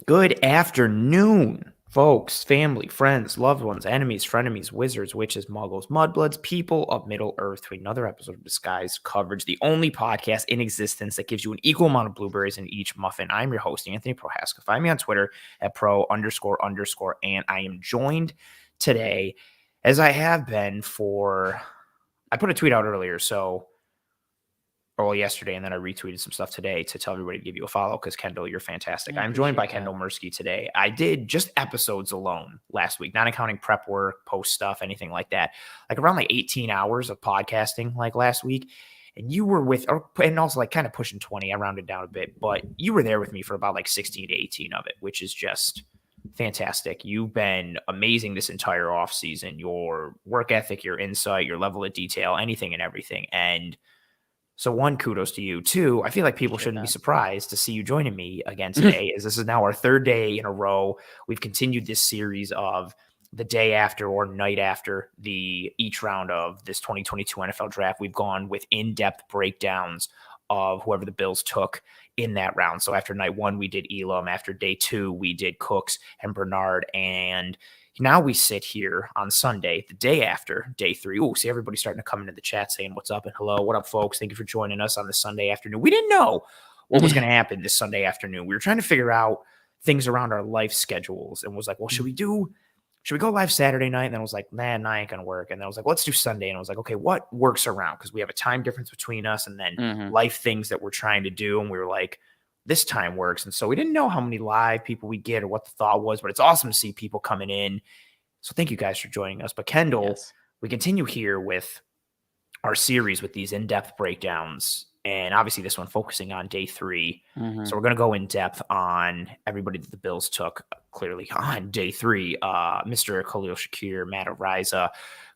Good afternoon, folks, family, friends, loved ones, enemies, frenemies, wizards, witches, muggles, mudbloods, people of Middle Earth to another episode of Disguise Coverage, the only podcast in existence that gives you an equal amount of blueberries in each muffin. I'm your host, Anthony Prohaska. Find me on Twitter at @pro__, and I am joined today, as I have been I put a tweet out earlier, yesterday, and then I retweeted some stuff today to tell everybody to give you a follow because, Kendall, you're fantastic. I'm joined by Kendall Mirsky today. I did just episodes alone last week, not accounting prep work, post stuff, anything like that. Like around 18 hours of podcasting last week. And you were and also kind of pushing 20. I rounded down a bit, but you were there with me for about 16 to 18 of it, which is just fantastic. You've been amazing this entire off season. Your work ethic, your insight, your level of detail, anything and everything. And so one, kudos to you. Two, I feel like people shouldn't be surprised to see you joining me again today, as this is now our third day in a row. We've continued this series of the day after or night after each round of this 2022 NFL draft. We've gone with in-depth breakdowns of whoever the Bills took in that round. So after night one, we did Elam. After day two, we did Cooks and Bernard. And now we sit here on Sunday, the day after day three. Oh, see everybody starting to come into the chat saying what's up and hello. What up, folks? Thank you for joining us on this Sunday afternoon. We didn't know what was going to happen this Sunday afternoon. We were trying to figure out things around our life schedules and was like, well, should we go live Saturday night? And then I was like, man, I ain't going to work. And then I was like, let's do Sunday. And I was like, okay, what works around? Because we have a time difference between us and then life things that we're trying to do. And we were like, this time works. And so we didn't know how many live people we get or what the thought was, but it's awesome to see people coming in. So thank you guys for joining us. But Kendall, we continue here with our series with these in-depth breakdowns. And obviously this one focusing on day three. So we're going to go in depth on everybody that the Bills took clearly on day three. Mr. Khalil, Shakir, Matt Araiza,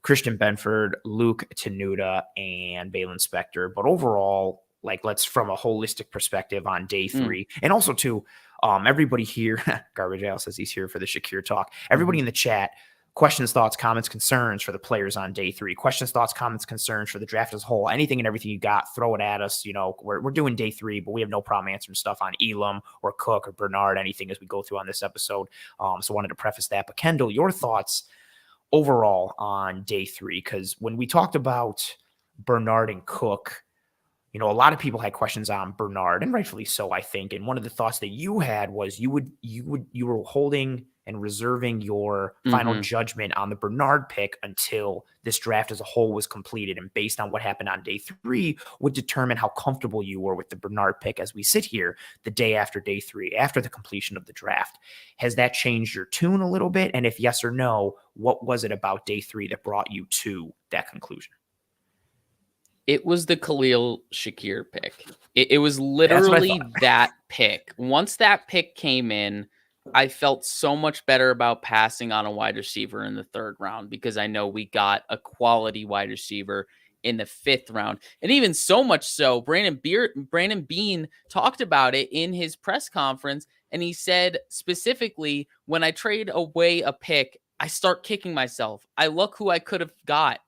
Christian Benford, Luke Tenuta, and Baylon Spector. But overall, let's from a holistic perspective on day three. And also too, everybody here, Garbage Al says he's here for the Shakir talk. Everybody in the chat, questions, thoughts, comments, concerns for the players on day three. Questions, thoughts, comments, concerns for the draft as a whole. Anything and everything you got, throw it at us. We're doing day three, but we have no problem answering stuff on Elam or Cook or Bernard, anything as we go through on this episode. So wanted to preface that. But Kendall, your thoughts overall on day three? Because when we talked about Bernard and Cook, a lot of people had questions on Bernard, and rightfully so, I think. And one of the thoughts that you had was you were holding and reserving your final judgment on the Bernard pick until this draft as a whole was completed. And based on what happened on day three would determine how comfortable you were with the Bernard pick as we sit here the day after day three, after the completion of the draft. Has that changed your tune a little bit? And if yes or no, what was it about day three that brought you to that conclusion? It was the Khalil Shakir pick. It was literally that pick. Once that pick came in, I felt so much better about passing on a wide receiver in the third round because I know we got a quality wide receiver in the fifth round. And even so much so, Brandon Beane talked about it in his press conference. And he said specifically, when I trade away a pick, I start kicking myself. I look who I could have got.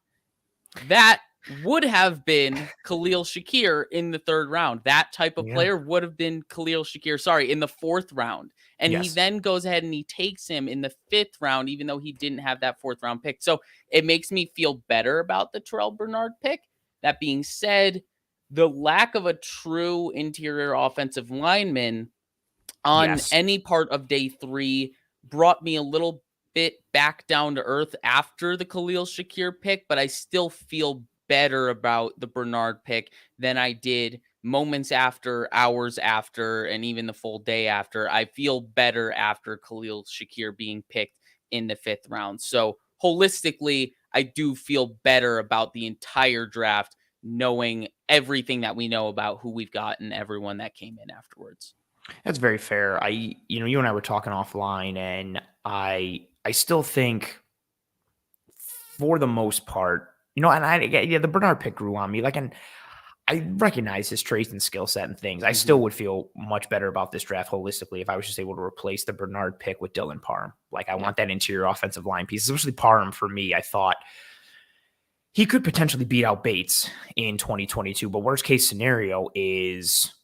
That would have been Khalil Shakir in the third round. That type of player would have been Khalil Shakir, in the fourth round. And he then goes ahead and he takes him in the fifth round, even though he didn't have that fourth round pick. So it makes me feel better about the Terrell Bernard pick. That being said, the lack of a true interior offensive lineman on any part of day three brought me a little bit back down to earth after the Khalil Shakir pick, but I still feel better about the Bernard pick than I did moments after, hours after, and even the full day after. I feel better after Khalil Shakir being picked in the fifth round. So holistically, I do feel better about the entire draft, knowing everything that we know about who we've got and everyone that came in afterwards. That's very fair. You and I were talking offline, and I still think for the most part, the Bernard pick grew on me. And I recognize his traits and skill set and things. I still would feel much better about this draft holistically if I was just able to replace the Bernard pick with Dylan Parham. I want that interior offensive line piece, especially Parham for me. I thought he could potentially beat out Bates in 2022, but worst case scenario is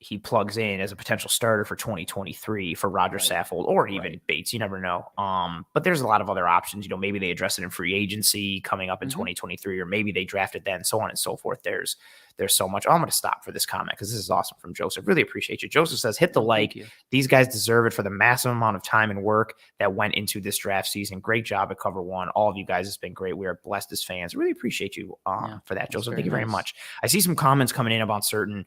he plugs in as a potential starter for 2023 for Roger Saffold or even Bates. You never know. But there's a lot of other options. Maybe they address it in free agency coming up in 2023, or maybe they draft it then, so on and so forth. There's so much. I'm going to stop for this comment because this is awesome from Joseph. Really appreciate you. Joseph says, hit the like. These guys deserve it for the massive amount of time and work that went into this draft season. Great job at Cover One. All of you guys has been great. We are blessed as fans. Really appreciate you for that, Joseph. Thank you very much. I see some comments coming in about certain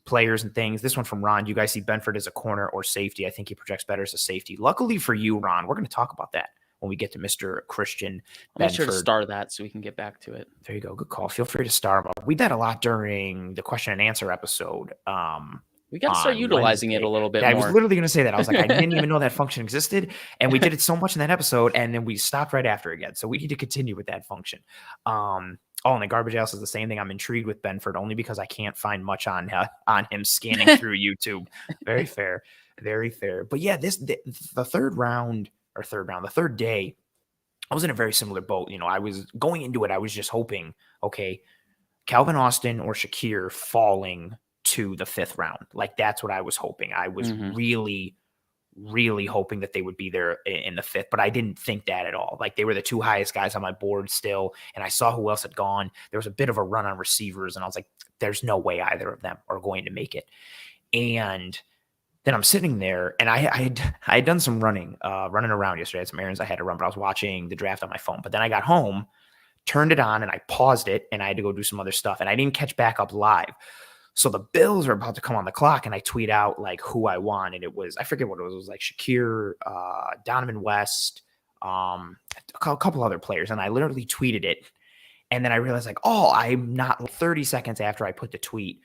players and things. This one from Ron. You guys see Benford as a corner or safety? I think he projects better as a safety. Luckily for you, Ron, we're going to talk about that when we get to Mr. Christian I'll make sure to star that so we can get back to it. There you go. Good call. Feel free to star him. We did a lot during the question and answer episode. We got to start utilizing it a little bit more. I was literally going to say that. I was like, I didn't even know that function existed. And we did it so much in that episode, and then we stopped right after again. So we need to continue with that function. And the Garbage House is the same thing. I'm intrigued with Benford only because I can't find much on him scanning through YouTube. Very fair. Very fair. But yeah, the third day, I was in a very similar boat. I was going into it. I was just hoping, okay, Calvin Austin or Shakir falling to the 5th round. Like, that's what I was hoping. I was really, really hoping that they would be there in the 5th, but I didn't think that at all. Like, they were the 2 highest guys on my board still, and I saw who else had gone. There was a bit of a run on receivers, and I was like, there's no way either of them are going to make it. And then I'm sitting there, and I had done some running around yesterday. I had some errands I had to run, but I was watching the draft on my phone. But then I got home, turned it on, and I paused it, and I had to go do some other stuff, and I didn't catch back up live. So the Bills are about to come on the clock, and I tweet out like who I want, and it was, I forget what it was. It was like Shakir, Donovan West, a couple other players, and I literally tweeted it, and then I realized like, I'm not 30 seconds after I put the tweet,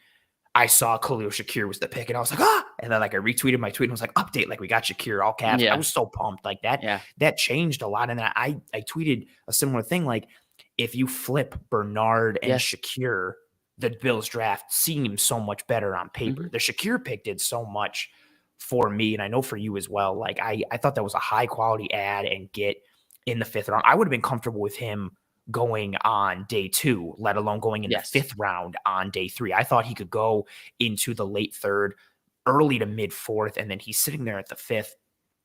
I saw Khalil Shakir was the pick, and I was like, and then like I retweeted my tweet and was like, update, like we got Shakir, all caps. I was so pumped like that. Yeah. That changed a lot, and then I tweeted a similar thing like, if you flip Bernard and Shakir, the Bills draft seems so much better on paper. The Shakir pick did so much for me, and I know for you as well. Like I thought that was a high quality ad and get in the 5th round. I would have been comfortable with him going on day 2, let alone going in the 5th round on day 3. I thought he could go into the late 3rd, early to mid 4th, and then he's sitting there at the 5th.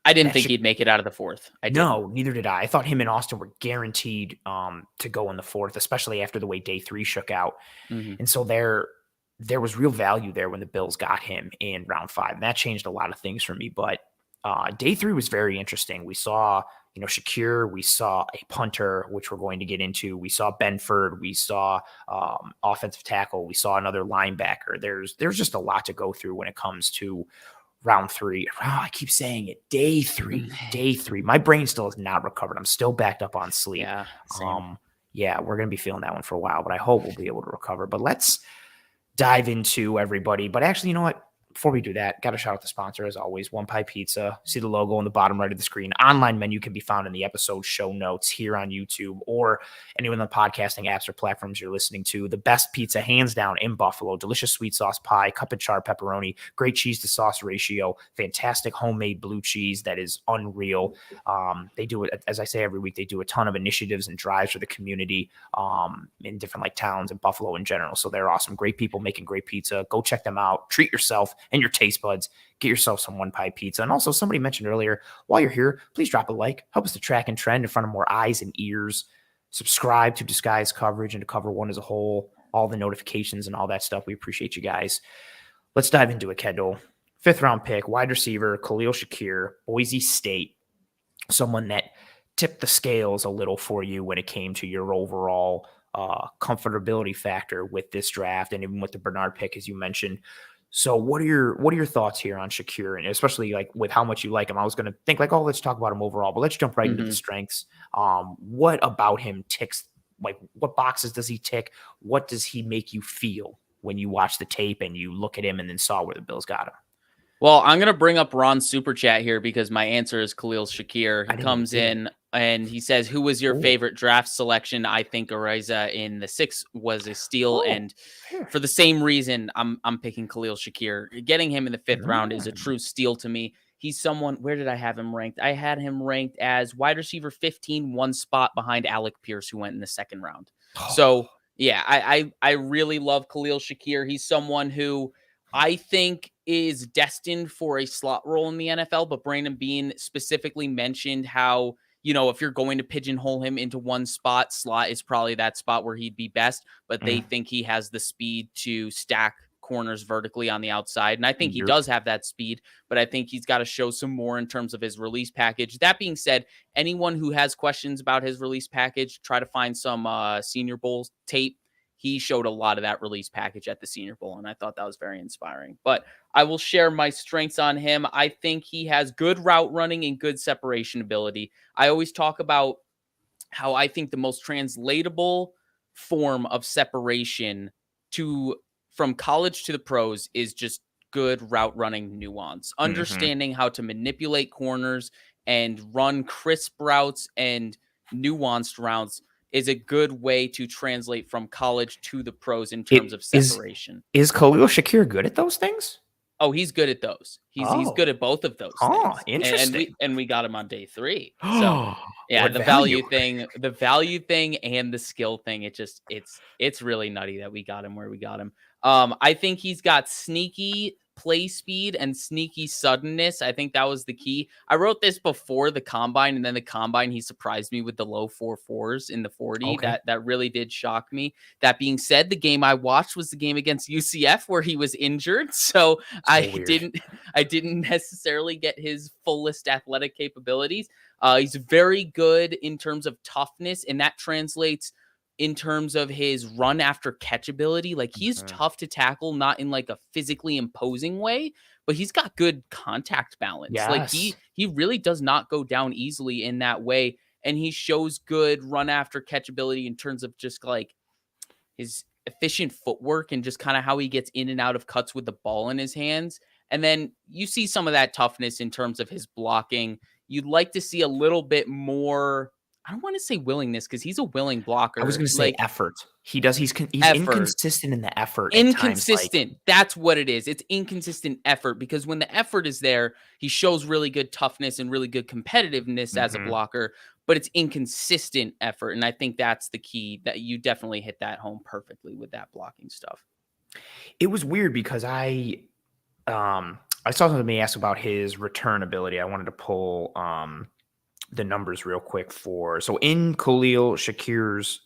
I didn't think he'd make it out of the 4th. No, neither did I. I thought him and Austin were guaranteed to go in the 4th, especially after the way day 3 shook out. And so there was real value there when the Bills got him in round 5. And that changed a lot of things for me. But day 3 was very interesting. We saw, Shakir, we saw a punter, which we're going to get into. We saw Benford, we saw offensive tackle, we saw another linebacker. There's just a lot to go through when it comes to round 3. I keep saying it. Day 3. My brain still has not recovered. I'm still backed up on sleep. Yeah. Same. We're going to be feeling that one for a while, but I hope we'll be able to recover. But let's dive into everybody. But actually, you know what? Before we do that, got to shout out the sponsor as always, One Pie Pizza. See the logo on the bottom right of the screen. Online menu can be found in the episode show notes here on YouTube or anyone on the podcasting apps or platforms you're listening to. The best pizza, hands down, in Buffalo. Delicious sweet sauce pie, cup and char pepperoni, great cheese to sauce ratio, fantastic homemade blue cheese that is unreal. They do it, as I say every week, they do a ton of initiatives and drives for the community in different like towns and Buffalo in general. So they're awesome. Great people making great pizza. Go check them out. Treat yourself and your taste buds. Get yourself some One Pie Pizza. And also, somebody mentioned earlier, while you're here, please drop a like. Help us to track and trend in front of more eyes and ears. Subscribe to Disguise Coverage and to Cover One as a whole. All the notifications and all that stuff. We appreciate you guys. Let's dive into it, Kendall. 5th round pick, wide receiver, Khalil Shakir, Boise State. Someone that tipped the scales a little for you when it came to your overall comfortability factor with this draft and even with the Bernard pick, as you mentioned. So what are your thoughts here on Shakir, and especially like with how much you like him? I was going to think like, let's talk about him overall, but let's jump right into the strengths. What about him ticks? Like, what boxes does he tick? What does he make you feel when you watch the tape and you look at him and then saw where the Bills got him? Well, I'm going to bring up Ron's super chat here because my answer is Khalil Shakir. He comes in and he says, who was your favorite draft selection? I think Araiza in the 6th was a steal. And for the same reason, I'm picking Khalil Shakir. Getting him in the 5th round is a true steal to me. He's someone, where did I have him ranked? I had him ranked as wide receiver 15, 1 spot behind Alec Pierce, who went in the 2nd round. So, yeah, I really love Khalil Shakir. He's someone who I think is destined for a slot role in the NFL, but Brandon Beane specifically mentioned how, if you're going to pigeonhole him into one spot, slot is probably that spot where he'd be best, but they think he has the speed to stack corners vertically on the outside. And I think he does have that speed, but I think he's got to show some more in terms of his release package. That being said, anyone who has questions about his release package, try to find some Senior Bowl tape. He showed a lot of that release package at the Senior Bowl, and I thought that was very inspiring. But I will share my strengths on him. I think he has good route running and good separation ability. I always talk about how I think the most translatable form of separation from college to the pros is just good route running nuance, understanding how to manipulate corners and run crisp routes and nuanced routes is a good way to translate from college to the pros in terms of separation. Is Khalil Shakir good at those things? Oh, he's good at those. He's good at both of those things. Interesting. And we got him on day 3. So yeah, the value thing and the skill thing. It's really nutty that we got him where we got him. I think he's got sneaky play speed and sneaky suddenness. I think that was the key. I wrote this before the combine, and then the combine, he surprised me with the low 4.4s in the 40. Okay. That really did shock me. That being said, the game I watched was the game against UCF where he was injured. So I didn't necessarily get his fullest athletic capabilities. He's very good in terms of toughness, and that translates in terms of his run after catch ability. Like, he's tough to tackle, not in like a physically imposing way, but he's got good contact balance. Yes. Like he really does not go down easily in that way. And he shows good run after catch ability in terms of just like his efficient footwork and just kind of how he gets in and out of cuts with the ball in his hands. And then you see some of that toughness in terms of his blocking. You'd like to see a little bit more, I don't want to say willingness, because he's a willing blocker. I was going to say effort. He's effort. Inconsistent in the effort. Inconsistent. That's what it is. It's inconsistent effort, because when the effort is there, he shows really good toughness and really good competitiveness as a blocker, but it's inconsistent effort. And I think that's the key, that you definitely hit that home perfectly with that blocking stuff. It was weird because I saw somebody ask about his return ability. I wanted to pull the numbers real quick so in Khalil Shakir's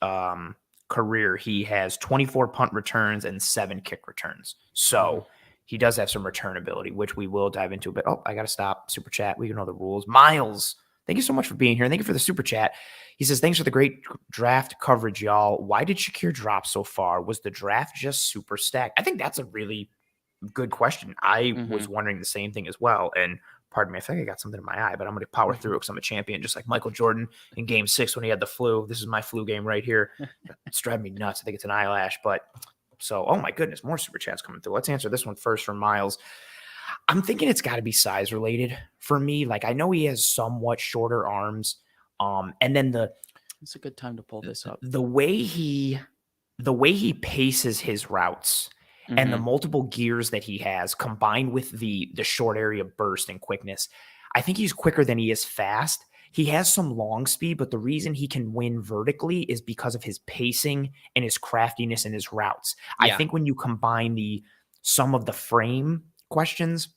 career, he has 24 punt returns and 7 kick returns. So he does have some return ability, which we will dive into. But I got to stop. Super chat. We know the rules. Miles, thank you so much for being here. Thank you for the super chat. He says, thanks for the great draft coverage, y'all. Why did Shakir drop so far? Was the draft just super stacked? I think that's a really good question. I was wondering the same thing as well. And pardon me, I think I got something in my eye, but I'm going to power through because I'm a champion, just like Michael Jordan in Game 6 when he had the flu. This is my flu game right here. It's driving me nuts. I think it's an eyelash. Oh my goodness, more super chats coming through. Let's answer this one first from Miles. I'm thinking it's got to be size related for me. Like, I know he has somewhat shorter arms. And then it's a good time to pull this up. The way he paces his routes and the multiple gears that he has combined with the short area burst and quickness, I think he's quicker than he is fast. He has some long speed, but the reason he can win vertically is because of his pacing and his craftiness in his routes. Yeah. I think when you combine some of the frame questions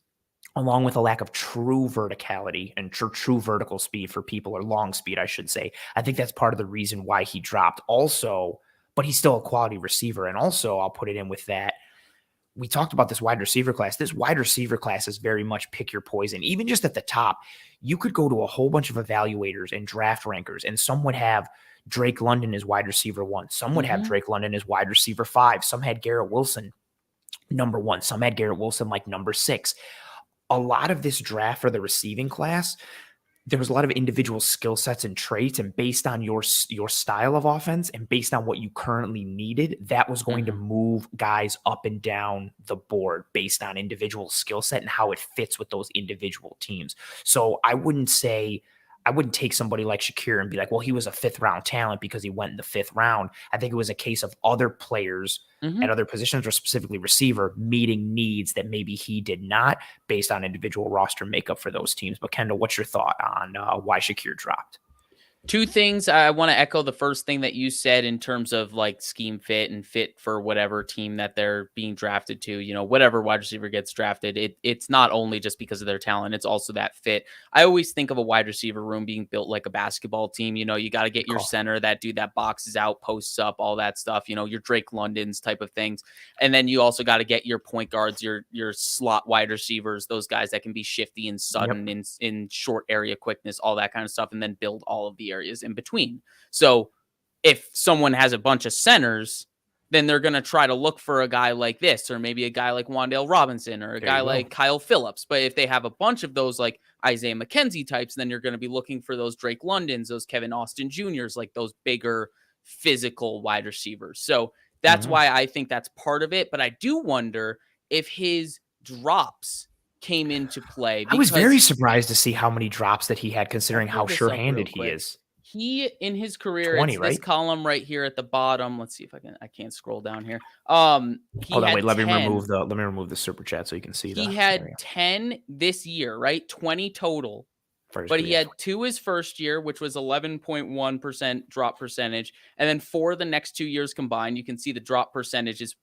along with a lack of true verticality and true vertical speed for people, or long speed, I should say, I think that's part of the reason why he dropped. Also, but he's still a quality receiver. And also, I'll put it in with that, we talked about this wide receiver class. This wide receiver class is very much pick your poison. Even just at the top, you could go to a whole bunch of evaluators and draft rankers, and some would have Drake London as wide receiver 1. Some would have Drake London as wide receiver 5. Some had Garrett Wilson number 1. Some had Garrett Wilson like number 6. A lot of this draft for the receiving class, there was a lot of individual skill sets and traits, and based on your style of offense and based on what you currently needed, that was going to move guys up and down the board based on individual skill set and how it fits with those individual teams. So I wouldn't take somebody like Shakir and be like, well, he was a 5th round talent because he went in the 5th round. I think it was a case of other players at other positions, or specifically receiver, meeting needs that maybe he did not based on individual roster makeup for those teams. But Kendall, what's your thought on why Shakir dropped? Two things. I want to echo the first thing that you said in terms of like scheme fit and fit for whatever team that they're being drafted to, whatever wide receiver gets drafted. It's not only just because of their talent, it's also that fit. I always think of a wide receiver room being built like a basketball team. You got to get your center, that dude that boxes out, posts up, all that stuff, your Drake Londons type of things. And then you also got to get your point guards, your slot wide receivers, those guys that can be shifty and sudden in short area quickness, all that kind of stuff, and then build all of the areas in between. So if someone has a bunch of centers, then they're going to try to look for a guy like this, or maybe a guy like Wan'Dale Robinson, or a guy like Kyle Phillips. But if they have a bunch of those like Isaiah McKenzie types, then you're going to be looking for those Drake Londons, those Kevin Austin Juniors, like those bigger physical wide receivers. So that's why I think that's part of it. But I do wonder if his drops came into play. I was very surprised to see how many drops that he had, considering how sure-handed he is. He, in his career, 20, it's right? this column right here at the bottom. Let's see if I can't scroll down here. Hold on, wait, let me remove the super chat so you can see that. He had 10 this year, right? 20 total. But he had 2 his first year, which was 11.1% drop percentage. And then for the next 2 years combined, you can see the drop percentage is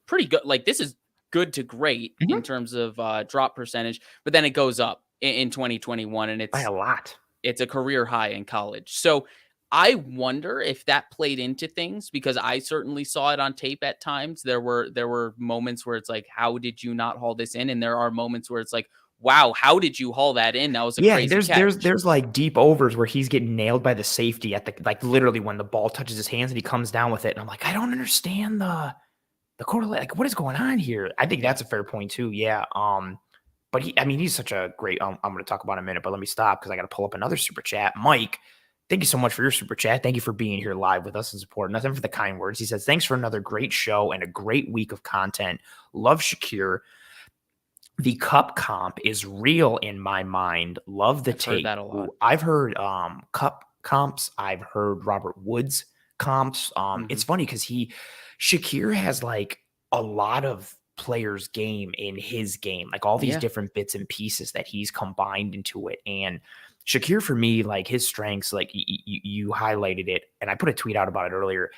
pretty good. Like, this is good to great in terms of drop percentage. But then it goes up in 2021, and it's by a lot. It's a career high in college. So I wonder if that played into things, because I certainly saw it on tape at times. There were moments where it's like, how did you not haul this in? And there are moments where it's like, wow, how did you haul that in? That was a crazy catch. There's like deep overs where he's getting nailed by the safety at the, like, literally when the ball touches his hands and he comes down with it. And I'm like, I don't understand the correlate. Like, what is going on here? I think that's a fair point too. Yeah. But he's such a great, I'm going to talk about in a minute, but let me stop because I got to pull up another super chat. Mike, thank you so much for your super chat. Thank you for being here live with us and supporting. Nothing for the kind words. He says, thanks for another great show and a great week of content. Love Shakir. The cup comp is real in my mind. Love the tape. That a lot. I've heard cup comps. I've heard Robert Woods comps. It's funny because Shakir has like a lot of players' game in his game, like all these different bits and pieces that he's combined into it. And Shakir, for me, like his strengths, like you highlighted it, and I put a tweet out about it earlier.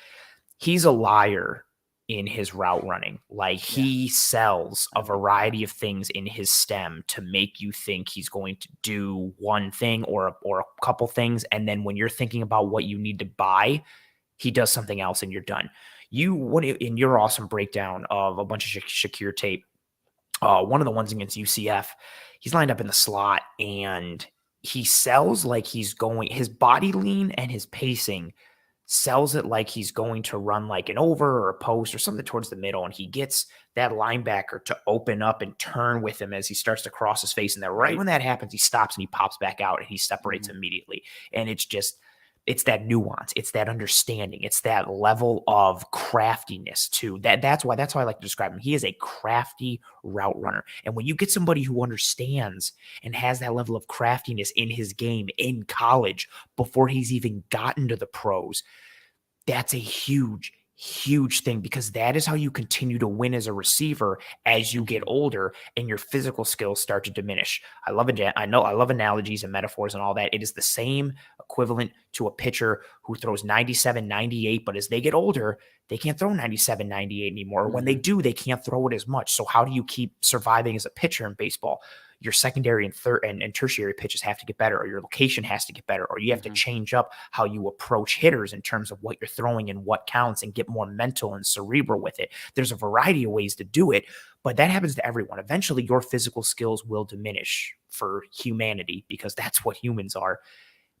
He's a liar in his route running. Like he sells a variety of things in his stem to make you think he's going to do one thing or a couple things. And then when you're thinking about what you need to buy, he does something else and you're done. In your awesome breakdown of a bunch of Shakir tape, one of the ones against UCF, he's lined up in the slot and he sells like he's going, his body lean and his pacing sells it like he's going to run like an over or a post or something towards the middle. And he gets that linebacker to open up and turn with him as he starts to cross his face. And then right when that happens, he stops and he pops back out and he separates immediately. And it's that nuance. It's that understanding. It's that level of craftiness too. That's why I like to describe him. He is a crafty route runner. And when you get somebody who understands and has that level of craftiness in his game in college before he's even gotten to the pros, that's a huge thing, because that is how you continue to win as a receiver as you get older and your physical skills start to diminish. I love analogies and metaphors and all that. It is the same equivalent to a pitcher who throws 97, 98, but as they get older, they can't throw 97, 98 anymore. When they do, they can't throw it as much. So how do you keep surviving as a pitcher in baseball? Your secondary and third and tertiary pitches have to get better, or your location has to get better, or you have to change up how you approach hitters in terms of what you're throwing and what counts, and get more mental and cerebral with it. There's a variety of ways to do it, but that happens to everyone. Eventually, your physical skills will diminish for humanity, because that's what humans are.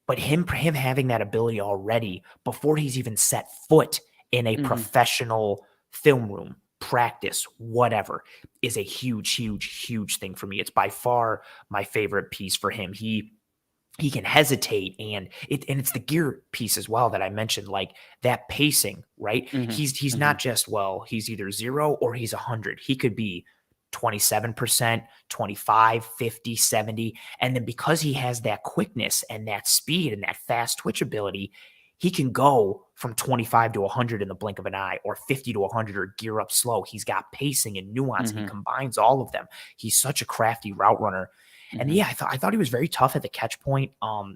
But him having that ability already before he's even set foot in a professional film room, practice, whatever, is a huge thing for me. It's by far my favorite piece for him. He can hesitate, and it's the gear piece as well that I mentioned, like that pacing, right? He's not just, he's either 0 or he's 100. He could be 27%, 25, 50, 70. And then because he has that quickness and that speed and that fast twitch ability, he can go from 25 to 100 in the blink of an eye, or 50 to 100, or gear up slow. He's got pacing and nuance, and he combines all of them. He's such a crafty route runner. And yeah, I thought he was very tough at the catch point.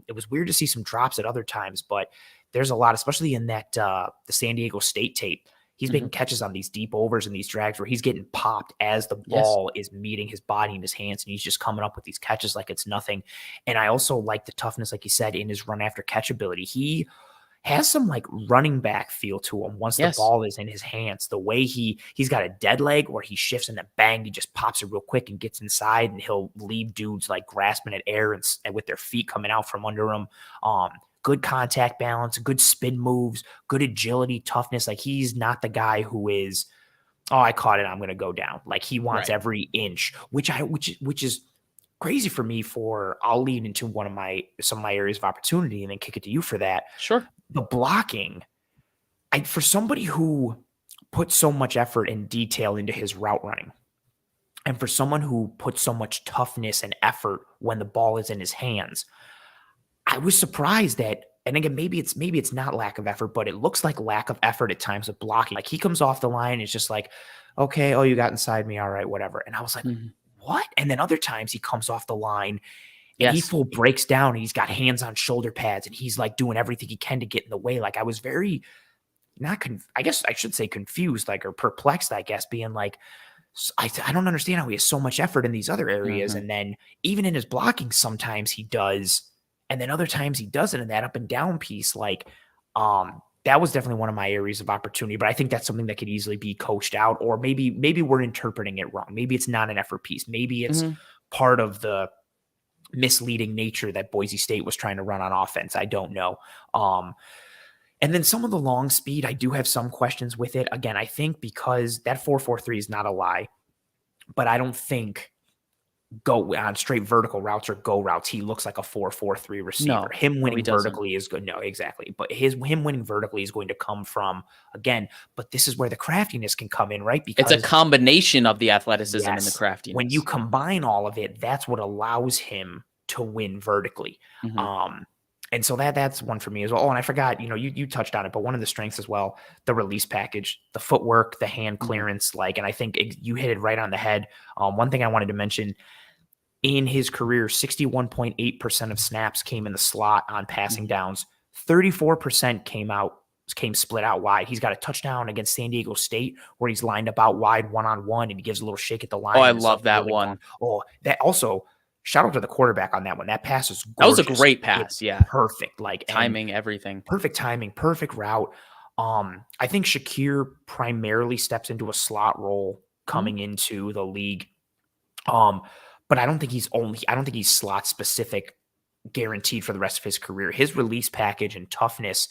It was weird to see some drops at other times, but there's a lot, especially in that the San Diego State tape. He's making catches on these deep overs and these drags where he's getting popped as the ball is meeting his body and his hands, and he's just coming up with these catches like it's nothing. And I also like the toughness, like you said, in his run after catch ability. He has some like running back feel to him once the ball is in his hands. The way he's got a dead leg where he shifts and then bang, he just pops it real quick and gets inside, and he'll leave dudes like grasping at air and with their feet coming out from under him. Good contact balance, good spin moves, good agility, toughness. Like he's not the guy who is, oh, I caught it, I'm going to go down. Like he wants every inch, which is crazy for me. I'll lead into some of my areas of opportunity and then kick it to you for that. Sure. The blocking, for somebody who puts so much effort and detail into his route running, and for someone who puts so much toughness and effort when the ball is in his hands, I was surprised that, and again, maybe it's not lack of effort, but it looks like lack of effort at times of blocking. Like he comes off the line, it's just like, okay, oh, you got inside me, all right, whatever. And I was like, what? And then other times he comes off the line and he full breaks down and he's got hands on shoulder pads and he's like doing everything he can to get in the way. Like I was very I guess I should say confused, like, or perplexed, I guess, being like, I don't understand how he has so much effort in these other areas. And then even in his blocking, sometimes he does, and then other times he doesn't. And that up and down piece, like, that was definitely one of my areas of opportunity, but I think that's something that could easily be coached out, or maybe we're interpreting it wrong. Maybe it's not an effort piece. Maybe it's part of the misleading nature that Boise State was trying to run on offense. I don't know. And then some of the long speed, I do have some questions with it. Again, I think because that 4.43 is not a lie, but I don't think go on straight vertical routes or go routes, he looks like a 4.43 receiver. No, him winning vertically is good. No, exactly. But him winning vertically is going to come from, again, but this is where the craftiness can come in, right? Because it's a combination of the athleticism and the craftiness. When you combine all of it, that's what allows him to win vertically. And so that's one for me as well. Oh, and I forgot, you touched on it, but one of the strengths as well, the release package, the footwork, the hand clearance, and I think you hit it right on the head. One thing I wanted to mention, in his career, 61.8% of snaps came in the slot on passing downs. 34% came split out wide. He's got a touchdown against San Diego State where he's lined up out wide one-on-one and he gives a little shake at the line. Oh, I love that really one. That also, shout out to the quarterback on that one. That pass is gorgeous. That was a great pass. Perfect. Like timing, everything. Perfect timing, perfect route. I think Shakir primarily steps into a slot role coming into the league. But I don't think he's slot specific guaranteed for the rest of his career. His release package and toughness,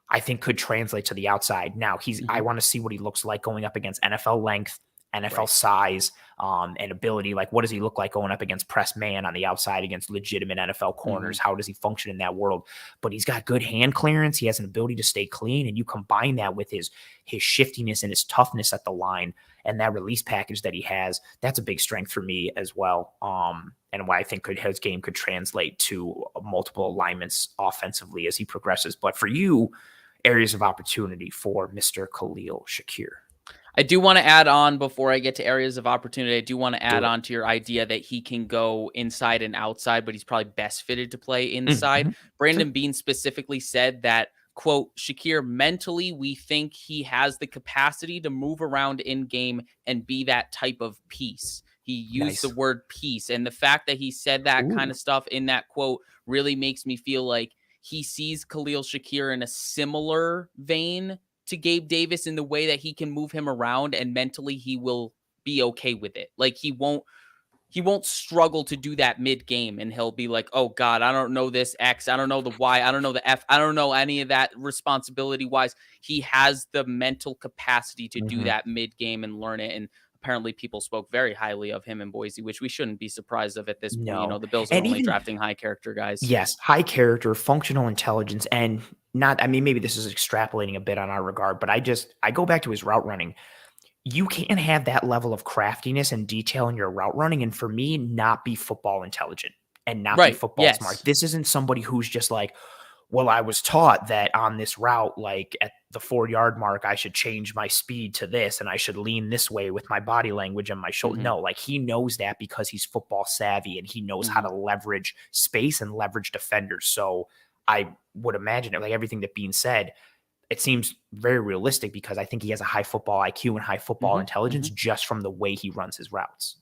I think, could translate to the outside. Now I want to see what he looks like going up against NFL length, NFL size, and ability. Like, what does he look like going up against press man on the outside against legitimate NFL corners? How does he function in that world? But he's got good hand clearance. He has an ability to stay clean. And you combine that with his shiftiness and his toughness at the line and that release package that he has, that's a big strength for me as well. And why I think his game could translate to multiple alignments offensively as he progresses. But for you, areas of opportunity for Mr. Khalil Shakir. I do want to add on, before I get to areas of opportunity, I do want to add on to your idea that he can go inside and outside, but he's probably best fitted to play inside. Brandon Bean specifically said that, quote, Shakir, mentally, we think he has the capacity to move around in game and be that type of piece. He used the word piece. And the fact that he said that kind of stuff in that quote really makes me feel like he sees Khalil Shakir in a similar vein to Gabe Davis in the way that he can move him around, and mentally he will be okay with it. Like he won't struggle to do that mid game, and he'll be like, oh God, I don't know this X. I don't know the Y. I don't know the F. I don't know any of that responsibility wise. He has the mental capacity to do that mid game and learn it. And apparently people spoke very highly of him in Boise, which we shouldn't be surprised of at this point. The Bills are only drafting high character guys. Yes. High character, functional intelligence, and maybe this is extrapolating a bit on our regard, but I go back to his route running. You can't have that level of craftiness and detail in your route running, and for me, not be football intelligent and not be football smart. This isn't somebody who's just like, well, I was taught that on this route, like at the 4-yard mark, I should change my speed to this and I should lean this way with my body language and my shoulder. No, like he knows that because he's football savvy and he knows how to leverage space and leverage defenders. So I would imagine it, like everything that Bean said, it seems very realistic because I think he has a high football IQ and high football intelligence just from the way he runs his routes.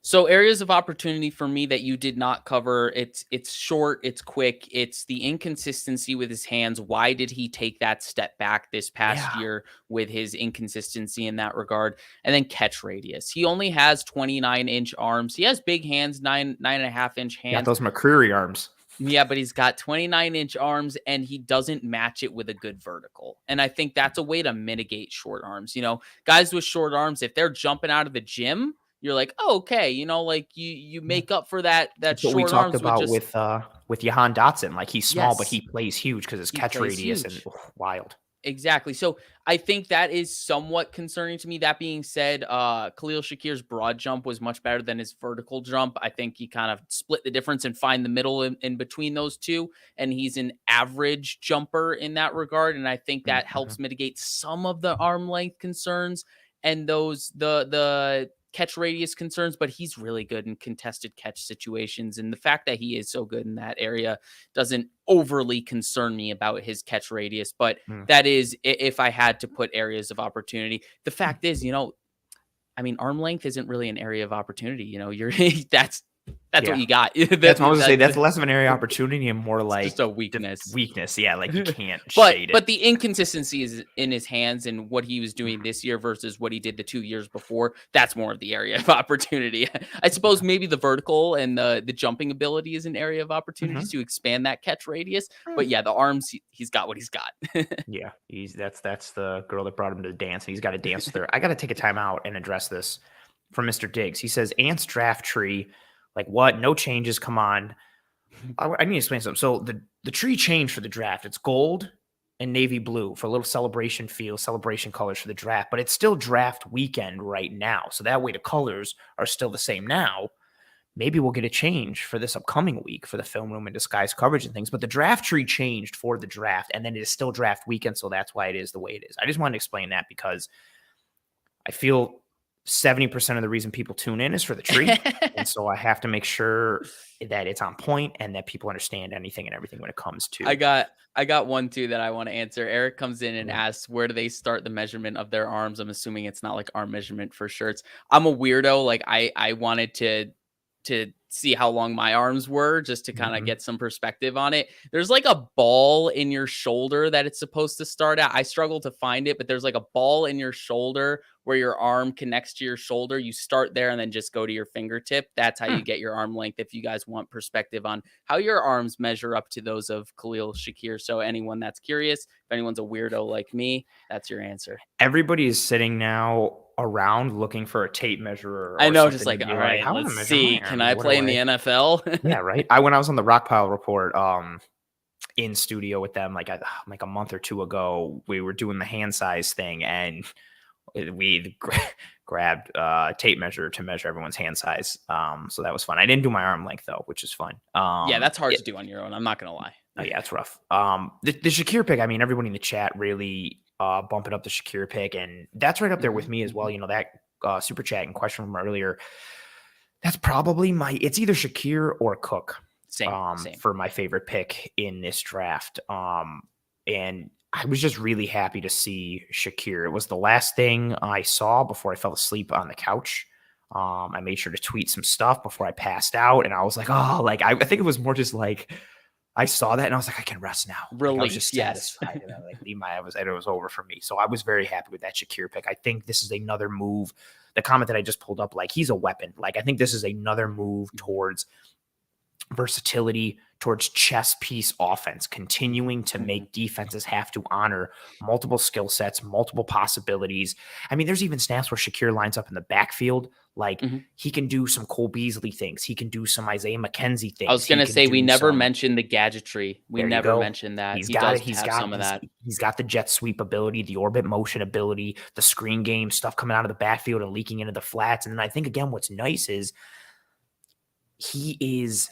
So areas of opportunity for me that you did not cover, it's short, it's quick, it's the inconsistency with his hands. Why did he take that step back this past year with his inconsistency in that regard? And then catch radius. He only has 29-inch arms. He has big hands, 9.5-inch hands. Yeah, those McCreary arms. Yeah, but he's got 29-inch arms and he doesn't match it with a good vertical. And I think that's a way to mitigate short arms. You know, guys with short arms, if they're jumping out of the gym, you're like, oh, okay, you know, like you make up for that That's short what we talked arms about with Jahan Dotson. Like he's small, but he plays huge because his catch radius and wild. Exactly. So I think that is somewhat concerning to me. That being said, Khalil Shakir's broad jump was much better than his vertical jump. I think he kind of split the difference and find the middle in between those two. And he's an average jumper in that regard. And I think that helps mitigate some of the arm length concerns and those the catch radius concerns, but he's really good in contested catch situations. And the fact that he is so good in that area doesn't overly concern me about his catch radius. But that is, if I had to put areas of opportunity, the fact is, you know, I mean, arm length isn't really an area of opportunity. You know, that's what you got. That's what I was gonna say. That's less of an area of opportunity and more like just a weakness. Weakness, yeah. Like you can't shade it. But the inconsistency is in his hands and what he was doing this year versus what he did the 2 years before. That's more of the area of opportunity. I suppose maybe the vertical and the jumping ability is an area of opportunities to expand that catch radius. But yeah, the arms, he's got what he's got. Yeah, that's the girl that brought him to the dance, and he's got to dance with her. I got to take a time out and address this from Mr. Diggs. He says, Ant's draft tree. Like what? No changes. Come on. I need to explain something. So the tree changed for the draft. It's gold and navy blue for a little celebration feel, celebration colors for the draft, but it's still draft weekend right now. So that way the colors are still the same now. Maybe we'll get a change for this upcoming week for the film room and disguise coverage and things, but the draft tree changed for the draft and then it is still draft weekend. So that's why it is the way it is. I just wanted to explain that because I feel 70% of the reason people tune in is for the tree. And so I have to make sure that it's on point and that people understand anything and everything when it comes to. I got one too that I want to answer. Eric comes in and asks, where do they start the measurement of their arms? I'm assuming it's not like arm measurement for shirts. I'm a weirdo. Like I wanted to see how long my arms were just to kind of get some perspective on it. There's like a ball in your shoulder that it's supposed to start at. I struggle to find it, but there's like a ball in your shoulder where your arm connects to your shoulder. You start there and then just go to your fingertip. That's how you get your arm length if you guys want perspective on how your arms measure up to those of Khalil Shakir. So anyone that's curious, if anyone's a weirdo like me, that's your answer. Everybody is sitting now around looking for a tape measure. I know, just like, all right, let's see. Can I play in the NFL? Yeah, right. When I was on the Rockpile Report in studio with them, like a month or two ago, we were doing the hand size thing, and we grabbed a tape measure to measure everyone's hand size. So that was fun. I didn't do my arm length though, which is fun. Yeah, that's hard to do on your own. I'm not gonna lie. Oh, yeah, it's rough. The Shakir pick. I mean, everybody in the chat really bumping up the Shakir pick, and that's right up there with me as well. You know, that super chat and question from earlier. That's probably it's either Shakir or Cook. Same. For my favorite pick in this draft. And I was just really happy to see Shakir. It was the last thing I saw before I fell asleep on the couch. I made sure to tweet some stuff before I passed out, and I was like, oh, like I think it was more just like I saw that and I was like, I can rest now. Really? Like, I was just satisfied. And I it was over for me. So I was very happy with that Shakir pick. I think this is another move. The comment that I just pulled up, like he's a weapon. Like I think this is another move towards versatility, towards chess piece offense, continuing to make defenses have to honor multiple skill sets, multiple possibilities. I mean, there's even snaps where Shakir lines up in the backfield. Like he can do some Cole Beasley things. He can do some Isaiah McKenzie things. I was going to say, we never mentioned the gadgetry. We never mentioned that. He's got some of that. He's got the jet sweep ability, the orbit motion ability, the screen game stuff coming out of the backfield and leaking into the flats. And then I think, again, what's nice is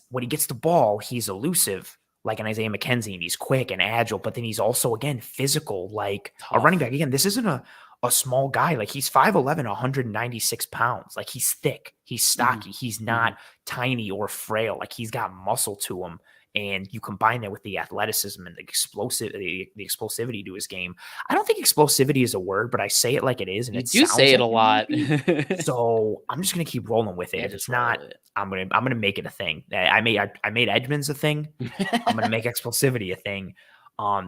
when he gets the ball, he's elusive, like an Isaiah McKenzie, and he's quick and agile, but then he's also, again, physical, like Tough. a running back. Again, this isn't a small guy. Like, he's 5'11", 196 pounds. Like, he's thick. He's stocky. He's not tiny or frail. Like, he's got muscle to him. And you combine that with the athleticism and the explosivity to his game. I don't think explosivity is a word, but I say it like it is, and you it do say it a lot. So I'm just gonna keep rolling with it. Yeah, if it's not, I'm gonna make it a thing. I made Edmonds a thing. I'm gonna make explosivity a thing.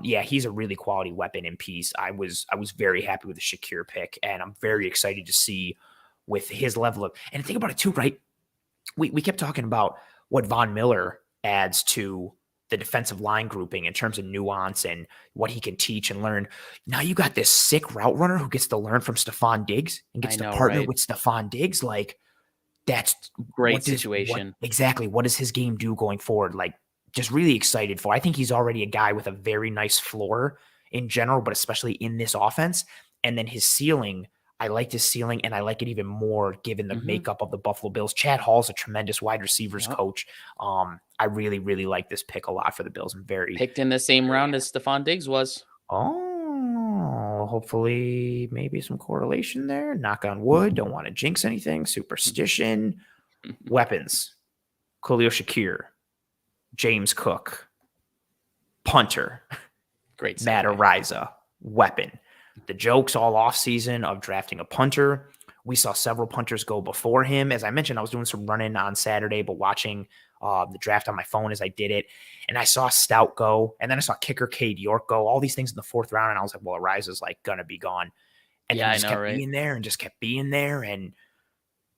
Yeah, he's a really quality weapon and piece. I was very happy with the Shakir pick, and I'm very excited to see with his level of. And think about it too, right? We kept talking about what Von Miller adds to the defensive line grouping in terms of nuance and what he can teach and learn. Now you got this sick route runner who gets to learn from Stephon Diggs and gets to partner with Stephon Diggs. Like, that's great situation. Exactly. What does his game do going forward? Like, just really excited for. I think he's already a guy with a very nice floor in general, but especially in this offense. And then his ceiling, I liked his ceiling, and I like it even more given the makeup of the Buffalo Bills. Chad Hall's a tremendous wide receivers coach. I really, really like this pick a lot for the Bills. I'm very picked in the same round as Stephon Diggs was. Oh, hopefully maybe some correlation there. Knock on wood. Don't want to jinx anything. Superstition. Weapons. Khalil Shakir. James Cook. Punter. Great. Matt Araiza. Weapon. The jokes all offseason of drafting a punter. We saw several punters go before him. As I mentioned, I was doing some running on Saturday, but watching the draft on my phone as I did it. And I saw Stout go, and then I saw kicker Cade York go, all these things in the 4th round. And I was like, well, Araiza's like going to be gone. And then just kept being there and just kept being there. And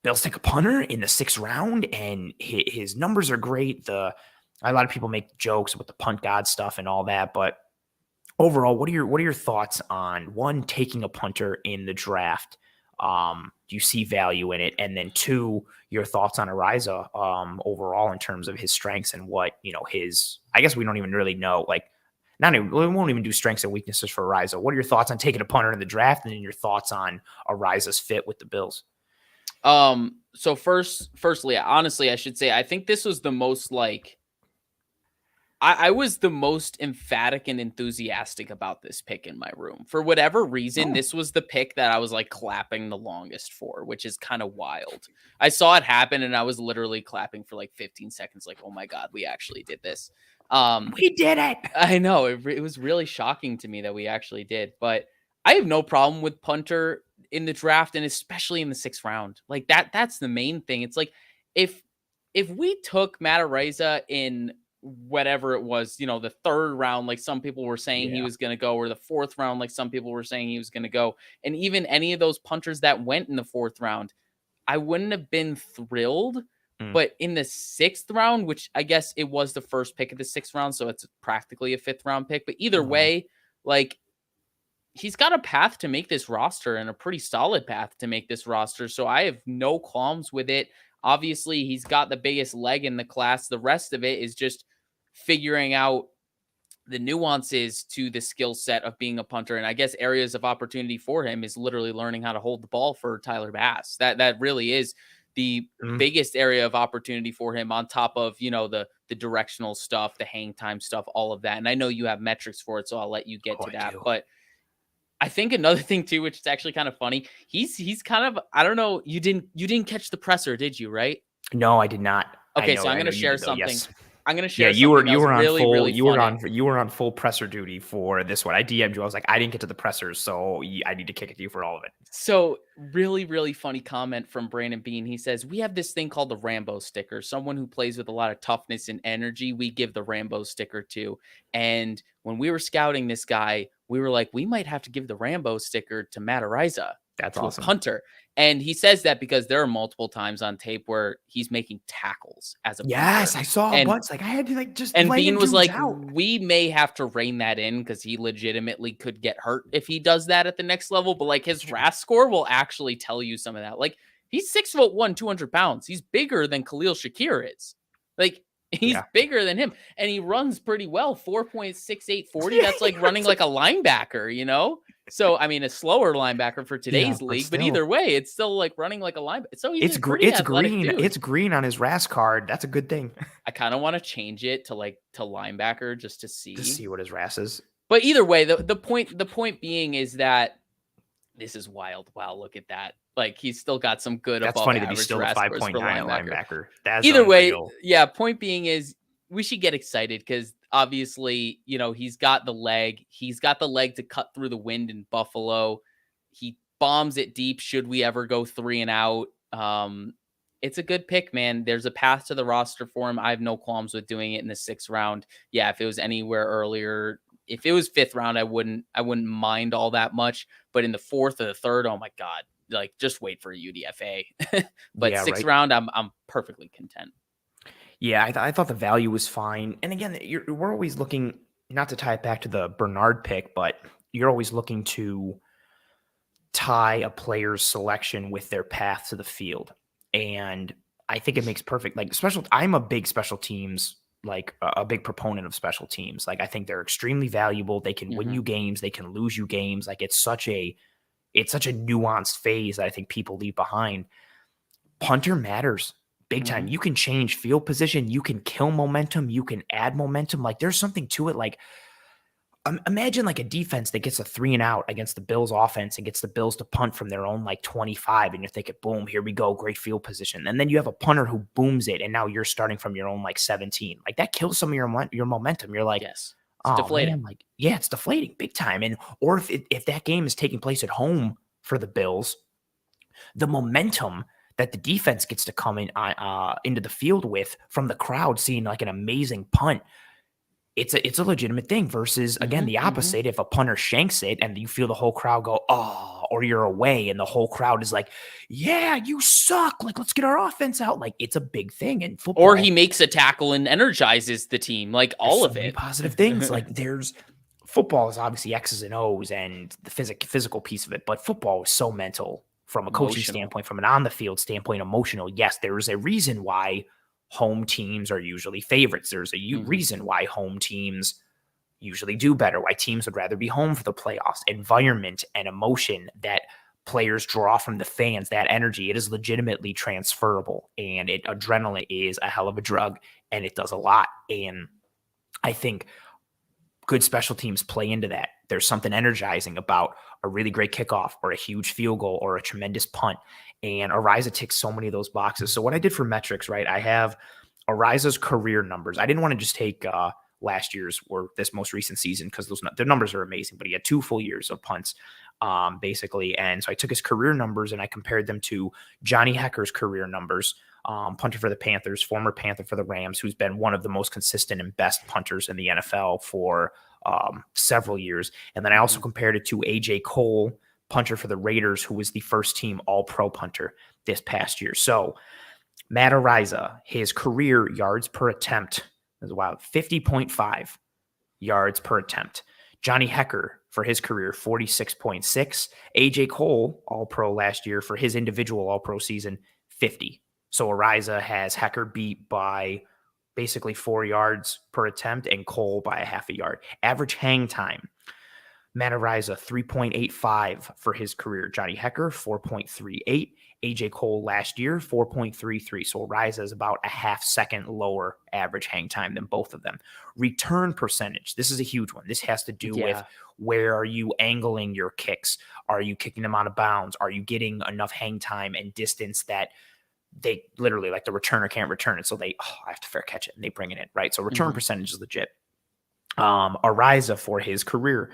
Bills take a punter in the 6th round, and his numbers are great. A lot of people make jokes with the punt god stuff and all that, but overall, what are your thoughts on, one, taking a punter in the draft? Do you see value in it? And then 2, your thoughts on Araiza overall in terms of his strengths and what, his, I guess we don't even really know, like, we won't even do strengths and weaknesses for Araiza. What are your thoughts on taking a punter in the draft, and then your thoughts on Araiza's fit with the Bills? So firstly, honestly, I should say, I think this was the most I was the most emphatic and enthusiastic about this pick in my room. For whatever reason, this was the pick that I was like clapping the longest for, which is kind of wild. I saw it happen, and I was literally clapping for like 15 seconds. Like, oh my God, we actually did this. We did it. I know it was really shocking to me that we actually did, but I have no problem with punter in the draft, and especially in the 6th round. Like that's the main thing. It's like, if we took Matt Araiza in whatever it was, the 3rd round, like some people were saying he was going to go, or the 4th round, like some people were saying he was going to go, and even any of those punters that went in the 4th round, I wouldn't have been thrilled. But in the 6th round, which I guess it was the first pick of the 6th round, so it's practically a 5th round pick, but either way, like, he's got a path to make this roster, and a pretty solid path to make this roster. So I have no qualms with it. Obviously, he's got the biggest leg in the class. The rest of it is just figuring out the nuances to the skill set of being a punter. And I guess areas of opportunity for him is literally learning how to hold the ball for Tyler Bass. That really is the biggest area of opportunity for him, on top of, the directional stuff, the hang time stuff, all of that. And I know you have metrics for it, so I'll let you get to that. But I think another thing too, which is actually kind of funny, he's kind of, I don't know, you didn't catch the presser, did you? Right? No, I did not. Okay, so I'm going to share something. Yes. I'm going to share. Yeah, you were on full presser duty for this one. I DM'd you. I was like, I didn't get to the pressers, so I need to kick it to you for all of it. So really, really funny comment from Brandon Bean. He says, we have this thing called the Rambo sticker. Someone who plays with a lot of toughness and energy, we give the Rambo sticker to. And when we were scouting this guy, we were like, we might have to give the Rambo sticker to Matt Araiza. That's awesome. Punter. And he says that because there are multiple times on tape where he's making tackles as a punter. Yes, I saw a bunch. Like, I had to just. And Bean was like, we may have to rein that in because he legitimately could get hurt if he does that at the next level. But like, his RAS score will actually tell you some of that. Like, he's 6'1", 200 pounds. He's bigger than Khalil Shakir is. Like, he's bigger than him, and he runs pretty well. 4.6840. That's like running like a linebacker, So, I mean, a slower linebacker for today's league, but either way, it's still like running like a linebacker. So he's a pretty athletic green. dude. It's green on his RAS card. That's a good thing. I kind of want to change it to linebacker just to see what his RAS is. But either way, the point being is that this is wild. Wow, look at that. Like, he's still got some good That's above funny average that he's still a 5.9 linebacker. That's either unreal. way, yeah, point being is we should get excited because obviously, he's got the leg. He's got the leg to cut through the wind in Buffalo. He bombs it deep should we ever go 3 and out. It's a good pick, man. There's a path to the roster for him. I have no qualms with doing it in the 6th round. Yeah, if it was anywhere earlier, if it was 5th round, I wouldn't mind all that much. But in the 4th or the 3rd, oh my God, like just wait for a UDFA. But yeah, 6th round, I'm perfectly content. Yeah, I thought the value was fine. And again, we're always looking, not to tie it back to the Bernard pick, but you're always looking to tie a player's selection with their path to the field. And I think it makes perfect, like I'm a big special teams, like a big proponent of special teams. Like, I think they're extremely valuable. They can win you games. They can lose you games. Like, it's such a nuanced phase that I think people leave behind. Punter matters big time. You can change field position. You can kill momentum. You can add momentum. Like, there's something to it. Like, imagine like a defense that gets a 3 and out against the Bills offense and gets the Bills to punt from their own like 25. And you're thinking, boom, here we go. Great field position. And then you have a punter who booms it. And now you're starting from your own like 17. Like, that kills some of your momentum. You're like, yes, it's deflating. Man, like, yeah, it's deflating big time. And, or if that game is taking place at home for the Bills, the momentum that the defense gets to come in into the field with from the crowd seeing like an amazing punt, it's a legitimate thing versus, again, the opposite. If a punter shanks it and you feel the whole crowd go, oh, or you're away and the whole crowd is like, yeah, you suck. Like, let's get our offense out. Like, it's a big thing in football. Or he makes a tackle and energizes the team, like all of it. Positive things. Like, football is obviously X's and O's and the physical piece of it, but football is so mental from a coaching standpoint, from an on the field standpoint, emotional. Yes, there is a reason why home teams are usually favorites. There's a reason why home teams usually do better, why teams would rather be home for the playoffs. Environment and emotion that players draw from the fans, that energy, it is legitimately transferable. And adrenaline is a hell of a drug, and it does a lot. And I think good special teams play into that. There's something energizing about a really great kickoff or a huge field goal or a tremendous punt. And Araiza ticks so many of those boxes. So what I did for metrics, right, I have Araiza's career numbers. I didn't want to just take last year's or this most recent season because their numbers are amazing, but he had 2 full years of punts, basically. And so I took his career numbers and I compared them to Johnny Hecker's career numbers, punter for the Panthers, former Panther for the Rams, who's been one of the most consistent and best punters in the NFL for several years. And then I also compared it to AJ Cole, punter for the Raiders, who was the first team all-pro punter this past year. So Matt Araiza, his career yards per attempt is wild, 50.5 yards per attempt. Johnny Hecker for his career, 46.6. AJ Cole, all-pro last year, for his individual all-pro season, 50. So Araiza has Hecker beat by basically 4 yards per attempt and Cole by a half a yard. Average hang time, Matt Araiza, 3.85 for his career. Johnny Hecker, 4.38. AJ Cole last year, 4.33. So Araiza is about a half second lower average hang time than both of them. Return percentage. This is a huge one. This has to do with where are you angling your kicks? Are you kicking them out of bounds? Are you getting enough hang time and distance that they literally, like, the returner can't return it, so I have to fair catch it, and they bring it in, right? So return percentage is legit. Araiza for his career,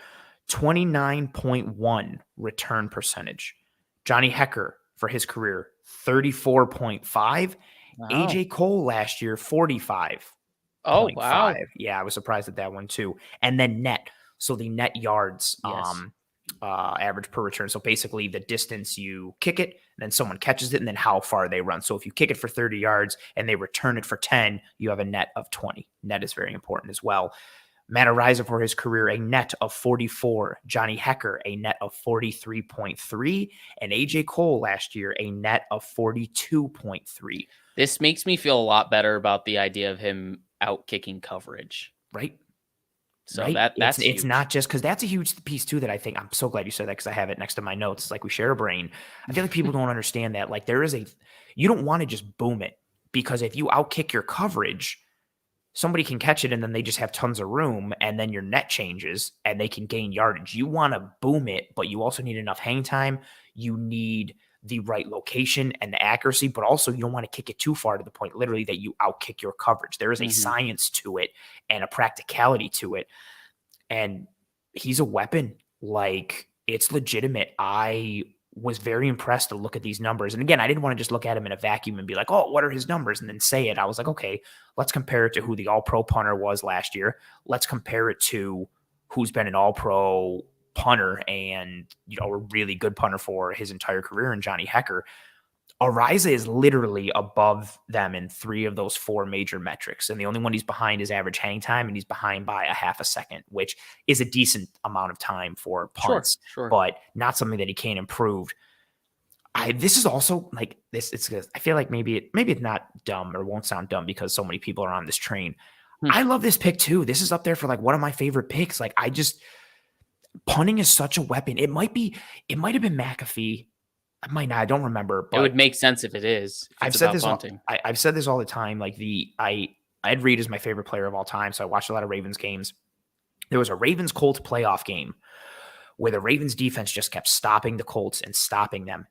29.1 return percentage. Johnny Hecker for his career, 34.5. Wow. AJ Cole last year, 45. Oh, wow. Yeah, I was surprised at that one too. And then net. So the net yards, average per return. So basically the distance you kick it, then someone catches it, and then how far they run. So if you kick it for 30 yards and they return it for 10, you have a net of 20. Net is very important as well. Matt Araiza for his career, a net of 44. Johnny Hecker, a net of 43.3. And AJ Cole last year, a net of 42.3. This makes me feel a lot better about the idea of him out kicking coverage. Right? So right? that's It's huge. not just because that's a huge piece too that I think I'm so glad you said that because I have it next to my notes. It's like we share a brain. I feel like people don't understand that. Like you don't want to just boom it because if you outkick your coverage, somebody can catch it and then they just have tons of room and then your net changes and they can gain yardage. You want to boom it, but you also need enough hang time. You need the right location and the accuracy, but also you don't want to kick it too far to the point literally that you outkick your coverage. There is a science to it and a practicality to it. And he's a weapon. Like, it's legitimate. I was very impressed to look at these numbers. And again, I didn't want to just look at him in a vacuum and be like, oh, what are his numbers? And then say it. I was like, okay, let's compare it to who the all-pro punter was last year. Let's compare it to who's been an all-pro punter and, a really good punter for his entire career in Johnny Hekker. Araiza is literally above them in 3 of those 4 major metrics. And the only one he's behind is average hang time, and he's behind by a half a second, which is a decent amount of time for punts, sure. but not something that he can't improve. This is also like this. I feel like maybe it's not dumb or won't sound dumb because so many people are on this train. I love this pick too. This is up there for like one of my favorite picks. Like punting is such a weapon. It might have been McAfee. I might not. I don't remember. But it would make sense if it is. If I've said this. I've said this all the time. Like Ed Reed is my favorite player of all time, so I watched a lot of Ravens games. There was a Ravens Colts playoff game where the Ravens defense just kept stopping the Colts and stopping them,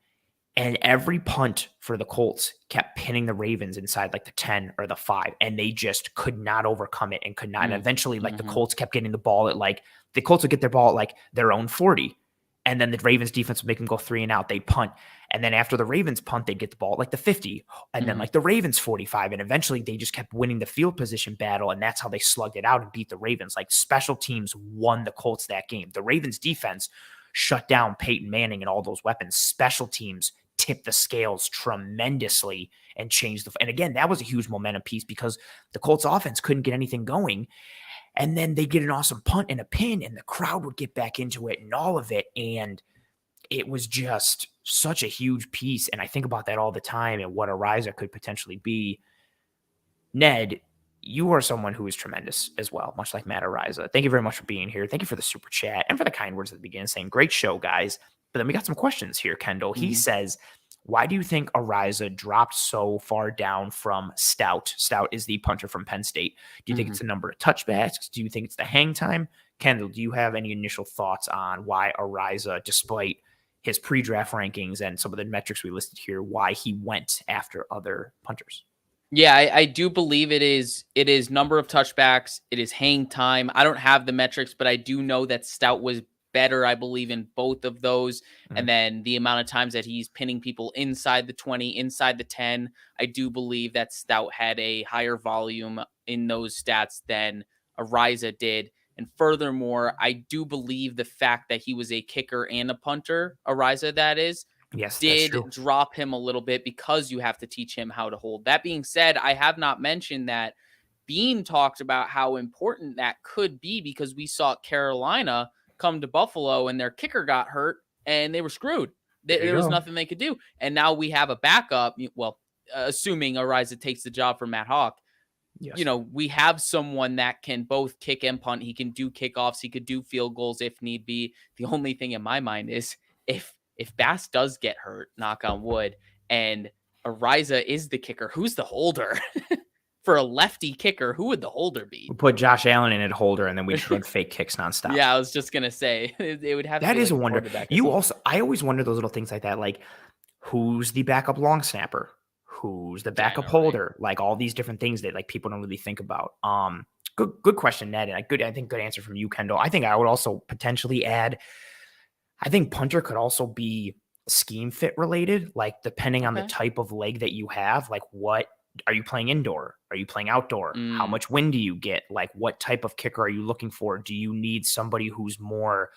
and every punt for the Colts kept pinning the Ravens inside like the 10 or the 5, and they just could not overcome it and could not. And eventually, like the Colts kept getting the ball at like the Colts would get their ball at like their own 40. And then the Ravens defense would make them go 3 and out. They'd punt. And then after the Ravens punt, they'd get the ball at like the 50. And then like the Ravens 45. And eventually they just kept winning the field position battle. And that's how they slugged it out and beat the Ravens. Like special teams won the Colts that game. The Ravens defense shut down Peyton Manning and all those weapons. Special teams tipped the scales tremendously and changed and again, that was a huge momentum piece because the Colts offense couldn't get anything going. And then they get an awesome punt and a pin, and the crowd would get back into it and all of it. And it was just such a huge piece. And I think about that all the time and what Araiza could potentially be. Ned, you are someone who is tremendous as well, much like Matt Araiza. Thank you very much for being here. Thank you for the super chat and for the kind words at the beginning saying, great show, guys. But then we got some questions here, Kendall. He says, why do you think Araiza dropped so far down from Stout? Stout is the punter from Penn State. Do you think it's the number of touchbacks? Do you think it's the hang time? Kendall, do you have any initial thoughts on why Araiza, despite his pre-draft rankings and some of the metrics we listed here, why he went after other punters? Yeah, I do believe it is number of touchbacks. It is hang time. I don't have the metrics, but I do know that Stout was better, I believe, in both of those. And then the amount of times that he's pinning people inside the 20, inside the 10, I do believe that Stout had a higher volume in those stats than Araiza did. And furthermore, I do believe the fact that he was a kicker and a punter, Araiza that is, did drop him a little bit because you have to teach him how to hold. That being said, I have not mentioned that Bean talked about how important that could be because we saw Carolina come to Buffalo and their kicker got hurt and they were screwed. There was nothing they could do. And now we have a backup. Well, assuming Araiza takes the job from Matt Hawk, we have someone that can both kick and punt. He can do kickoffs. He could do field goals if need be. The only thing in my mind is if Bass does get hurt, knock on wood, and Araiza is the kicker, who's the holder? For a lefty kicker, who would the holder be? We'll put Josh Allen in at holder, and then we run fake kicks nonstop. Yeah, I was just gonna say it would have. That is a wonder. I always wonder those little things like that, like who's the backup long snapper, who's the backup holder, like all these different things that like people don't really think about. Good question, Ned, and I think good answer from you, Kendall. I think I would also potentially add. I think punter could also be scheme fit related, like depending on the type of leg that you have, like what. Are you playing indoor? Are you playing outdoor? How much wind do you get? Like what type of kicker are you looking for? Do you need somebody who's more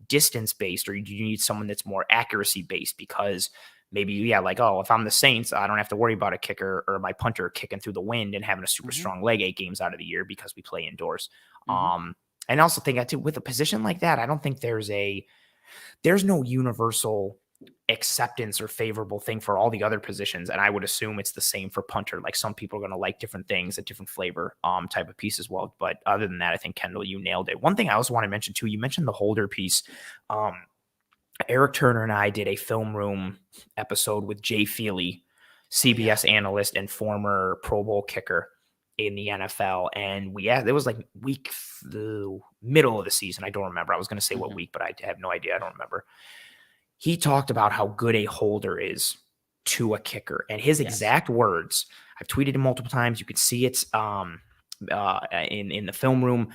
distance based or do you need someone that's more accuracy based? Because maybe, if I'm the Saints, I don't have to worry about a kicker or my punter kicking through the wind and having a super strong leg 8 games out of the year because we play indoors. And I also think with a position like that, I don't think there's no universal acceptance or favorable thing for all the other positions. And I would assume it's the same for punter. Like some people are going to like different things, a different flavor type of piece as well. But other than that, I think Kendall, you nailed it. One thing I also want to mention too, you mentioned the holder piece. Eric Turner and I did a film room episode with Jay Feely, CBS analyst and former Pro Bowl kicker in the NFL. And it was like the middle of the season. I don't remember. I was going to say what week, but I have no idea. I don't remember. He talked about how good a holder is to a kicker, and his exact words, I've tweeted him multiple times. You could see it in the film room.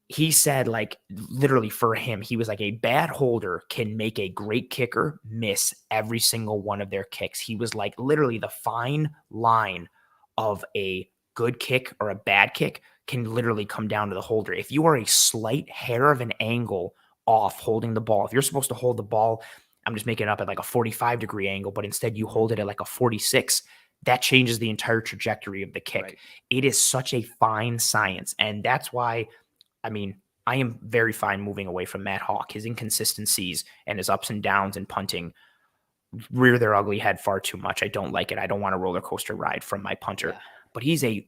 He said, like, literally for him, he was like, a bad holder can make a great kicker miss every single one of their kicks. He was like, literally the fine line of a good kick or a bad kick can literally come down to the holder. If you are a slight hair of an angle off holding the ball, if you're supposed to hold the ball, I'm just making it up at like a 45-degree angle, but instead you hold it at like a 46, that changes the entire trajectory of the kick. Right. It is such a fine science. And that's why, I mean, I am very fine moving away from Matt Hawk. His inconsistencies and his ups and downs in punting rear their ugly head far too much. I don't like it. I don't want a roller coaster ride from my punter. Yeah. But he's a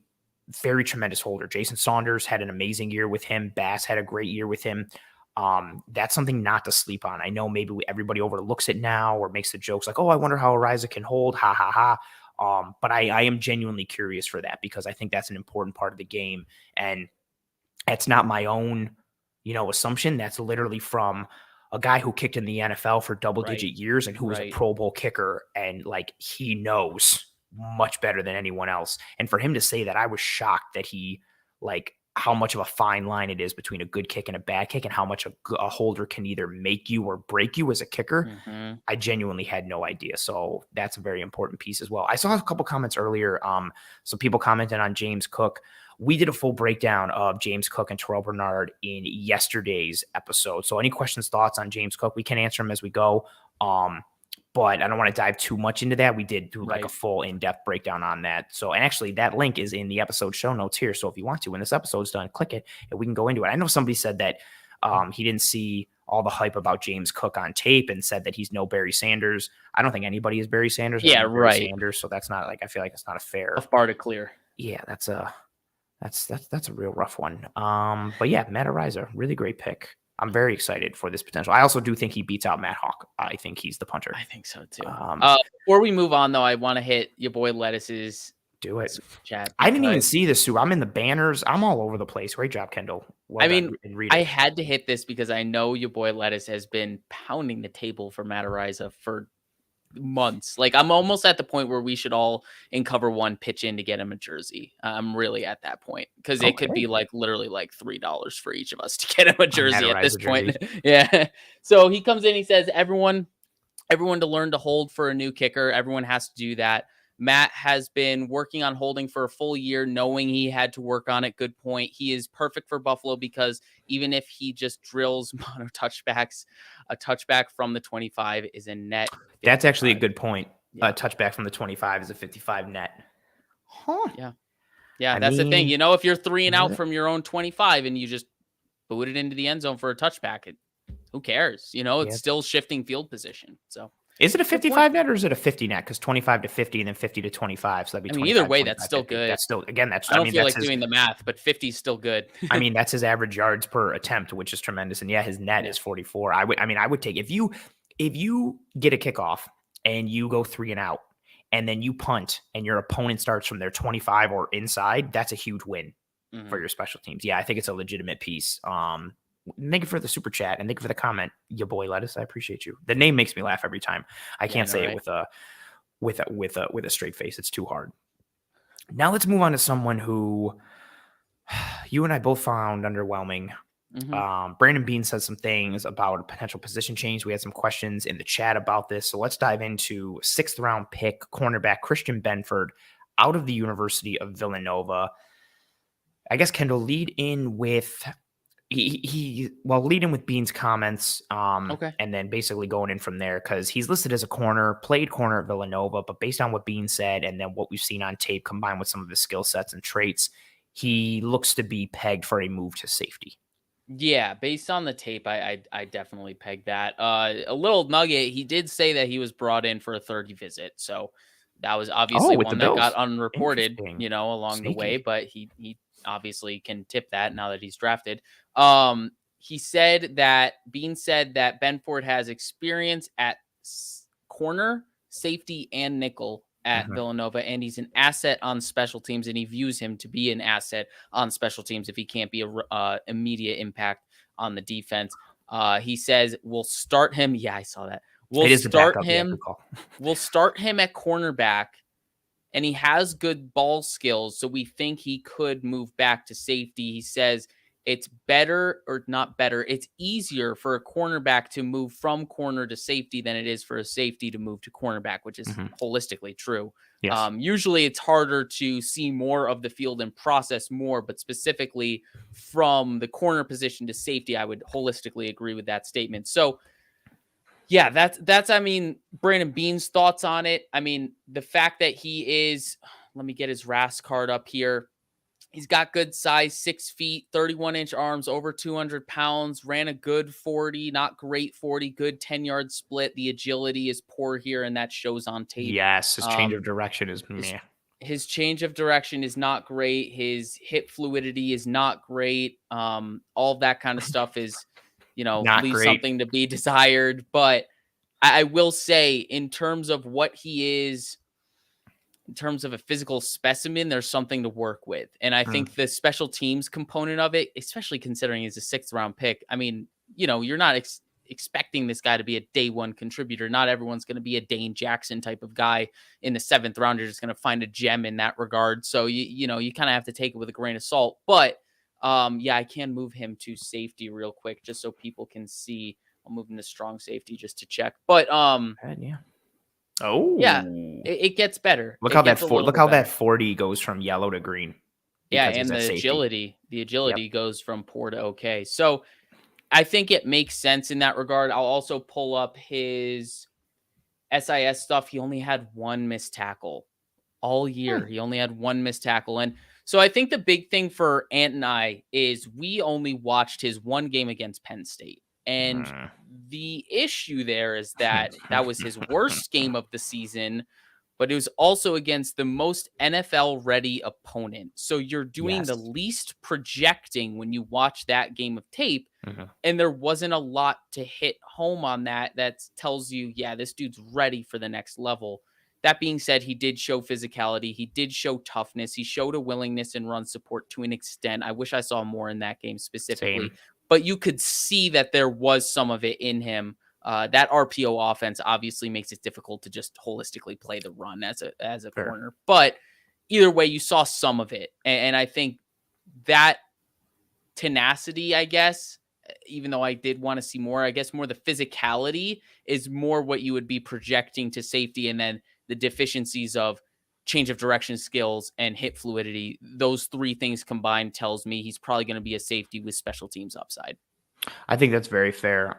very tremendous holder. Jason Saunders had an amazing year with him. Bass had a great year with him. That's something not to sleep on. I know maybe everybody overlooks it now or makes the jokes like, oh, I wonder how Araiza can hold. Ha, ha, ha. But I am genuinely curious for that because I think that's an important part of the game. And that's not my own, assumption. That's literally from a guy who kicked in the NFL for double-digit years and who was a Pro Bowl kicker. And, like, he knows much better than anyone else. And for him to say that, I was shocked that he, like, how much of a fine line it is between a good kick and a bad kick and how much a holder can either make you or break you as a kicker. I genuinely had no idea. So that's a very important piece as well. I saw a couple comments earlier. Some people commented on James Cook. We did a full breakdown of James Cook and Terrell Bernard in yesterday's episode. So any questions, thoughts on James Cook, we can answer them as we go. But I don't want to dive too much into that. We did do like a full in-depth breakdown on that. So, and actually that link is in the episode show notes here. So if you want to, when this episode's done, click it and we can go into it. I know somebody said that he didn't see all the hype about James Cook on tape and said that he's no Barry Sanders. I don't think anybody is Barry Sanders. Barry Sanders. So that's not like, I feel like it's not a fair bar to clear. Yeah, that's a real rough one. But yeah, Matt Araiza, really great pick. I'm very excited for this potential. I also do think he beats out Matt Hawk. I think he's the punter. I think so too. Before we move on, though, I want to hit your boy Lettuce's do it chat. I didn't even see this. I'm in the banners. I'm all over the place. Great job, Kendall. Well, I had to hit this because I know your boy Lettuce has been pounding the table for Matt Araiza for months. Like, I'm almost at the point where we should all in cover one pitch in to get him a jersey. I'm really at that point because it could be like literally like $3 for each of us to get him a jersey at this point. Yeah. So he comes in, he says, everyone to learn to hold for a new kicker. Everyone has to do that. Matt has been working on holding for a full year, knowing he had to work on it. Good point. He is perfect for Buffalo because even if he just drills mono touchbacks, a touchback from the 25 is a net 55. That's actually a good point. Yeah. A touchback from the 25 is a 55 net. Huh. Yeah. Yeah, that's the thing. If you're 3 and out from your own 25 and you just boot it into the end zone for a touchback, who cares? It's still shifting field position. So is it a 55 net or is it a 50 net? Because 25 to 50 and then 50 to 25. So that'd be either way, that's still 50. Good. That's still, again, I don't feel like doing the math, but 50 is still good. That's his average yards per attempt, which is tremendous. And yeah, his net is 44. I would take, if you get a kickoff and you go 3 and out and then you punt and your opponent starts from their 25 or inside, that's a huge win for your special teams. Yeah, I think it's a legitimate piece. Thank you for the super chat and thank you for the comment, your boy Lettuce. I appreciate you. The name makes me laugh every time. I can't say it with a straight face. It's too hard. Now let's move on to someone who you and I both found underwhelming. Brandon Bean said some things about a potential position change. We had some questions in the chat about this. So let's dive into 6th round pick cornerback Christian Benford out of the University of Villanova. I guess Kendall lead in with lead in with Bean's comments, and then basically going in from there because he's listed as a corner, played corner at Villanova, but based on what Bean said and then what we've seen on tape combined with some of his skill sets and traits, he looks to be pegged for a move to safety. Yeah, based on the tape, I definitely peg that. A little nugget, he did say that he was brought in for a 30 visit. So that was Oh, obviously with the one that got Bills. unreported, Interesting. along the way, Sneaky. but he obviously can tip that now that he's drafted. He said that Bean said that Benford has experience at corner, safety, and nickel at Mhm. Villanova, and he's an asset on special teams, and he views him to be an asset on special teams if he can't be a immediate impact on the defense. He says we'll start him. Yeah, I saw that. It is the backup. Yeah, good call. We'll start him at cornerback, and he has good ball skills, so we think he could move back to safety. He says it's better, or not better, it's easier for a cornerback to move from corner to safety than it is for a safety to move to cornerback, which is Mhm. holistically true. Yes. Usually it's harder to see more of the field and process more, but specifically from the corner position to safety, I would holistically agree with that statement. So yeah, that's I mean, Brandon Bean's thoughts on it. I mean, the fact that he is, let me get his RAS card up here. He's got good size, 6 feet, 31-inch arms, over 200 pounds, ran a good 40, not great 40, good 10-yard split. The agility is poor here, and that shows on tape. Yes, his change of Um, direction is his, meh. his change of direction is not great. His hip fluidity is not great. All of that kind of stuff is, Not leaves great. something to be desired. But I will say, in terms of what he is, in terms of a physical specimen, there's something to work with. And I Mm. think the special teams component of it, especially considering he's a 6th-round pick, I mean, you're not expecting this guy to be a day one contributor. Not everyone's going to be a Dane Jackson type of guy in the 7th round. You're just going to find a gem in that regard. So, you kind of have to take it with a grain of salt. But yeah, I can move him to safety real quick just so people can see. I'll move him to strong safety just to check. But Yeah. Oh. yeah, it gets better. Look It how gets a little look bit how better. that 40 goes from yellow to green Yeah, because he's and at safety. the Yep. agility goes from poor to okay. So I think it makes sense in that regard. I'll also pull up his SIS stuff. He only had one missed tackle all year. He only had one missed tackle. And so I think the big thing for Ant and I is we only watched his one game against Penn State. And Mm. the issue there is that that was his worst game of the season, but it was also against the most NFL ready opponent. So you're doing the Yes. least projecting when you watch that game of tape. Mhm. And there wasn't a lot to hit home on that tells you, yeah, this dude's ready for the next level. That being said, he did show physicality. He did show toughness. He showed a willingness and run support to an extent. I wish I saw more in that game specifically, Same. but you could see that there was some of it in him. That RPO offense obviously makes it difficult to just holistically play the run as a Sure. corner. But either way, you saw some of it. And I think that tenacity, I guess, even though I did want to see more, I guess more the physicality is more what you would be projecting to safety. And then the deficiencies of change of direction skills and hip fluidity, those three things combined tells me he's probably going to be a safety with special teams upside. I think that's very fair.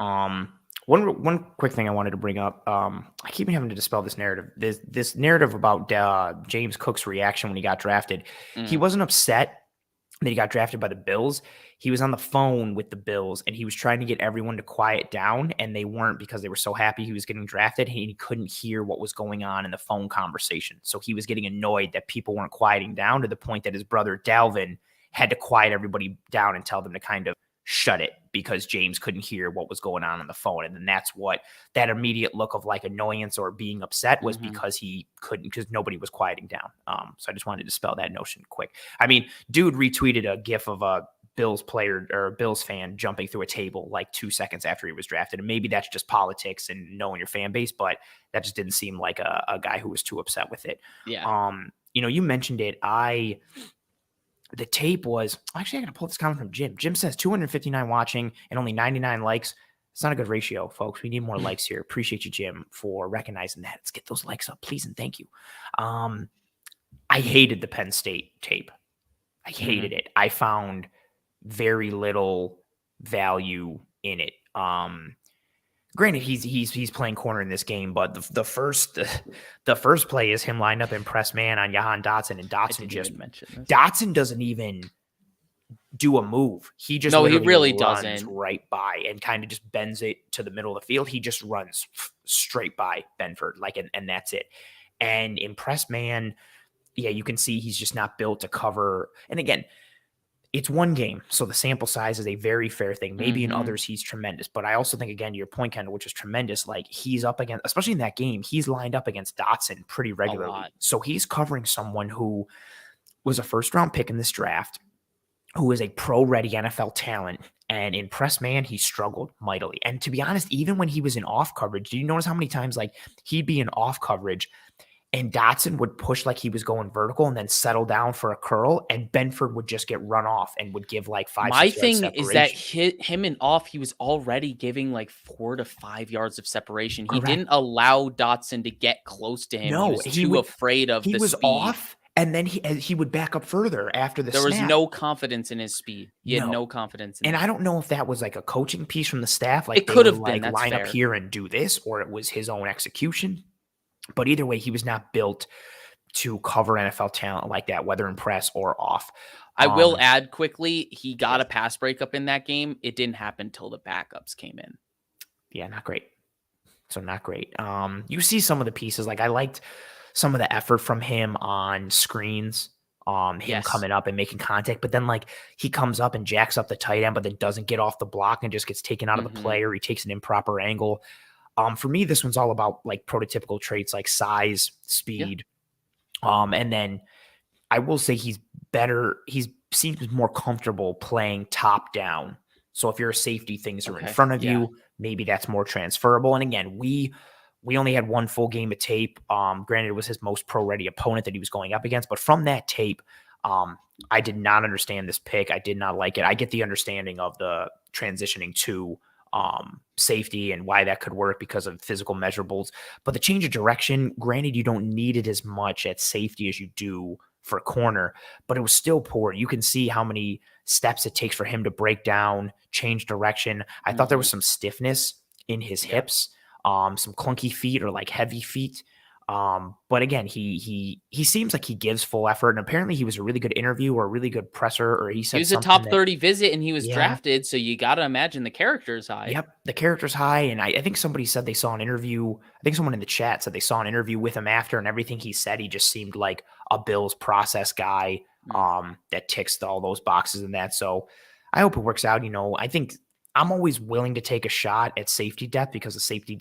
One quick thing I wanted to bring up. I keep having to dispel this narrative. This narrative about James Cook's reaction when he got drafted. He wasn't upset that he got drafted by the Bills. He was on the phone with the Bills, and he was trying to get everyone to quiet down, and they weren't because they were so happy he was getting drafted, and he couldn't hear what was going on in the phone conversation. So he was getting annoyed that people weren't quieting down to the point that his brother Dalvin had to quiet everybody down and tell them to kind of shut it because James couldn't hear what was going on the phone. And then that's what that immediate look of like annoyance or being upset was because he couldn't, because nobody was quieting down. So I just wanted to dispel that notion quick. I mean, dude retweeted a gif of a Bills player or a Bills fan jumping through a table like 2 seconds after he was drafted. And maybe that's just politics and knowing your fan base, but that just didn't seem like a guy who was too upset with it. Yeah. You mentioned it. The tape was actually, I got to pull this comment from Jim. Jim says 259 watching and only 99 likes. It's not a good ratio, folks. We need more likes here. Appreciate you, Jim, for recognizing that. Let's get those likes up, please, and thank you. I hated the Penn State tape. I hated it. I found very little value in it. Granted, he's playing corner in this game, but the first play is him lined up in press man on Jahan Dotson, and Dotson doesn't even do a move. He just No, he literally really runs doesn't. right by and kind of just bends it to the middle of the field. He just runs straight by Benford, like, and that's it. And in press man, yeah, you can see he's just not built to cover. And again, it's one game, so the sample size is a very fair thing. Maybe in others he's tremendous, but I also think, again, to your point, Kendall, which is tremendous, like he's up against, especially in that game, he's lined up against Dotson pretty regularly. So he's covering someone who was a first-round pick in this draft, who is a pro-ready NFL talent, and in press man, he struggled mightily. And to be honest, even when he was in off coverage, do you notice how many times like he'd be in off coverage and Dotson would push like he was going vertical and then settle down for a curl, and Benford would just get run off and would give like 5-6 My yards thing separation. is that him and off, he was already giving like 4 to 5 yards of separation. Correct. He didn't allow Dotson to get close to him. No, he was afraid of the speed. He was off, and then he would back up further after the snap. There was no confidence in his speed. He had no confidence in it. And I don't know if that was like a coaching piece from the staff. Like it could have been, like line up here and do this, or it was his own execution. But either way, he was not built to cover NFL talent like that, whether in press or off. I will add quickly, he got a pass breakup in that game. It didn't happen until the backups came in. Yeah, not great. So not great. You see some of the pieces. Like I liked some of the effort from him on screens, him coming up and making contact. But then like he comes up and jacks up the tight end, but then doesn't get off the block and just gets taken out of the play, or he takes an improper angle. For me, this one's all about like prototypical traits like size, speed. And then I will say he's better. He seems more comfortable playing top down. So if you're a safety, things are in front of you. Maybe that's more transferable. And again, we only had one full game of tape. Granted, it was his most pro-ready opponent that he was going up against. But from that tape, I did not understand this pick. I did not like it. I get the understanding of the transitioning to safety and why that could work because of physical measurables, but the change of direction, granted, you don't need it as much at safety as you do for corner, but it was still poor. You can see how many steps it takes for him to break down, change direction. I thought there was some stiffness in his hips, some clunky feet or like heavy feet. But again, he seems like he gives full effort, and apparently he was a really good interview or a really good presser, or he said he was a top 30 visit and he was drafted. So you got to imagine the character is high. Yep. The character's high. And I think somebody said they saw an interview. I think someone in the chat said they saw an interview with him after, and everything he said, he just seemed like a Bills process guy, that ticks all those boxes and that. So I hope it works out. I think I'm always willing to take a shot at safety depth because the safety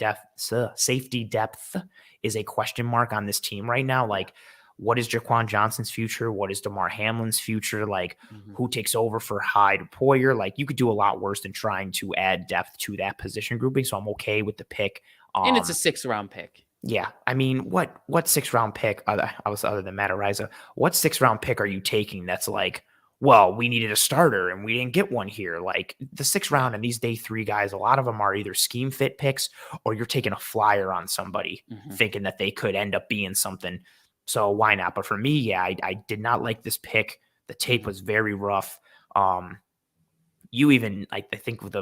depth is a question mark on this team right now. Like, what is Jaquan Johnson's future? What is DeMar Hamlin's future? Like, who takes over for Hyde Poyer? Like, you could do a lot worse than trying to add depth to that position grouping. So I'm okay with the pick. And it's a 6th-round pick. Yeah. I mean, what 6th-round pick, other than Matt Araiza, what 6th-round pick are you taking that's like, well, we needed a starter and we didn't get one here? Like the 6th round and these day 3 guys, a lot of them are either scheme fit picks or you're taking a flyer on somebody thinking that they could end up being something. So why not? But for me, I did not like this pick. The tape was very rough. You even, I think with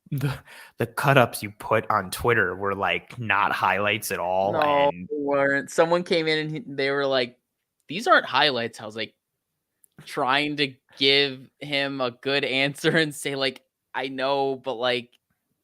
the cut ups you put on Twitter were like not highlights at all. No, and they weren't. Someone came in and they were like, these aren't highlights. I was like, trying to give him a good answer and say like, I know, but like,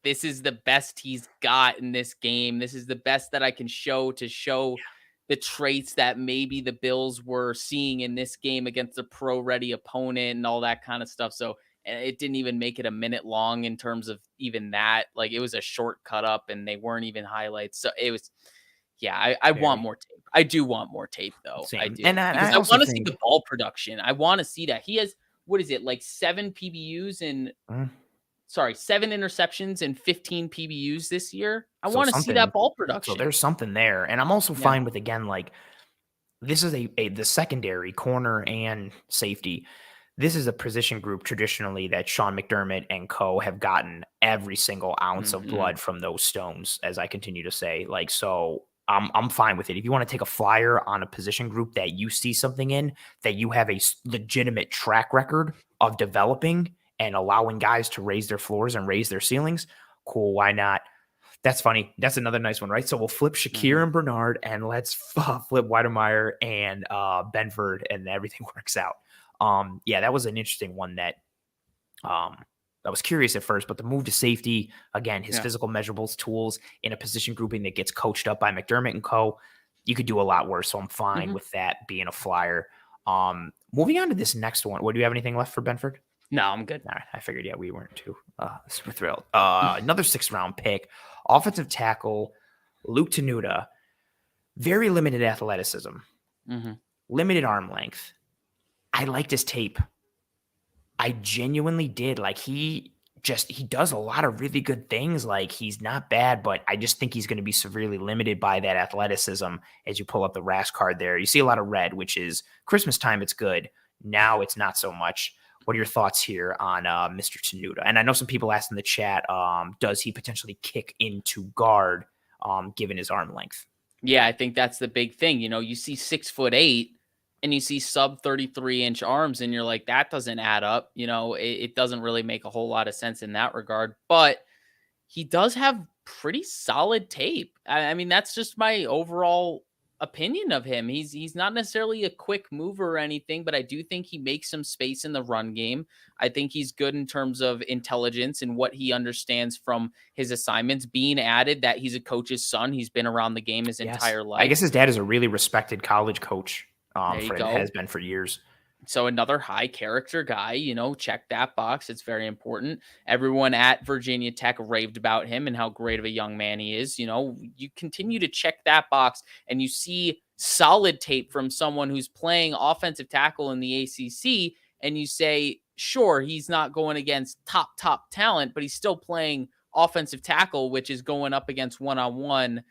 this is the best he's got in this game. This is the best that I can show the traits that maybe the Bills were seeing in this game against a pro-ready opponent and all that kind of stuff. So it didn't even make it a minute long in terms of even that. Like it was a short cut up and they weren't even highlights. So it was, I want more tape. I do want more tape though. Same. I do. And I want to see the ball production. I want to see that. He has, what is it, like 7 PBUs and 7 interceptions and 15 PBUs this year. I want to see that ball production. So there's something there. And I'm also fine with, again, like this is the secondary corner and safety. This is a position group traditionally that Sean McDermott and co have gotten every single ounce of blood from those stones, as I continue to say. Like, so I'm fine with it. If you want to take a flyer on a position group that you see something in, that you have a legitimate track record of developing and allowing guys to raise their floors and raise their ceilings, cool, why not? That's funny. That's another nice one, right? So we'll flip Shakir and Bernard, and let's flip Wydermyer and Benford, and everything works out. That was an interesting one that I was curious at first, but the move to safety, again, his physical measurables, tools in a position grouping that gets coached up by McDermott and co, you could do a lot worse. So I'm fine with that being a flyer. Moving on to this next one. What, do you have anything left for Benford? No, I'm good. All right, I figured, we weren't too super thrilled. Another 6th round pick, offensive tackle, Luke Tenuta. Very limited athleticism, limited arm length. I liked his tape. I genuinely did. Like, he does a lot of really good things. Like, he's not bad, but I just think he's going to be severely limited by that athleticism. As you pull up the RAS card there, you see a lot of red, which is Christmas time. It's good. Now it's not so much. What are your thoughts here on Mr. Tenuta? And I know some people asked in the chat, does he potentially kick into guard given his arm length? Yeah, I think that's the big thing. You see 6'8" and you see sub 33-inch arms, and you're like, that doesn't add up. It doesn't really make a whole lot of sense in that regard. But he does have pretty solid tape. I mean, that's just my overall opinion of him. He's not necessarily a quick mover or anything, but I do think he makes some space in the run game. I think he's good in terms of intelligence and what he understands from his assignments. Being added that he's a coach's son, he's been around the game his entire life. I guess his dad is a really respected college coach. Has been for years. So another high character guy, check that box. It's very important. Everyone at Virginia Tech raved about him and how great of a young man he is. You continue to check that box and you see solid tape from someone who's playing offensive tackle in the ACC. And you say, sure, he's not going against top talent, but he's still playing offensive tackle, which is going up against one-on-one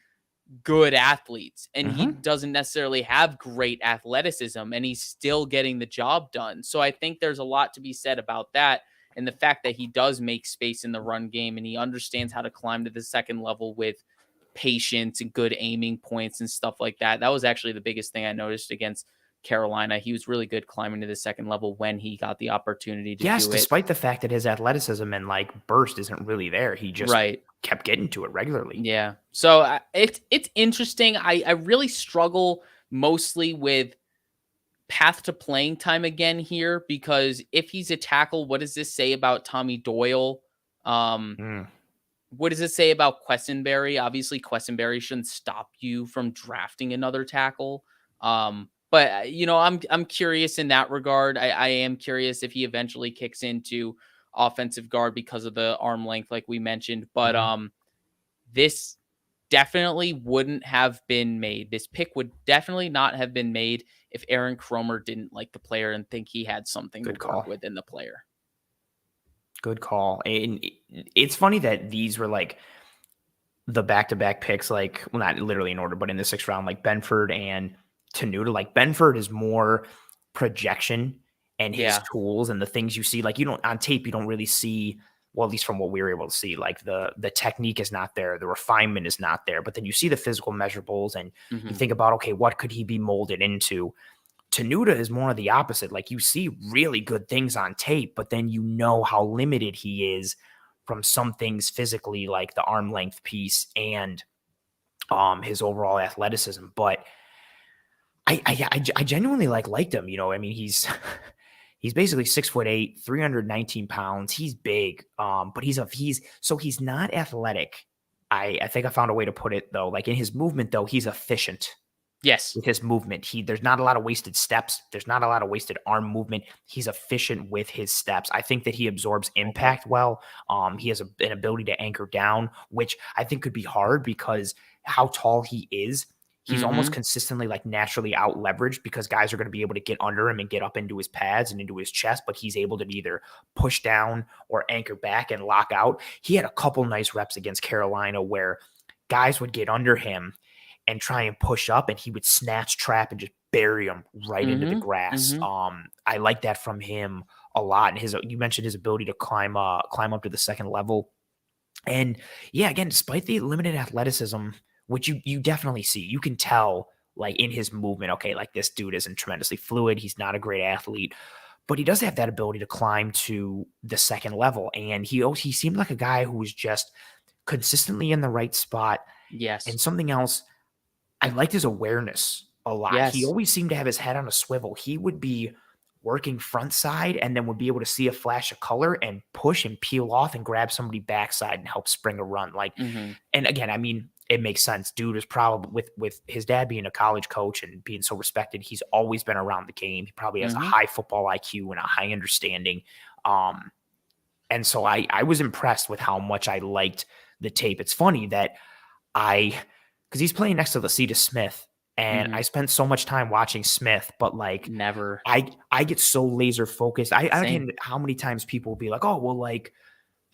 good athletes, and he doesn't necessarily have great athleticism, and he's still getting the job done. So I think there's a lot to be said about that, and the fact that he does make space in the run game, and he understands how to climb to the second level with patience and good aiming points and stuff like that. That was actually the biggest thing I noticed against Carolina. He was really good climbing to the second level when he got the opportunity to do it. Despite the fact that his athleticism and burst isn't really there, he just kept getting to it regularly. Yeah. So it's interesting. I really struggle mostly with path to playing time again here, because if he's a tackle, what does this say about Tommy Doyle? What does it say about Quessenberry? Obviously, Quessenberry shouldn't stop you from drafting another tackle. But I'm curious in that regard. I am curious if he eventually kicks into offensive guard because of the arm length, like we mentioned. But this definitely wouldn't have been made. This pick would definitely not have been made if Aaron Cromer didn't like the player and think he had something to work with in the player. Good call. And it's funny that these were the back-to-back picks, not literally in order, but in the 6th round, Benford and Tenuta. Benford is more projection and his tools and the things you see. You don't on tape, you don't really see, well, at least from what we were able to see, the technique is not there, the refinement is not there. But then you see the physical measurables and you think about, okay, what could he be molded into? Tenuta is more of the opposite. You see really good things on tape, but then you know how limited he is from some things physically, like the arm length piece and his overall athleticism. But I genuinely liked him. I mean, he's basically 6'8", 319 pounds. He's big, but he's not athletic. I think I found a way to put it though. In his movement though, he's efficient. Yes. With his movement, there's not a lot of wasted steps. There's not a lot of wasted arm movement. He's efficient with his steps. I think that he absorbs impact well. He has an ability to anchor down, which I think could be hard because how tall he is. He's almost consistently naturally out leveraged because guys are going to be able to get under him and get up into his pads and into his chest, but he's able to either push down or anchor back and lock out. He had a couple nice reps against Carolina where guys would get under him and try and push up, and he would snatch, trap, and just bury him right into the grass. I like that from him a lot. And you mentioned his ability to climb up to the second level. And yeah, again, despite the limited athleticism, which you definitely see, you can tell in his movement, okay, this dude isn't tremendously fluid. He's not a great athlete, but he does have that ability to climb to the second level. And he seemed like a guy who was just consistently in the right spot. Yes. And something else, I liked his awareness a lot. Yes. He always seemed to have his head on a swivel. He would be working front side and then would be able to see a flash of color and push and peel off and grab somebody backside and help spring a run. Like, and again, I mean, it makes sense. Dude is probably with his dad being a college coach and being so respected, he's always been around the game. He probably has a high football IQ and a high understanding. And so I was impressed with how much I liked the tape. It's funny that because he's playing next to Lacita Smith, and I spent so much time watching Smith, but like never. I get so laser focused. I don't know how many times people will be like, oh, well, like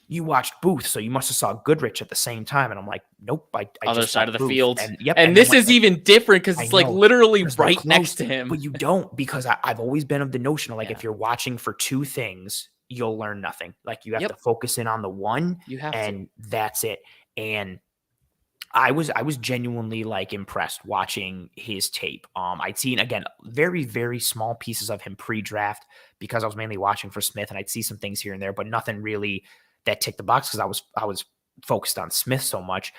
you watched Booth, so you must have saw Goodrich at the same time. And I'm like, nope. I Other just side of the Booth. field. And this is even different because it's like literally right next to him. But you don't, because I've always been of the notion of like, if you're watching for two things, you'll learn nothing. Like you have to focus in on the one, that's it. And I was genuinely like impressed watching his tape. I'd seen, again, very, very small pieces of him pre-draft because I was mainly watching for Smith, and I'd see some things here and there, but nothing really that ticked the box because I was focused on Smith so much.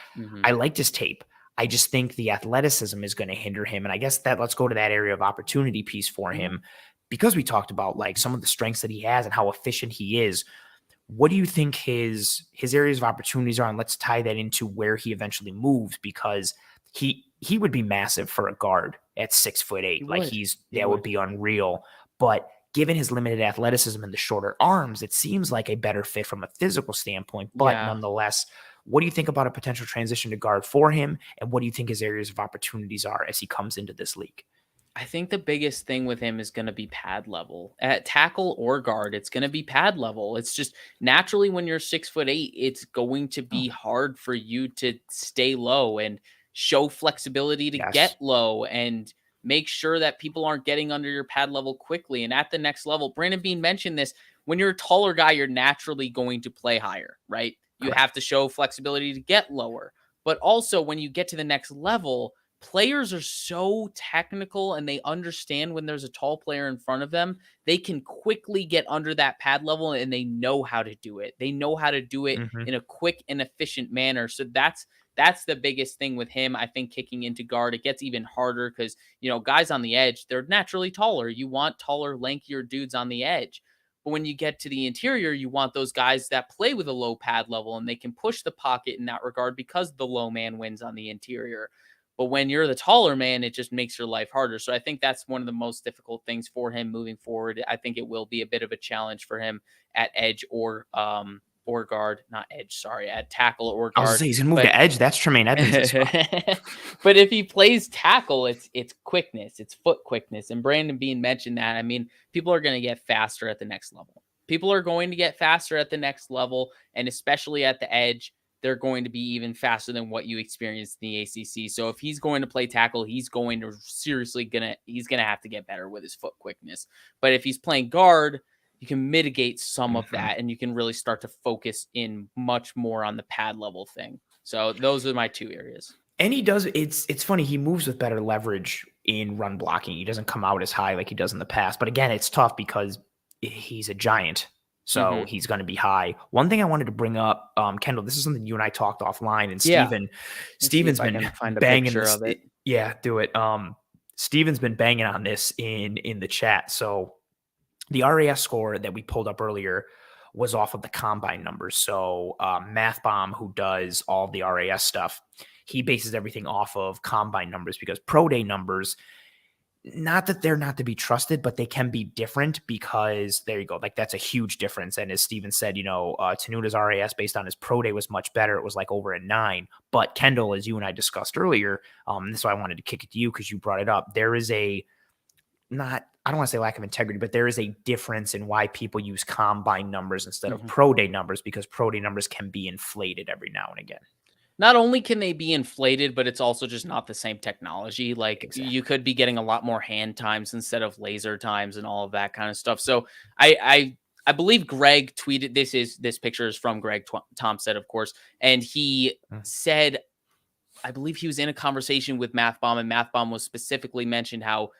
I liked his tape. I just think the athleticism is going to hinder him. And I guess that let's go to that area of opportunity piece for him, because we talked about like some of the strengths that he has and how efficient he is. What do you think his areas of opportunities are? And let's tie that into where he eventually moves, because he would be massive for a guard at 6'8". Like that would be unreal. But given his limited athleticism and the shorter arms, it seems like a better fit from a physical standpoint. But nonetheless, what do you think about a potential transition to guard for him? And what do you think his areas of opportunities are as he comes into this league? I think the biggest thing with him is going to be pad level. At tackle or guard, it's going to be pad level. It's just naturally when you're 6'8", it's going to be hard for you to stay low and show flexibility to get low and make sure that people aren't getting under your pad level quickly. And at the next level, Brandon Bean mentioned this, when you're a taller guy, you're naturally going to play higher, right? You have to show flexibility to get lower. But also when you get to the next level, players are so technical and they understand when there's a tall player in front of them, they can quickly get under that pad level and they know how to do it. They know how to do it in a quick and efficient manner. So that's the biggest thing with him. I think kicking into guard, it gets even harder because, guys on the edge, they're naturally taller. You want taller, lankier dudes on the edge. But when you get to the interior, you want those guys that play with a low pad level and they can push the pocket in that regard because the low man wins on the interior. But when you're the taller man, it just makes your life harder. So I think that's one of the most difficult things for him moving forward. I think it will be a bit of a challenge for him at edge or guard, not edge, sorry, at tackle or guard. I was gonna say, he's gonna move to edge. That's Tremaine Edmonds' spot. But if he plays tackle, it's quickness, it's foot quickness. And Brandon Bean mentioned that. I mean, people are going to get faster at the next level. People are going to get faster at the next level, and especially at the edge, they're going to be even faster than what you experienced in the ACC. So if he's going to play tackle, he's going to he's going to have to get better with his foot quickness. But if he's playing guard, you can mitigate some of that and you can really start to focus in much more on the pad level thing. So those are my two areas. And he does, it's funny, he moves with better leverage in run blocking. He doesn't come out as high like he does in the past. But again, it's tough because he's a giant. So he's going to be high. One thing I wanted to bring up, Kendall, this is something you and I talked offline, and Steven's been banging this. Of it. Yeah, do it. Steven's been banging on this in the chat. So the RAS score that we pulled up earlier was off of the combine numbers. So Math Bomb, who does all the RAS stuff, he bases everything off of combine numbers because pro day numbers, not that they're not to be trusted, but they can be different because there you go. Like that's a huge difference. And as Steven said, Tenuta's RAS based on his pro day was much better. It was like over a 9, but Kendall, as you and I discussed earlier, this is why I wanted to kick it to you because you brought it up. There is I don't want to say lack of integrity, but there is a difference in why people use combine numbers instead of pro day numbers, because pro day numbers can be inflated every now and again. Not only can they be inflated, but it's also just not the same technology. Like you could be getting a lot more hand times instead of laser times and all of that kind of stuff. So I believe Greg tweeted, this picture is from Greg Thompson, of course. And he said, I believe he was in a conversation with Math Bomb, and Math Bomb was specifically mentioned how,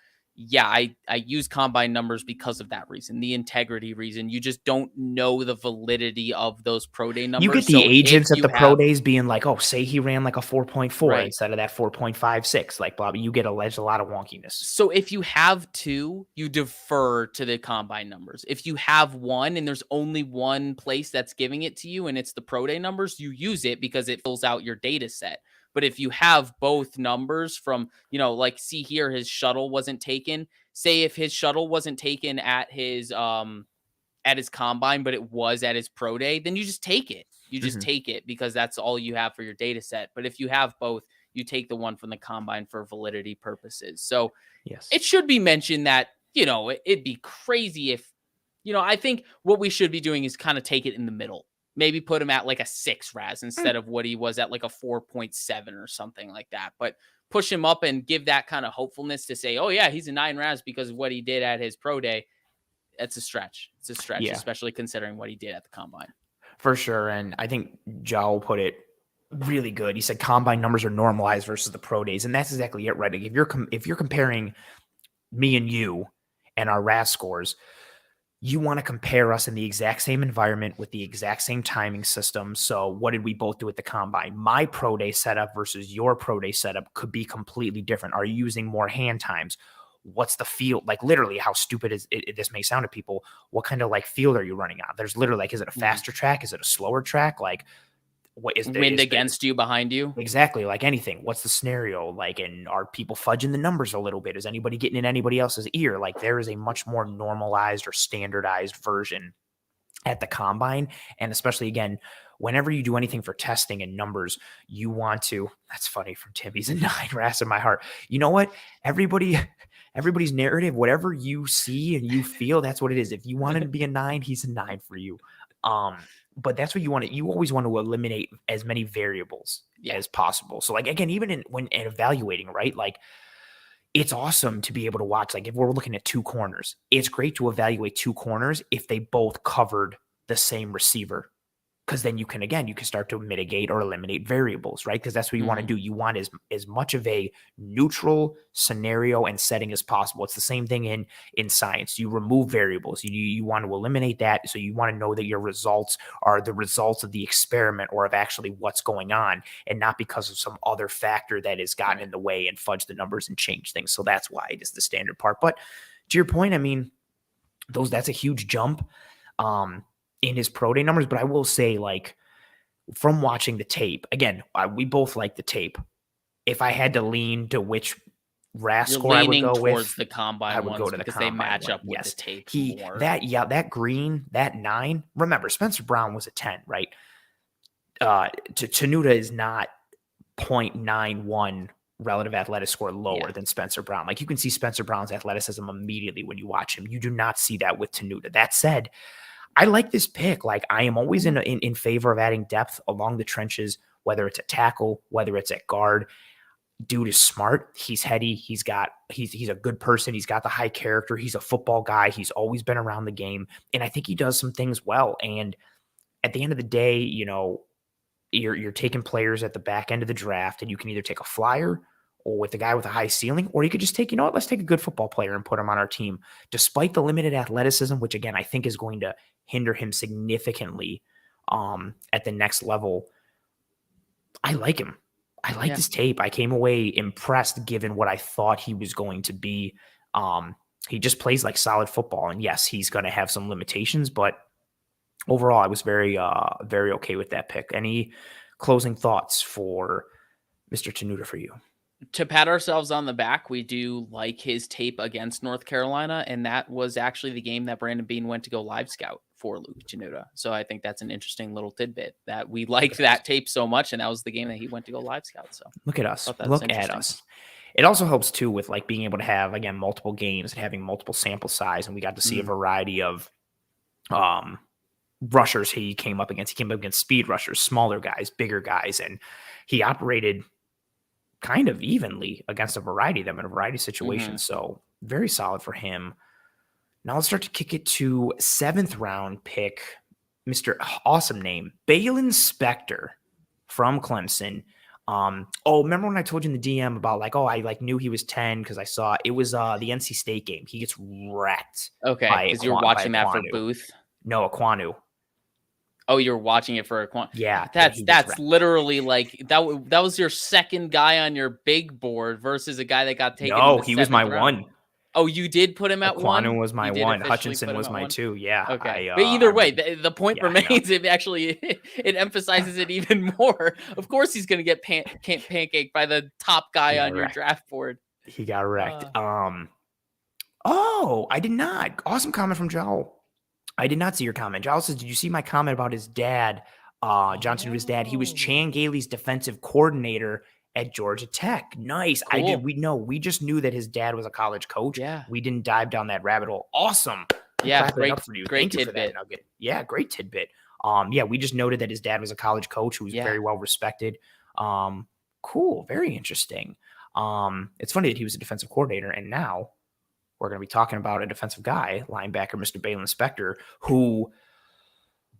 yeah, I use combine numbers because of that reason, the integrity reason. You just don't know the validity of those pro day numbers. You get the So agents at the pro have, days being like, oh, say he ran like a 4.4 right, instead of that 4.56. Like, blah, you get alleged a lot of wonkiness. so if you have two, you defer to the combine numbers. If you have one and there's only one place that's giving it to you and it's the pro day numbers, you use it because it fills out your data set. But if you have both numbers from, like see here, his shuttle wasn't taken. Say if his shuttle wasn't taken at his combine, but it was at his pro day, then you just take it. You just take it because that's all you have for your data set. But if you have both, you take the one from the combine for validity purposes. So yes, it should be mentioned that, it'd be crazy if, I think what we should be doing is kind of take it in the middle. Maybe put him at like a 6 RAS instead of what he was at like a 4.7 or something like that. But push him up and give that kind of hopefulness to say, oh yeah, he's a 9 RAS because of what he did at his pro day. It's a stretch. It's a stretch, especially considering what he did at the combine. For sure. And I think Joe put it really good. He said combine numbers are normalized versus the pro days. And that's exactly it, right? Like if you're comparing me and you and our RAS scores, you want to compare us in the exact same environment with the exact same timing system. So what did we both do at the combine? My pro day setup versus your pro day setup could be completely different. Are you using more hand times? What's the field? Like literally how stupid this may sound to people. What kind of like field are you running on? There's literally like, is it a faster track? Is it a slower track? Like what is the wind against you, behind you? Exactly. Like anything. What's the scenario? Like, and are people fudging the numbers a little bit? Is anybody getting in anybody else's ear? Like there is a much more normalized or standardized version at the combine. And especially again, whenever you do anything for testing and numbers, you want to, that's funny from Tim, he's a 9 RAS in my heart. You know what? Everybody's narrative, whatever you see and you feel, that's what it is. If you want him to be a 9, he's a 9 for you. But that's what you want to, you always want to eliminate as many variables as possible. So like, again, even when evaluating, right? Like it's awesome to be able to watch, like if we're looking at 2 corners, it's great to evaluate 2 corners if they both covered the same receiver. Because then you can start to mitigate or eliminate variables, right? Because that's what you want to do. You want as much of a neutral scenario and setting as possible. It's the same thing in science. You remove variables. You want to eliminate that. So you want to know that your results are the results of the experiment or of actually what's going on, and not because of some other factor that has gotten in the way and fudged the numbers and changed things. So that's why it is the standard part. But to your point, I mean, that's a huge jump. In his pro day numbers, but I will say, like, from watching the tape, again, we both like the tape. If I had to lean to which RAS score I would go with, the combine I would go to the because combine they match one. up with the tape more. That green, that 9. Remember, Spencer Brown was a 10, right? Tenuta is not 0.91 relative athletic score lower than Spencer Brown. Like you can see Spencer Brown's athleticism immediately when you watch him. You do not see that with Tenuta. That said, I like this pick. Like I am always in favor of adding depth along the trenches, whether it's at tackle, whether it's at guard. Dude is smart. He's heady. He's a good person. He's got the high character. He's a football guy. He's always been around the game. And I think he does some things well. And at the end of the day, you're taking players at the back end of the draft, and you can either take a flyer or with a guy with a high ceiling, or you could just take, let's take a good football player and put him on our team. Despite the limited athleticism, which again, I think is going to hinder him significantly at the next level. I like him. I like this tape. I came away impressed given what I thought he was going to be. He just plays like solid football. And yes, he's going to have some limitations, but overall I was very okay with that pick. Any closing thoughts for Mr. Tenuta for you? To pat ourselves on the back, we do like his tape against North Carolina, and that was actually the game that Brandon Beane went to go live scout for Luke Tenuta. So I think that's an interesting little tidbit that we liked that tape so much, and that was the game that he went to go live scout. So look at us. Look at us. It also helps too with like being able to have, again, multiple games and having multiple sample size, and we got to see a variety of rushers he came up against. He came up against speed rushers, smaller guys, bigger guys, and he operated kind of evenly against a variety of them in a variety of situations. So very solid for him. Now let's start to kick it to 7th round pick, Mr. Awesome name, Baylon Spector from Clemson. Remember when I told you in the DM about like, I like knew he was 10 because I saw it was the NC State game. He gets wrecked. Okay, because you were watching that for Booth. No, Aquanu. Oh, you were watching it for Aquanu. Yeah, that's literally like that was your second guy on your big board versus a guy that got taken. No, he was my one. Oh, you did put him at one? Aquanu was my one. Hutchinson was my two. Yeah. Okay. But either way, the point remains. It actually it emphasizes it even more. Of course, he's going to get pancaked by the top guy on your draft board. He got wrecked. I did not. Awesome comment from Joe. I did not see your comment. Giles says, did you see my comment about his dad, Johnson, his dad? He was Chan Gailey's defensive coordinator at Georgia Tech. Nice. Cool. We just knew that his dad was a college coach. Yeah. We didn't dive down that rabbit hole. Awesome. Yeah, great Thank you tidbit. for that nugget. Yeah, great tidbit. We just noted that his dad was a college coach who was very well respected. Cool. Very interesting. It's funny that he was a defensive coordinator, and now we're going to be talking about a defensive guy, linebacker, Mr. Baylon Spector, who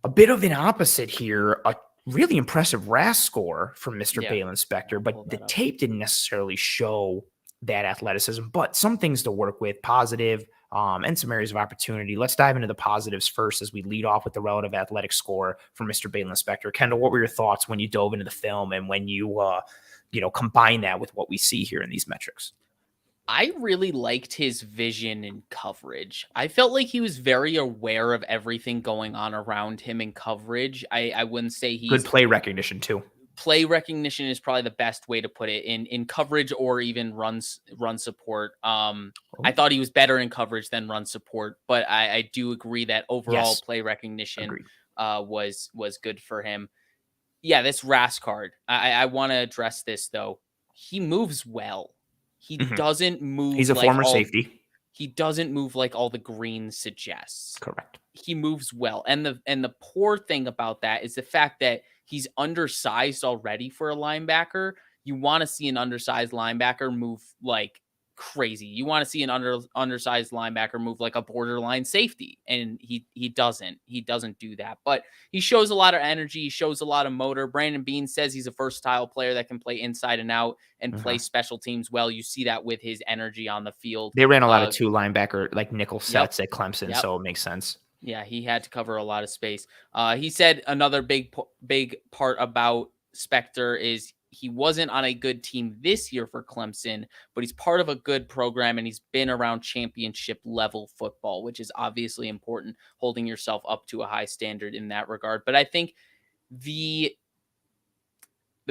a bit of an opposite here, a really impressive RAS score from Mr. Baylon Spector, but the tape didn't necessarily show that athleticism, but some things to work with, positive, and some areas of opportunity. Let's dive into the positives first as we lead off with the relative athletic score from Mr. Baylon Spector. Kendall, what were your thoughts when you dove into the film and when you, combine that with what we see here in these metrics? I really liked his vision and coverage. I felt like he was very aware of everything going on around him in coverage. I wouldn't say he's good play recognition too. Play recognition is probably the best way to put it in coverage or even run support. I thought he was better in coverage than run support, but I do agree that overall play recognition was good for him. Yeah, this RAS card. I want to address this though. He moves well. He doesn't move. He's a former safety. He doesn't move like all the green suggests. Correct. He moves well. And the poor thing about that is the fact that he's undersized already for a linebacker. You want to see an undersized linebacker move like crazy. You want to see an undersized linebacker move like a borderline safety, and he doesn't do that. But he shows a lot of energy, he shows a lot of motor. Brandon Bean says he's a versatile player that can play inside and out and play special teams well. You see that with his energy on the field. They ran a lot of two linebacker like nickel sets at Clemson, so it makes sense. Yeah, he had to cover a lot of space. He said another big part about Spector is he wasn't on a good team this year for Clemson, but he's part of a good program and he's been around championship level football, which is obviously important, holding yourself up to a high standard in that regard. But I think the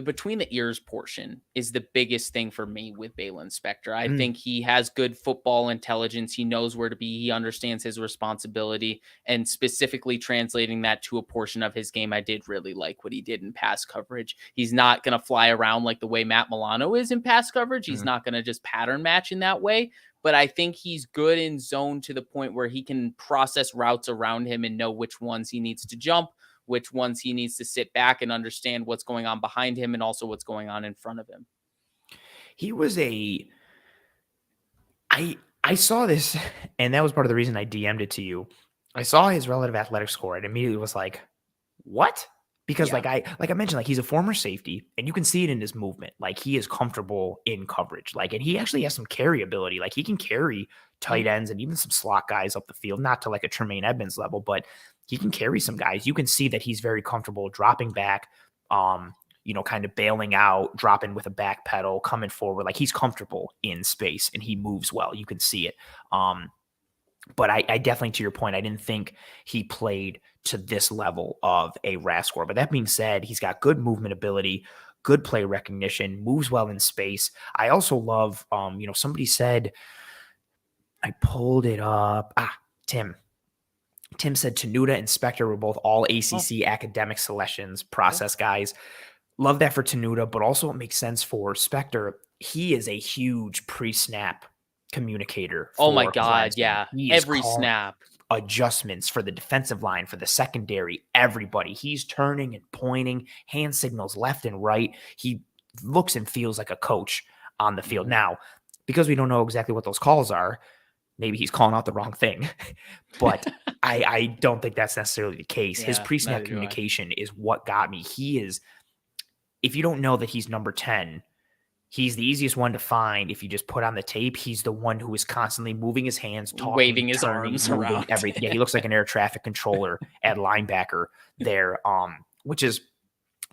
between the ears portion is the biggest thing for me with Baylon Spector. I think he has good football intelligence. He knows where to be. He understands his responsibility, and specifically translating that to a portion of his game. I did really like what he did in pass coverage. He's not going to fly around like the way Matt Milano is in pass coverage. He's not going to just pattern match in that way, but I think he's good in zone to the point where he can process routes around him and know which ones he needs to jump, which ones he needs to sit back and understand what's going on behind him and also what's going on in front of him. He was I saw this, and that was part of the reason I DM'd it to you. I saw his relative athletic score and immediately was like, what? Because like I mentioned, like he's a former safety and you can see it in his movement. Like he is comfortable in coverage. Like, and he actually has some carry ability. Like he can carry tight ends and even some slot guys up the field, not to like a Tremaine Edmonds level, but he can carry some guys. You can see that he's very comfortable dropping back, kind of bailing out, dropping with a back pedal, coming forward. Like he's comfortable in space and he moves well. You can see it. But I definitely, to your point, I didn't think he played to this level of a RAS score. But that being said, he's got good movement ability, good play recognition, moves well in space. I also love, somebody said, I pulled it up. Tim said Tenuta and Spector were both all ACC academic selections process guys. Love that for Tenuta, but also it makes sense for Spector. He is a huge pre-snap communicator. Oh my God. Yeah. Every snap. Adjustments for the defensive line, for the secondary, everybody. He's turning and pointing, hand signals left and right. He looks and feels like a coach on the field. Now, because we don't know exactly what those calls are, maybe he's calling out the wrong thing, but I don't think that's necessarily the case. His pre-snap communication is what got me. He is if you don't know that he's number 10, he's the easiest one to find. If you just put on the tape, he's the one who is constantly moving his hands, talking, waving his turning, arms moving, around. everything. Yeah, he looks like an air traffic controller at linebacker there, which is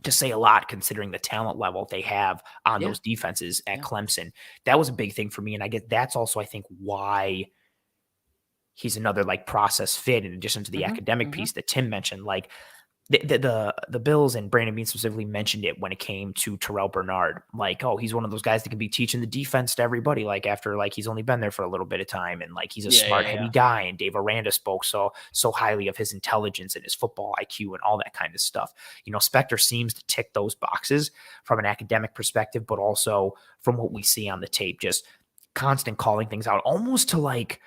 to say a lot considering the talent level they have on those defenses at Clemson. That was a big thing for me, and I get that's also, I think, why he's another like process fit in addition to the academic piece that Tim mentioned. Like the Bills and Brandon Beane specifically mentioned it when it came to Terrell Bernard. Like, oh, he's one of those guys that can be teaching the defense to everybody. Like after like he's only been there for a little bit of time, and like he's a smart, heady guy. And Dave Aranda spoke so highly of his intelligence and his football IQ and all that kind of stuff. You know, Spector seems to tick those boxes from an academic perspective, but also from what we see on the tape, just constant calling things out, almost to like,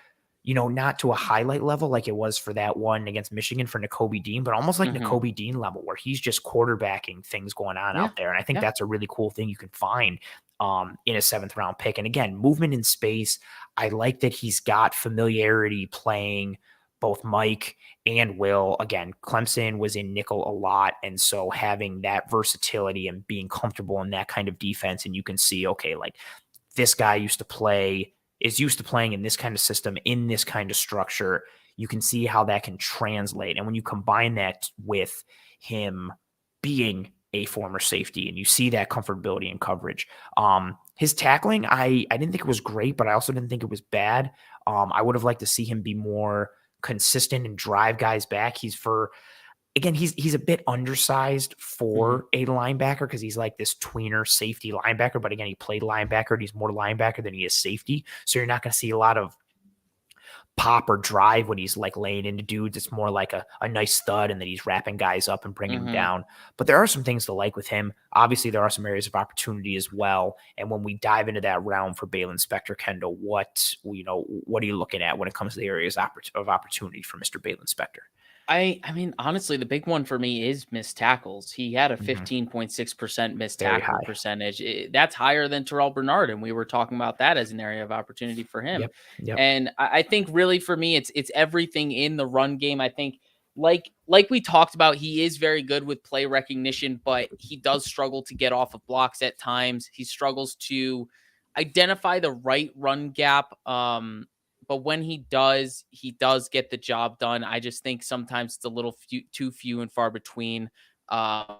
you know, not to a highlight level like it was for that one against Michigan for Nakobe Dean, but almost like Nakobe Dean level where he's just quarterbacking things going on out there. And I think that's a really cool thing you can find in a 7th round pick. And again, movement in space. I like that he's got familiarity playing both Mike and Will. Again, Clemson was in nickel a lot. And so having that versatility and being comfortable in that kind of defense, and you can see, okay, like this guy is used to playing in this kind of system, in this kind of structure. You can see how that can translate. And when you combine that with him being a former safety and you see that comfortability in coverage, his tackling, I didn't think it was great, but I also didn't think it was bad. I would have liked to see him be more consistent and drive guys back. He's a bit undersized for a linebacker because he's like this tweener safety linebacker. But again, he played linebacker and he's more linebacker than he is safety. So you're not going to see a lot of pop or drive when he's like laying into dudes. It's more like a nice thud and then he's wrapping guys up and bringing them down. But there are some things to like with him. Obviously, there are some areas of opportunity as well. And when we dive into that realm for Baylon, Spector, Kendall, what are you looking at when it comes to the areas of opportunity for Mr. Baylon Spector? I mean, honestly, the big one for me is missed tackles. He had a 15.6% missed tackle percentage. That's higher than Terrell Bernard, and we were talking about that as an area of opportunity for him. Yep. And I think really for me, it's everything in the run game. I think like we talked about, he is very good with play recognition, but he does struggle to get off of blocks at times. He struggles to identify the right run gap. But when he does get the job done. I just think sometimes it's a little too few and far between. The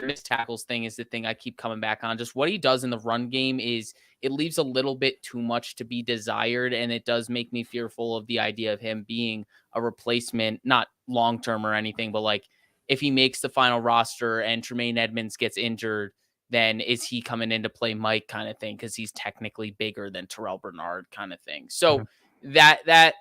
missed tackles thing is the thing I keep coming back on. Just what he does in the run game it leaves a little bit too much to be desired, and it does make me fearful of the idea of him being a replacement, not long-term or anything, but like if he makes the final roster and Tremaine Edmonds gets injured, then is he coming in to play Mike kind of thing? Because he's technically bigger than Terrell Bernard kind of thing. So that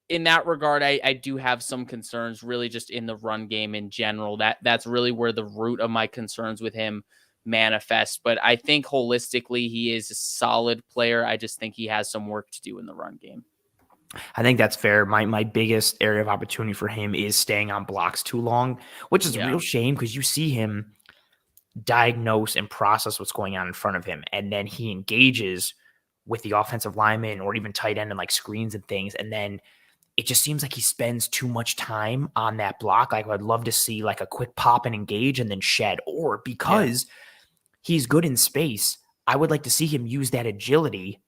in that regard, I do have some concerns really just in the run game in general. That's really where the root of my concerns with him manifest. But I think holistically, he is a solid player. I just think he has some work to do in the run game. I think that's fair. My biggest area of opportunity for him is staying on blocks too long, which is a real shame because you see him diagnose and process what's going on in front of him. And then he engages with the offensive lineman or even tight end and like screens and things. And then it just seems like he spends too much time on that block. Like I'd love to see like a quick pop and engage and then shed, or because he's good in space, I would like to see him use that agility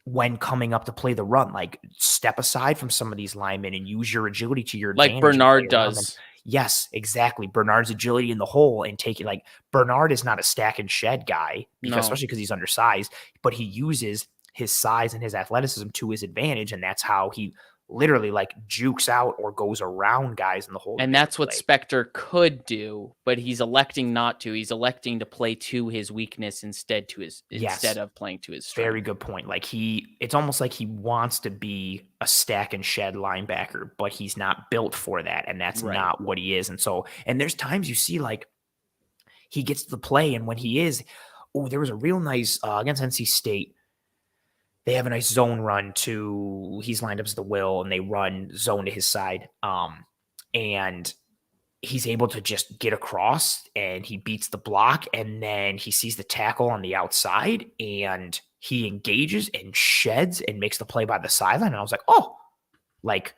when coming up to play the run, like step aside from some of these linemen and use your agility to your advantage. Like Bernard does. Yes, exactly. Bernard's agility in the hole and taking like Bernard is not a stack and shed guy especially because he's undersized, but he uses his size and his athleticism to his advantage. And that's how he literally like jukes out or goes around guys in the hole. And that's what Spector could do, but he's electing not to. He's electing to play to his weakness instead of playing to his strength. Very good point. Like it's almost like he wants to be a stack and shed linebacker, but he's not built for that. And that's not what he is. And there's times you see like he gets to the play, and when he is, there was a real nice against NC State. They have a nice zone run he's lined up as the will, and they run zone to his side. And he's able to just get across and he beats the block, and then he sees the tackle on the outside and he engages and sheds and makes the play by the sideline. And I was like, oh, like,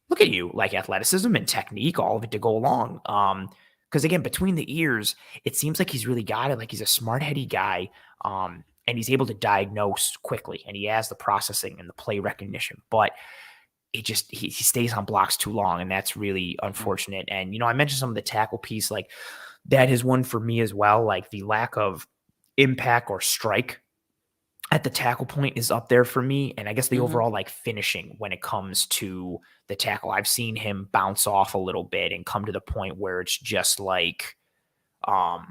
look at you, like athleticism and technique, all of it to go along. Because again, between the ears, it seems like he's really got it. Like he's a smart, heady guy, and he's able to diagnose quickly, and he has the processing and the play recognition. But it just he stays on blocks too long, and that's really unfortunate. And I mentioned some of the tackle piece, like that is one for me as well. Like the lack of impact or strike at the tackle point is up there for me. And I guess the overall like finishing when it comes to the tackle, I've seen him bounce off a little bit and come to the point where it's just like, oh,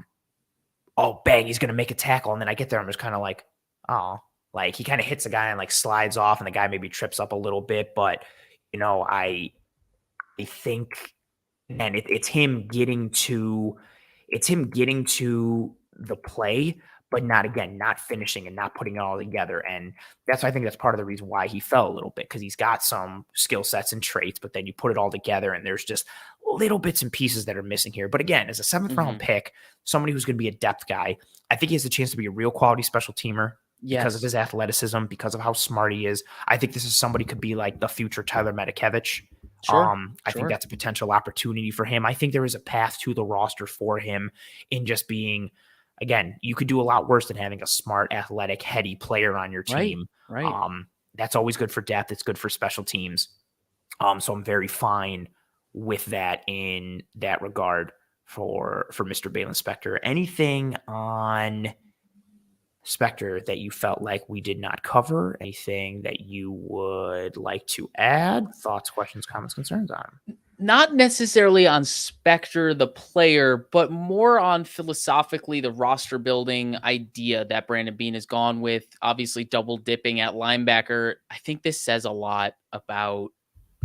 bang, he's going to make a tackle. And then I get there, I'm just kind of like, oh, like he kind of hits the guy and like slides off and the guy maybe trips up a little bit. But, I think, and it's him getting to the play, but not finishing and not putting it all together. And I think that's part of the reason why he fell a little bit, because he's got some skill sets and traits, but then you put it all together and there's just little bits and pieces that are missing here. But again, as a 7th round pick, somebody who's going to be a depth guy, I think he has a chance to be a real quality special teamer. Because of his athleticism, because of how smart he is. I think this is somebody could be like the future Tyler Matakevich. I think that's a potential opportunity for him. I think there is a path to the roster for him in just being, again, you could do a lot worse than having a smart, athletic, heady player on your team. Right. That's always good for depth. It's good for special teams. So I'm very fine with that in that regard for Mr. Baylon Spector. Anything on Spector that you felt like we did not cover? Anything that you would like to add? Thoughts, questions, comments, concerns on him? Not necessarily on Spector, the player, but more on philosophically the roster building idea that Brandon Beane has gone with, obviously double dipping at linebacker. I think this says a lot about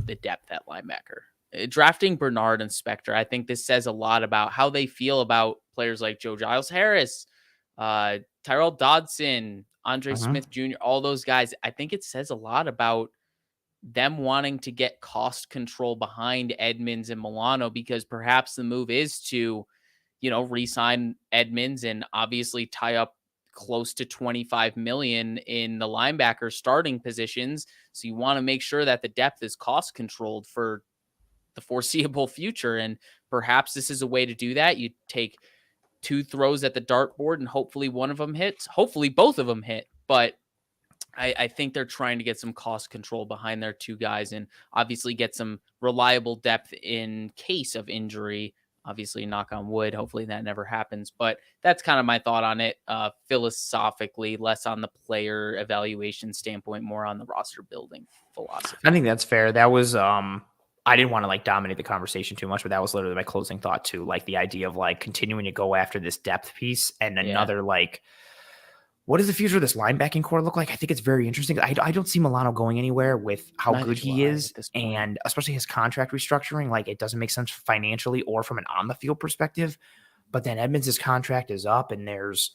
the depth at linebacker. Drafting Bernard and Spector, I think this says a lot about how they feel about players like Joe Giles-Harris, Tyrell Dodson, Andre Smith Jr., all those guys. I think it says a lot about them wanting to get cost control behind Edmonds and Milano, because perhaps the move is to, re-sign Edmonds and obviously tie up close to $25 million in the linebacker starting positions. So you want to make sure that the depth is cost controlled for the foreseeable future. And perhaps this is a way to do that. You take 2 throws at the dartboard and hopefully one of them hits. Hopefully both of them hit. But I think they're trying to get some cost control behind their 2 guys and obviously get some reliable depth in case of injury. Obviously, knock on wood, hopefully that never happens. But that's kind of my thought on it. Philosophically, less on the player evaluation standpoint, more on the roster building philosophy. I think that's fair. That was I didn't want to like dominate the conversation too much, but that was literally my closing thought too. Like the idea of like continuing to go after this depth piece and another like, what does the future of this linebacking core look like? I think it's very interesting. I don't see Milano going anywhere with how good he is, and especially his contract restructuring. Like it doesn't make sense financially or from an on the field perspective. But then Edmonds' contract is up, and there's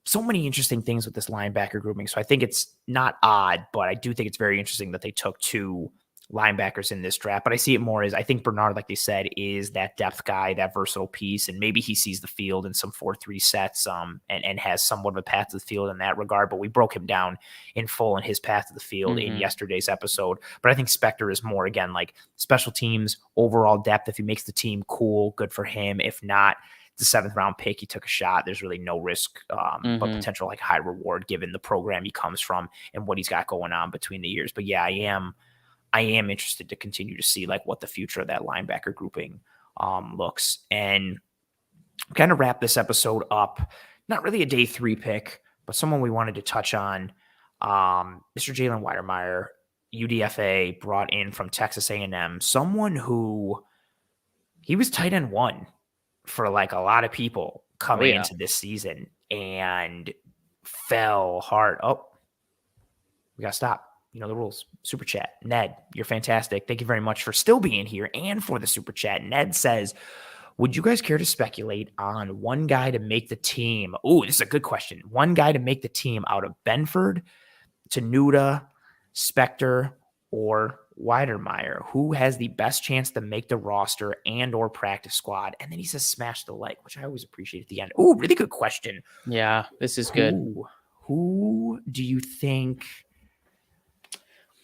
so many interesting things with this linebacker grouping. So I think it's not odd, but I do think it's very interesting that they took 2 linebackers in this draft. But I see it more as, I think Bernard, like they said, is that depth guy, that versatile piece, and maybe he sees the field in some 4-3 sets and has somewhat of a path to the field in that regard. But we broke him down in full in his path to the field in yesterday's episode. But I think Spector is more, again, like special teams, overall depth. If he makes the team, cool, good for him. If not, the 7th round pick, he took a shot. There's really no risk, but potential like high reward given the program he comes from and what he's got going on between the years. But yeah, I am interested to continue to see like what the future of that linebacker grouping looks. And kind of wrap this episode up. Not really a day 3 pick, but someone we wanted to touch on. Mr. Jalen Wydermyer, UDFA, brought in from Texas A&M. Someone who he was tight end 1 for like a lot of people coming into this season and fell hard. Oh, we got to stop. You know the rules. Super chat. Ned, you're fantastic. Thank you very much for still being here and for the super chat. Ned says, would you guys care to speculate on one guy to make the team? Oh, this is a good question. One guy to make the team out of Benford, Tenuta, Spector, or Wydermyer? Who has the best chance to make the roster and or practice squad? And then he says smash the like, which I always appreciate at the end. Oh, really good question. Yeah, this is good. Who do you think?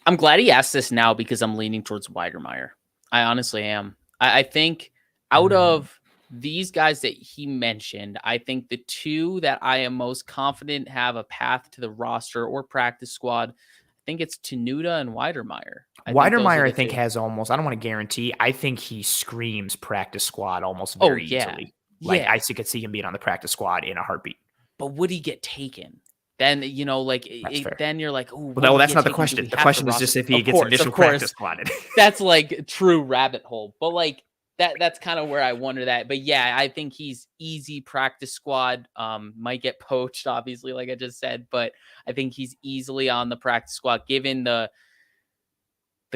I'm glad he asked this now because I'm leaning towards Wydermyer. I honestly am. I think out of these guys that he mentioned, I think the two that I am most confident have a path to the roster or practice squad, I think it's Tenuta and Wydermyer. Wydermyer, I think, has almost, I don't want to guarantee, I think he screams practice squad almost very easily. Like, I could see him being on the practice squad in a heartbeat. But would he get taken? Then, you know, like, then you're like, oh, well, that's not the question. The question is just if he gets initial practice squatted. That's like true rabbit hole. But like, that's kind of where I wonder that. But yeah, I think he's easy practice squad. Might get poached, obviously, like I just said, but I think he's easily on the practice squad given the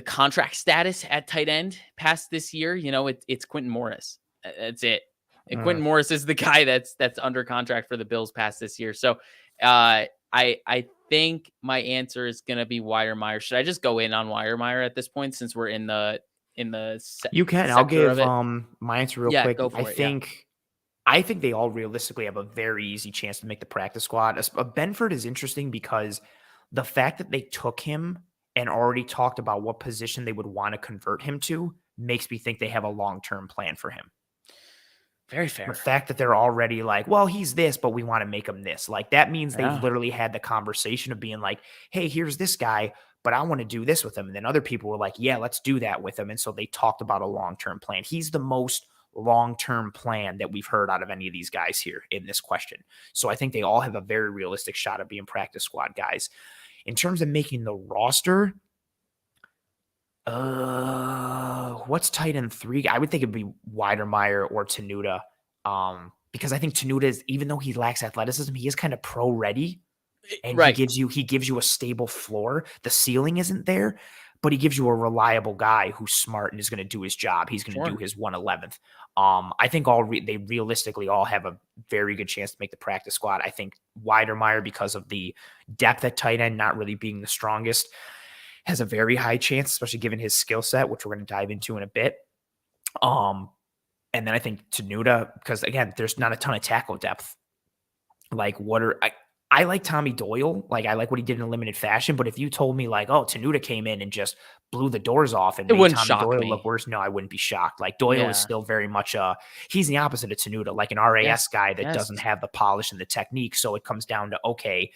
contract status at tight end past this year. You know, it's Quentin Morris. That's it. And Quentin Morris is the guy that's under contract for the Bills past this year. So I think my answer is going to be Wydermyer. Should I just go in on Wydermyer at this point since we're in the you can. I'll give my answer real quick. Go for I think they all realistically have a very easy chance to make the practice squad. Benford is interesting because the fact that they took him and already talked about what position they would want to convert him to makes me think they have a long-term plan for him. Very fair. The fact that they're already like, well, he's this, but we want to make him this. Like, that means they've literally had the conversation of being like, hey, here's this guy, but I want to do this with him. And then other people were like, yeah, let's do that with him. And so they talked about a long-term plan. He's the most long-term plan that we've heard out of any of these guys here in this question. So I think they all have a very realistic shot of being practice squad guys. In terms of making the roster, what's tight end 3? I would think it'd be Wydermyer or Tenuta. Because I think Tenuta is, even though he lacks athleticism, he is kind of pro ready. And he gives you a stable floor. The ceiling isn't there, but he gives you a reliable guy who's smart and is going to do his job. He's going to do his 1/11th. I think they realistically all have a very good chance to make the practice squad. I think Wydermyer, because of the depth at tight end not really being the strongest, has a very high chance, especially given his skill set, which we're going to dive into in a bit. And then I think Tenuta, because again, there's not a ton of tackle depth. Like, I like Tommy Doyle. Like, I like what he did in a limited fashion. But if you told me like, oh, Tenuta came in and just blew the doors off and made Tommy Doyle look worse, no, I wouldn't be shocked. Like, Doyle is still very much he's the opposite of Tenuta, like an RAS guy that doesn't have the polish and the technique. So it comes down to, okay,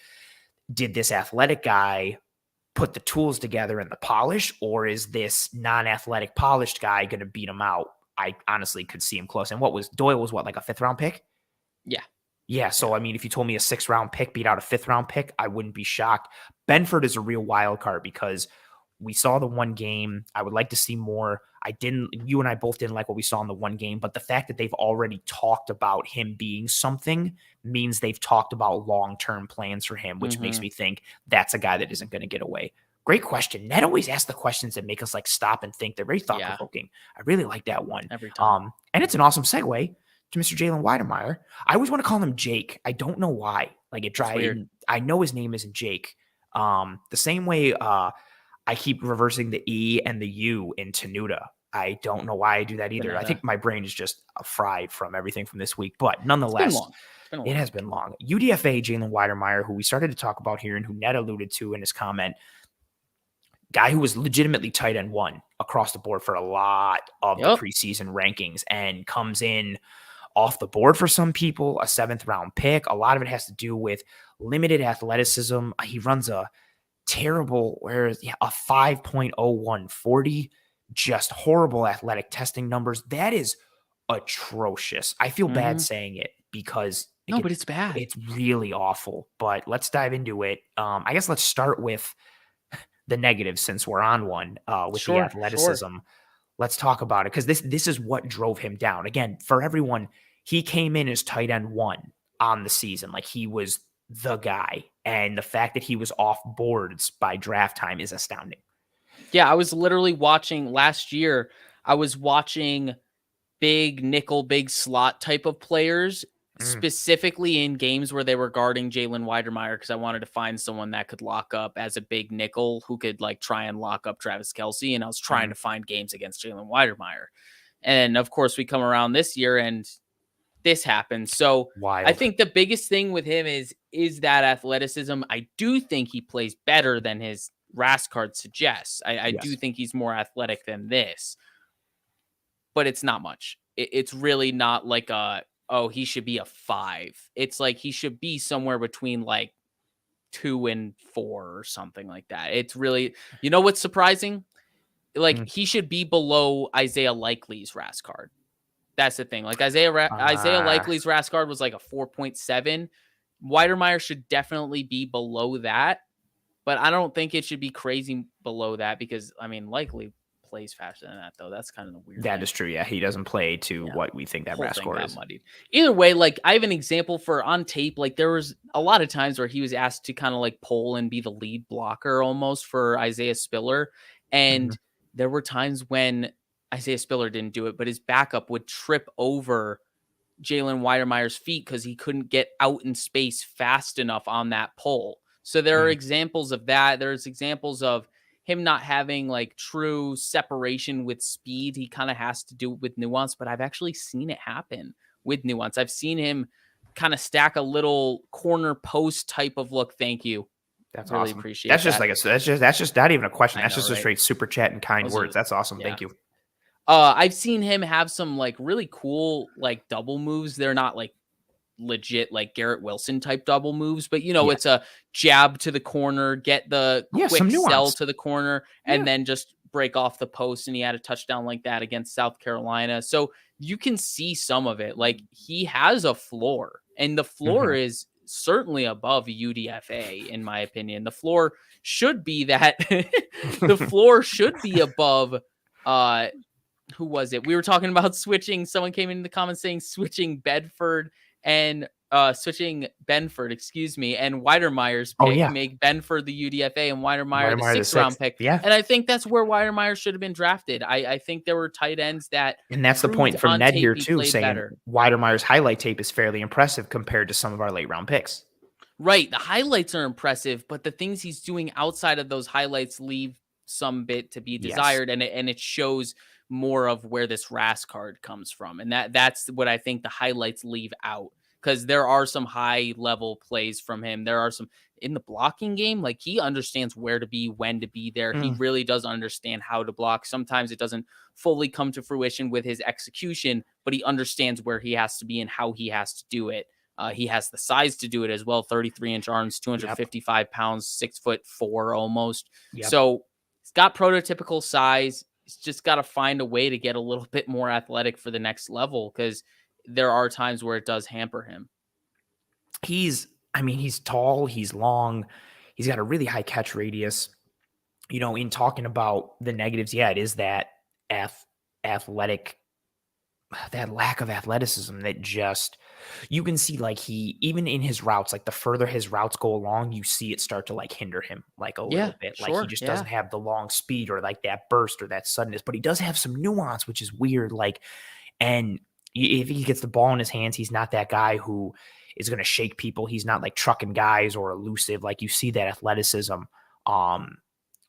did this athletic guy put the tools together and the polish, or is this non-athletic polished guy going to beat him out? I honestly could see him close. And Doyle was like a 5th round pick? Yeah. Yeah. So, I mean, if you told me a 6th round pick beat out a 5th round pick, I wouldn't be shocked. Benford is a real wild card because we saw the one game. I would like to see more. You and I both didn't like what we saw in the one game, but the fact that they've already talked about him being something means they've talked about long-term plans for him, which makes me think that's a guy that isn't going to get away. Great question. Ned always asks the questions that make us like stop and think. They're very thought-provoking. I really like that one. Every time. And it's an awesome segue to Mr. Jalen Wydermyer. I always want to call him Jake. I don't know why. Like, I know his name isn't Jake. The same way I keep reversing the E and the U in Tenuta. I don't know why I do that either. I think my brain is just fried from everything from this week. But nonetheless, it has been long. UDFA Jalen Wydermyer, who we started to talk about here and who Ned alluded to in his comment, guy who was legitimately tight end 1 across the board for a lot of the preseason rankings and comes in off the board for some people, a 7th round pick. A lot of it has to do with limited athleticism. He runs a terrible, a 5.0140, just horrible athletic testing numbers. That is atrocious. I feel bad saying it because but it's bad. It's really awful, but let's dive into it. I guess let's start with the negatives since we're on one with the athleticism. Let's talk about it because this is what drove him down. Again, for everyone, he came in as tight end 1 on the season. Like, he was the guy. And the fact that he was off boards by draft time is astounding. Yeah, I was literally watching last year. I was watching big nickel, big slot type of players, specifically in games where they were guarding Jalen Wydermyer, because I wanted to find someone that could lock up as a big nickel who could like try and lock up Travis Kelce. And I was trying to find games against Jalen Wydermyer. And of course, we come around this year and this happens. So I think the biggest thing with him is that athleticism. I do think he plays better than his RAS card suggests. I do think he's more athletic than this, but it's not much. it's really not like he should be a 5. It's like he should be somewhere between like 2 and 4 or something like that. It's really, what's surprising? Like he should be below Isaiah Likely's RAS card. That's the thing. Like Isaiah Likely's RAS card was like a 4.7. Wydermyer should definitely be below that, but I don't think it should be crazy below that because Likely plays faster than that though. That's kind of the weird That thing. is true. Yeah, he doesn't play to what we think that RAS score is. Muddied. Either way, like I have an example for on tape. Like there was a lot of times where he was asked to kind of like pull and be the lead blocker almost for Isaiah Spiller, and there were times when Isaiah Spiller didn't do it, but his backup would trip over Jalen Wydermyer's feet because he couldn't get out in space fast enough on that pull. So there are examples of that. There's examples of him not having like true separation with speed. He kind of has to do it with nuance, but I've actually seen it happen with nuance. I've seen him kind of stack a little corner post type of look. Thank you. That's really awesome. Appreciate that's that. That's just not even a question. That's just a straight super chat and kind words. That's awesome. Yeah. Thank you. I've seen him have some like really cool like double moves. They're not like legit like Garrett Wilson type double moves, but it's a jab to the corner, get the quick sell to the corner, and then just break off the post. And he had a touchdown like that against South Carolina. So you can see some of it. Like he has a floor, and the floor is certainly above UDFA, in my opinion. The floor should be that the floor should be above who was it? We were talking about switching. Someone came into the comments saying switching Benford, and Wydermyer's pick, make Benford the UDFA and Wydermyer the 6th round pick. Yeah. And I think that's where Wydermyer should have been drafted. I think there were tight ends that, and that's the point from Ned here too, saying Wydermyer's highlight tape is fairly impressive compared to some of our late round picks. Right. The highlights are impressive, but the things he's doing outside of those highlights leave some bit to be desired. And it shows more of where this RAS card comes from. And that's what I think the highlights leave out, because there are some high level plays from him. There are some in the blocking game. Like he understands where to be, when to be there. He really does understand how to block. Sometimes it doesn't fully come to fruition with his execution, but he understands where he has to be and how he has to do it. He has the size to do it as well. 33-inch arms, 255 pounds, 6'4" almost. So he's got prototypical size. He's just got to find a way to get a little bit more athletic for the next level, because there are times where it does hamper him. He's tall, he's long, he's got a really high catch radius. In talking about the negatives, it is that athletic, that lack of athleticism that just, you can see like he, even in his routes, like the further his routes go along, you see it start to like hinder him like a little bit. Like he just doesn't have the long speed or like that burst or that suddenness, but he does have some nuance, which is weird. Like, and if he gets the ball in his hands, he's not that guy who is going to shake people. He's not like trucking guys or elusive. Like you see that athleticism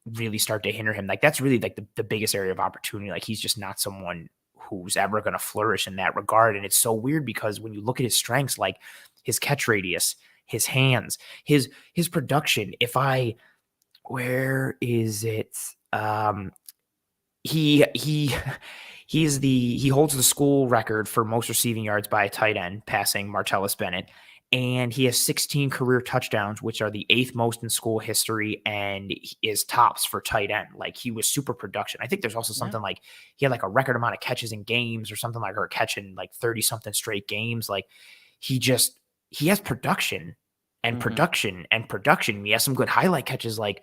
really start to hinder him. Like that's really like the biggest area of opportunity. Like he's just not someone who's ever going to flourish in that regard. And it's so weird because when you look at his strengths, like his catch radius, his hands, his production, where is it? He holds the school record for most receiving yards by a tight end, passing Martellus Bennett. And he has 16 career touchdowns, which are the 8th most in school history, and is tops for tight end. Like he was super production. I think there's also something like he had like a record amount of catches in games or something like, or catching like 30 something straight games. Like he has production and production and production. He has some good highlight catches, like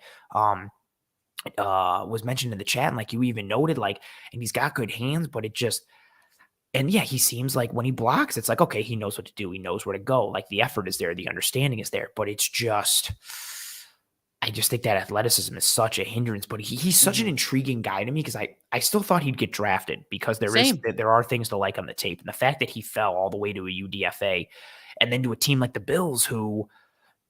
was mentioned in the chat, and like you even noted, like, and he's got good hands, but it just, and he seems like when he blocks, it's like, okay, he knows what to do. He knows where to go. Like the effort is there. The understanding is there, but it's just, I just think that athleticism is such a hindrance, but he's such an intriguing guy to me, because I still thought he'd get drafted, because there are things to like on the tape. And the fact that he fell all the way to a UDFA and then to a team like the Bills, who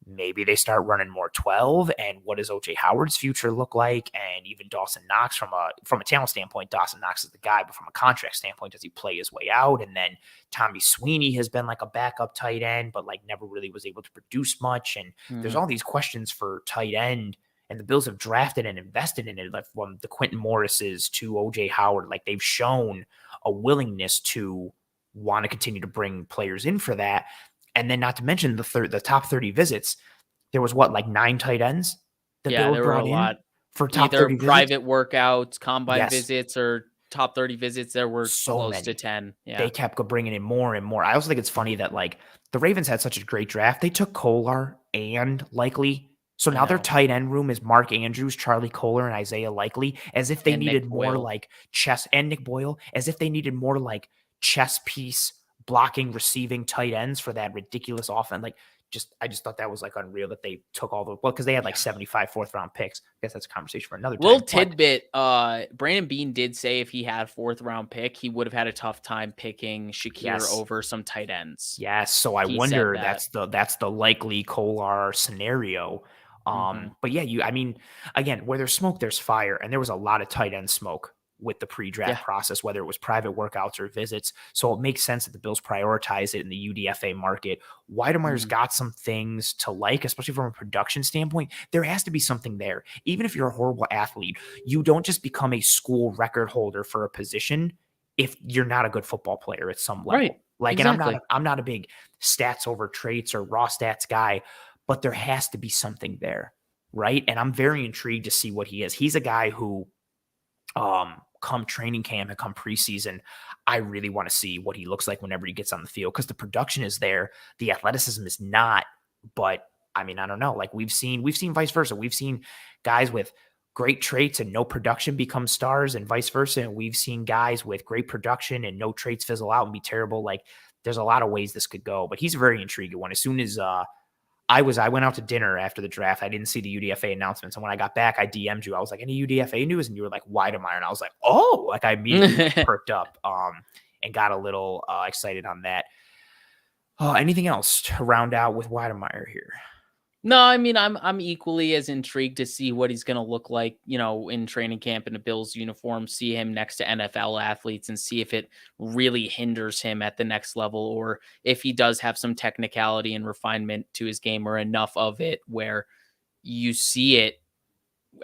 maybe they start running more 12, and what does OJ Howard's future look like? And even Dawson Knox, from a talent standpoint, Dawson Knox is the guy, but from a contract standpoint, does he play his way out? And then Tommy Sweeney has been like a backup tight end, but like never really was able to produce much. And there's all these questions for tight end And the Bills have drafted and invested in it, like from the Quentin Morrises to OJ Howard. Like they've shown a willingness to want to continue to bring players in for that. And then not to mention the top 30 visits, there was like 9 tight ends the Bills there brought were a in lot. for top Either 30 private visits. workouts, combine visits, or top 30 visits. There were So close many. to 10. Yeah. They kept bringing in more and more. I also think it's funny that like the Ravens had such a great draft. They took Kolar and Likely. So now their tight end room is Mark Andrews, Charlie Kolar, and Isaiah Likely, as if they needed more like chess, and Nick Boyle, as if they needed more like chess piece blocking, receiving tight ends for that ridiculous offense. Like I just thought that was like unreal that they took because they had like 75 4th round picks. I guess that's a conversation for another time. Little tidbit, Brandon Beane did say if he had a 4th round pick, he would have had a tough time picking Shakir over some tight ends. Yes. So I wonder that's the likely Kolar scenario. But yeah, I mean, again, where there's smoke, there's fire. And there was a lot of tight end smoke with the pre-draft process, whether it was private workouts or visits. So it makes sense that the Bills prioritize it in the UDFA market. Wydermyer's got some things to like, especially from a production standpoint. There has to be something there. Even if you're a horrible athlete, you don't just become a school record holder for a position if you're not a good football player at some level. Right. Like, exactly. And I'm not a big stats over traits or raw stats guy, but there has to be something there, right? And I'm very intrigued to see what he is. He's a guy who, come training camp and come preseason, I really want to see what he looks like whenever he gets on the field, because the production is there. The athleticism is not, but I mean, I don't know. Like we've seen vice versa. We've seen guys with great traits and no production become stars and vice versa. And we've seen guys with great production and no traits fizzle out and be terrible. Like there's a lot of ways this could go, but he's a very intriguing one. As soon as, I went out to dinner after the draft. I didn't see the UDFA announcements. And when I got back, I DM'd you. I was like, any UDFA news? And you were like, Wydermyer. And I was like, oh, like I immediately perked up and got a little excited on that. Anything else to round out with Wydermyer here? No, I mean, I'm equally as intrigued to see what he's going to look like, in training camp in a Bills uniform, see him next to NFL athletes and see if it really hinders him at the next level, or if he does have some technicality and refinement to his game, or enough of it where you see it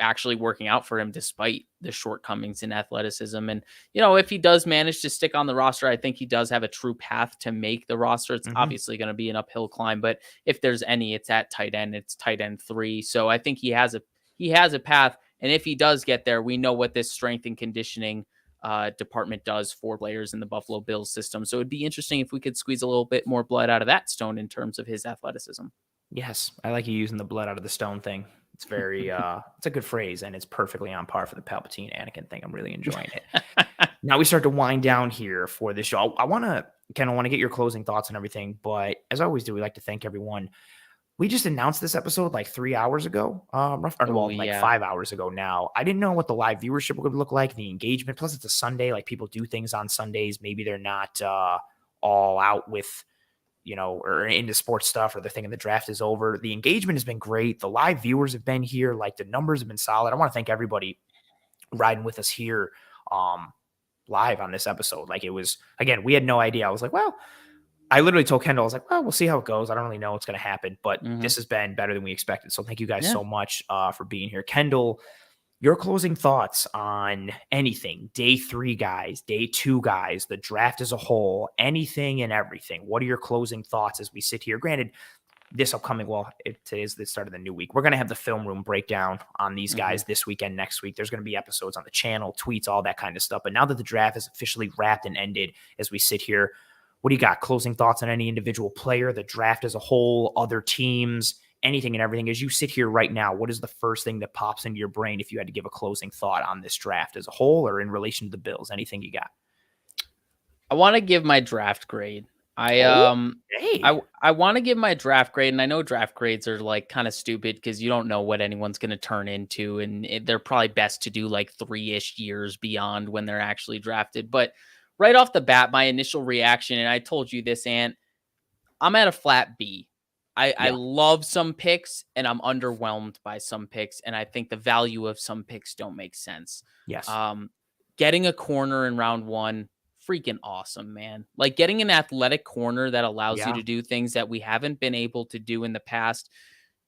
actually working out for him despite the shortcomings in athleticism. And, if he does manage to stick on the roster, I think he does have a true path to make the roster. It's obviously going to be an uphill climb, but if there's any, it's at tight end. It's tight end 3. So I think he has a path. And if he does get there, we know what this strength and conditioning department does for players in the Buffalo Bills system. So it'd be interesting if we could squeeze a little bit more blood out of that stone in terms of his athleticism. Yes. I like you using the blood out of the stone thing. It's very, it's a good phrase, and it's perfectly on par for the Palpatine Anakin thing. I'm really enjoying it. Now we start to wind down here for this show. I want to get your closing thoughts and everything, but as I always do, we like to thank everyone. We just announced this episode like 3 hours ago, 5 hours ago now. I didn't know what the live viewership would look like, the engagement. Plus, it's a Sunday. Like people do things on Sundays. Maybe they're not all out with, or into sports stuff, or they're thinking the draft is over. The engagement has been great. The live viewers have been here. Like the numbers have been solid. I want to thank everybody riding with us here live on this episode. Like it was, again, we had no idea. I was like, well, I literally told Kendall, I was like, well, we'll see how it goes. I don't really know what's going to happen, but this has been better than we expected. So thank you guys so much for being here. Kendall, your closing thoughts on anything, day 3 guys, day 2 guys, the draft as a whole, anything and everything. What are your closing thoughts as we sit here? Granted, this upcoming, today's the start of the new week. We're going to have the film room breakdown on these guys this weekend, next week. There's going to be episodes on the channel, tweets, all that kind of stuff. But now that the draft is officially wrapped and ended, as we sit here, what do you got? Closing thoughts on any individual player, the draft as a whole, other teams, anything and everything. As you sit here right now, what is the first thing that pops into your brain if you had to give a closing thought on this draft as a whole or in relation to the Bills? Anything you got? I want to give my draft grade. I want to give my draft grade, and I know draft grades are like kind of stupid because you don't know what anyone's going to turn into, and they're probably best to do like 3-ish years beyond when they're actually drafted. But right off the bat, my initial reaction, and I told you this, Ant, I'm at a flat B. I love some picks, and I'm underwhelmed by some picks, and I think the value of some picks don't make sense. Yes. Getting a corner in round 1, freaking awesome, man. Like getting an athletic corner that allows you to do things that we haven't been able to do in the past.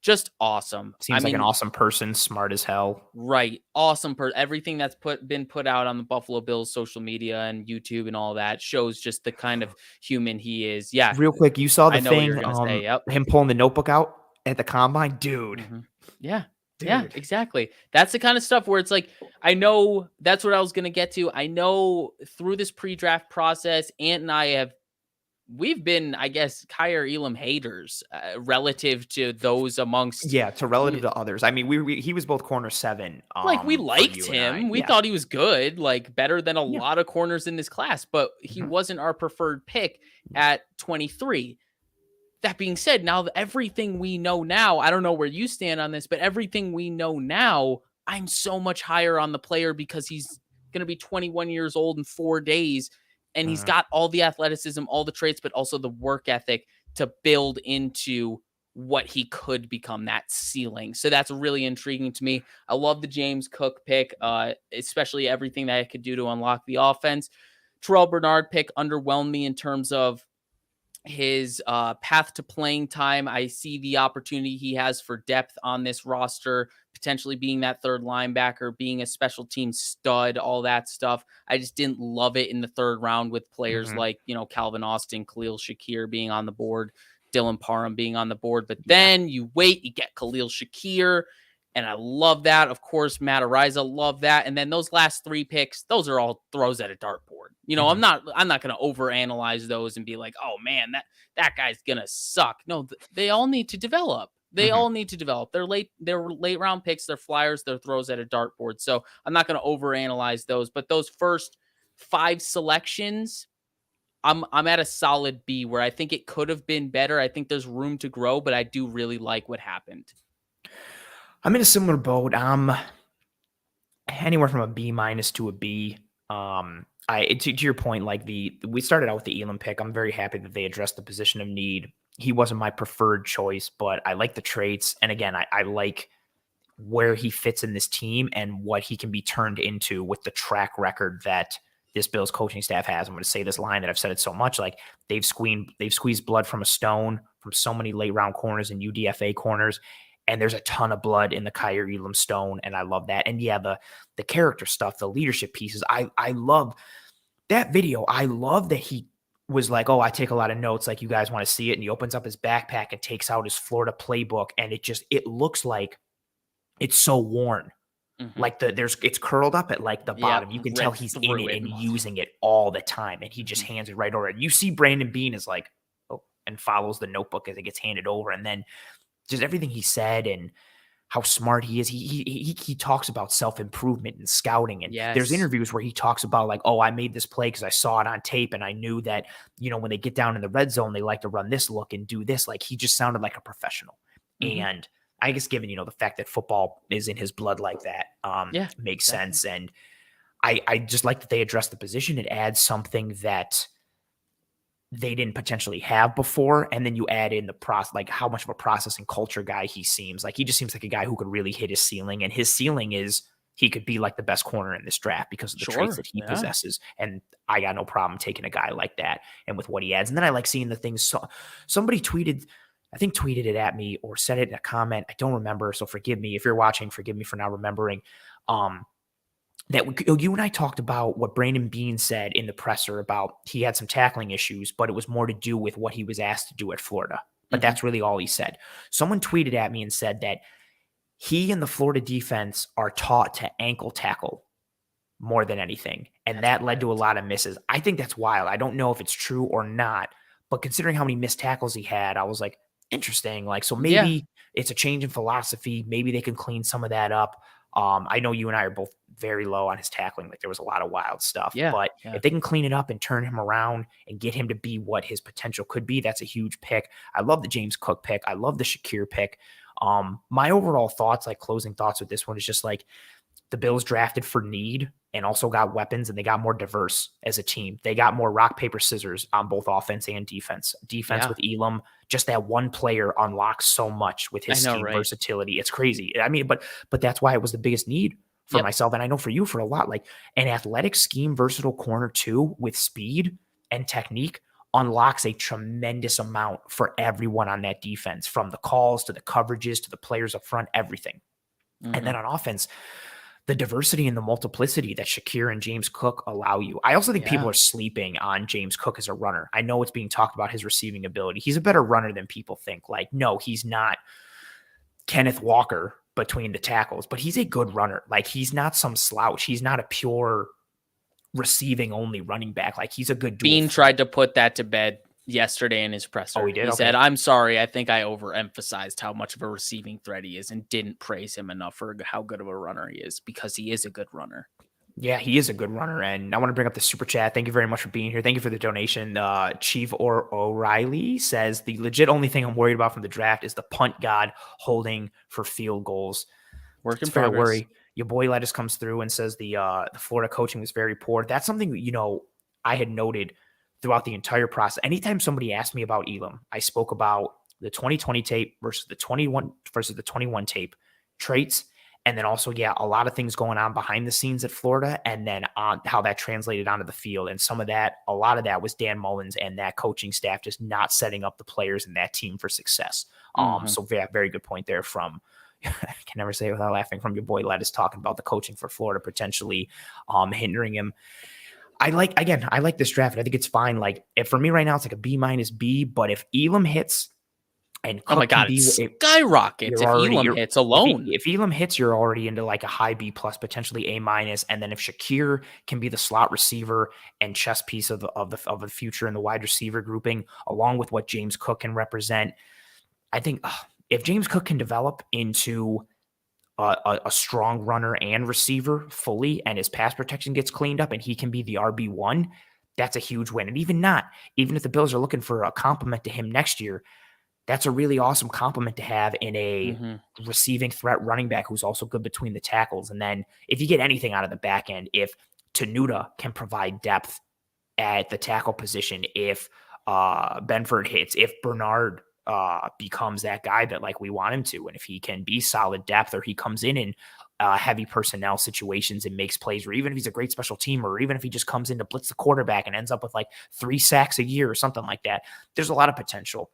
Just awesome. Seems like an awesome person, smart as hell. Right. Awesome. Everything that's been put out on the Buffalo Bills social media and YouTube and all that shows just the kind of human he is. Yeah. Real quick, you saw the I know what thing, you're gonna say. Yep. him pulling the notebook out at the combine? Dude. Mm-hmm. Yeah. Dude. Yeah, exactly. That's the kind of stuff where it's like, I know that's what I was going to get to. I know through this pre-draft process, Ant and I we've been, I guess, Kyer Elam haters relative to those amongst. Yeah, to others. I mean, he was both corner 7. Like, we liked him. We thought he was good, like better than a lot of corners in this class, but he wasn't our preferred pick at 23. That being said, now everything we know now, I don't know where you stand on this, but everything we know now, I'm so much higher on the player because he's going to be 21 years old in 4 days, and he's got all the athleticism, all the traits, but also the work ethic to build into what he could become, that ceiling. So that's really intriguing to me. I love the James Cook pick, especially everything that I could do to unlock the offense. Terrell Bernard pick underwhelmed me in terms of his path to playing time. I see the opportunity he has for depth on this roster, potentially being that third linebacker, being a special team stud, all that stuff. I just didn't love it in the third round with players like, Calvin Austin, Khalil Shakir being on the board, Dylan Parham being on the board. But then you wait, you get Khalil Shakir, and I love that. Of course, Matt Araiza, love that. And then those last 3 picks, those are all throws at a dartboard. I'm not going to overanalyze those and be like, oh man, that guy's going to suck. No, they all need to develop. They all need to develop. They're late round picks, they're flyers, they're throws at a dartboard. So I'm not going to overanalyze those, but those first 5 selections, I'm at a solid B, where I think it could have been better. I think there's room to grow, but I do really like what happened. I'm in a similar boat. I'm anywhere from a B- to a B. To your point, like we started out with the Elam pick. I'm very happy that they addressed the position of need. He wasn't my preferred choice, but I like the traits. And again, I like where he fits in this team and what he can be turned into with the track record that this Bills coaching staff has. I'm going to say this line that I've said it so much, like they've squeezed blood from a stone from so many late round corners and UDFA corners. And there's a ton of blood in the Kyer Elam stone, and I love that. And yeah, the character stuff, the leadership pieces, I love that video. I love that he was like, oh, I take a lot of notes, like you guys want to see it. And he opens up his backpack and takes out his Florida playbook, and it looks like it's so worn. Like it's curled up at like the bottom. You can tell he's in it and using it all the time, and he just hands it right over. And you see Brandon Beane is like, oh, and follows the notebook as it gets handed over, and then just everything he said and how smart he is. He talks about self-improvement and scouting. And there's interviews where he talks about like, oh, I made this play because I saw it on tape and I knew that, when they get down in the red zone, they like to run this look and do this. Like he just sounded like a professional. And I guess given, the fact that football is in his blood like that, makes sense. And I just like that they addressed the position. It adds something that they didn't potentially have before. And then you add in the process, like how much of a processing culture guy he seems like. He just seems like a guy who could really hit his ceiling, and his ceiling is he could be like the best corner in this draft because of the traits that he possesses. And I got no problem taking a guy like that and with what he adds. And then I like seeing the things. Somebody tweeted it at me or said it in a comment. I don't remember. So forgive me if you're watching, forgive me for not remembering. That you and I talked about what Brandon Beane said in the presser about he had some tackling issues, but it was more to do with what he was asked to do at Florida. But that's really all he said. Someone tweeted at me and said that he and the Florida defense are taught to ankle tackle more than anything. And that led to a lot of misses. I think that's wild. I don't know if it's true or not, but considering how many missed tackles he had, I was like, interesting. Like, so maybe it's a change in philosophy. Maybe they can clean some of that up. I know you and I are both very low on his tackling. Like there was a lot of wild stuff, but if they can clean it up and turn him around and get him to be what his potential could be, that's a huge pick. I love the James Cook pick. I love the Shakir pick. My overall thoughts, like closing thoughts with this one, is just like the Bills drafted for need and also got weapons, and they got more diverse as a team. They got more rock, paper, scissors on both offense and defense. With Elam, just that one player unlocks so much with his scheme versatility. It's crazy. I mean, but that's why it was the biggest need for myself. And I know for you for a lot, like an athletic scheme, versatile corner too, with speed and technique. unlocks a tremendous amount for everyone on that defense, from the calls to the coverages to the players up front, everything. And then on offense, the diversity and the multiplicity that Shakir and James Cook allow you. I also think people are sleeping on James Cook as a runner. I know it's being talked about his receiving ability. He's a better runner than people think. Like, no, he's not Kenneth Walker between the tackles, but he's a good runner. Like, he's not some slouch. He's not a pure receiving only running back. Like, he's a good dual. Bean tried to put that to bed yesterday in his presser. Oh, he did? He said, "I'm sorry. I think I overemphasized how much of a receiving threat he is and didn't praise him enough for how good of a runner he is, because he is a good runner." Yeah, he is a good runner. And I want to bring up the super chat. Thank you very much for being here. Thank you for the donation. Chief O'Reilly says, the legit only thing I'm worried about from the draft is the punt god holding for field goals. Work in progress. Worry. Your boy Lettuce comes through and says the Florida coaching was very poor. That's something, I had noted throughout the entire process. Anytime somebody asked me about Elam, I spoke about the 2020 tape versus the 21 tape, traits, and then also, a lot of things going on behind the scenes at Florida, and then on how that translated onto the field. And a lot of that was Dan Mullins and that coaching staff just not setting up the players in that team for success. So very good point there from, I can never say it without laughing, from your boy Lettuce, talking about the coaching for Florida potentially hindering him. I like this draft. I think it's fine. Like, if for me right now, it's like a B-B, but if Elam hits and Cook, oh my God, it skyrockets if Elam hits alone. If Elam hits, you're already into like a high B+, potentially A-. And then if Shakir can be the slot receiver and chess piece of the future in the wide receiver grouping, along with what James Cook can represent, I think if James Cook can develop into a strong runner and receiver fully, and his pass protection gets cleaned up and he can be the RB1, that's a huge win. And even if the Bills are looking for a compliment to him next year, that's a really awesome compliment to have in a receiving threat running back who's also good between the tackles. And then if you get anything out of the back end, if Tenuta can provide depth at the tackle position, if Benford hits, if Bernard becomes that guy that like we want him to, and if he can be solid depth, or he comes in heavy personnel situations and makes plays, or even if he's a great special teamer, or even if he just comes in to blitz the quarterback and ends up with like 3 sacks a year or something like that, there's a lot of potential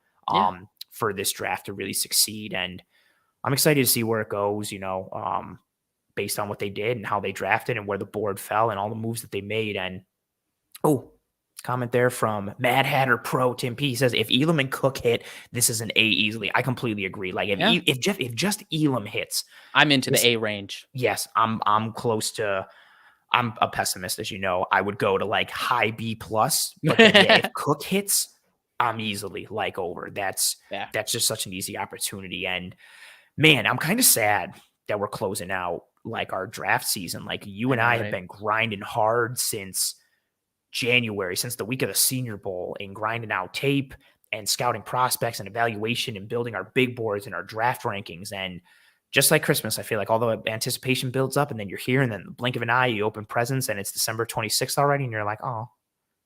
for this draft to really succeed. And I'm excited to see where it goes, based on what they did and how they drafted and where the board fell and all the moves that they made. And comment there from Mad Hatter Pro Tim P. He says, if Elam and Cook hit, this is an A easily. I completely agree. Like if just Elam hits, I'm into the A range. Yes, I'm close to. I'm a pessimist, as you know. I would go to like high B+, but then, if Cook hits, I'm easily like over. That's just such an easy opportunity. And man, I'm kind of sad that we're closing out like our draft season. Like, you and I have been grinding hard since January, since the week of the Senior Bowl, and grinding out tape and scouting prospects and evaluation and building our big boards and our draft rankings. And just like Christmas, I feel like all the anticipation builds up, and then you're here, and then the blink of an eye, you open presents, and it's December 26th already, and you're like, oh,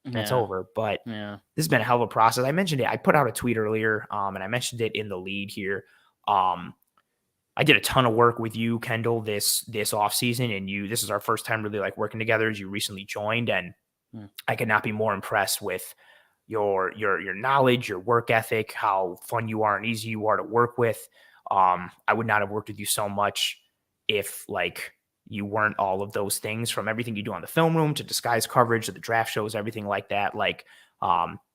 it's over. But this has been a hell of a process. I mentioned it. I put out a tweet earlier, and I mentioned it in the lead here. I did a ton of work with you, Kendall, this off season, and this is our first time really like working together, as you recently joined, and I could not be more impressed with your knowledge, your work ethic, how fun you are and easy you are to work with. I would not have worked with you so much if like you weren't all of those things, from everything you do on the film room to disguise coverage to the draft shows, everything like that. Like,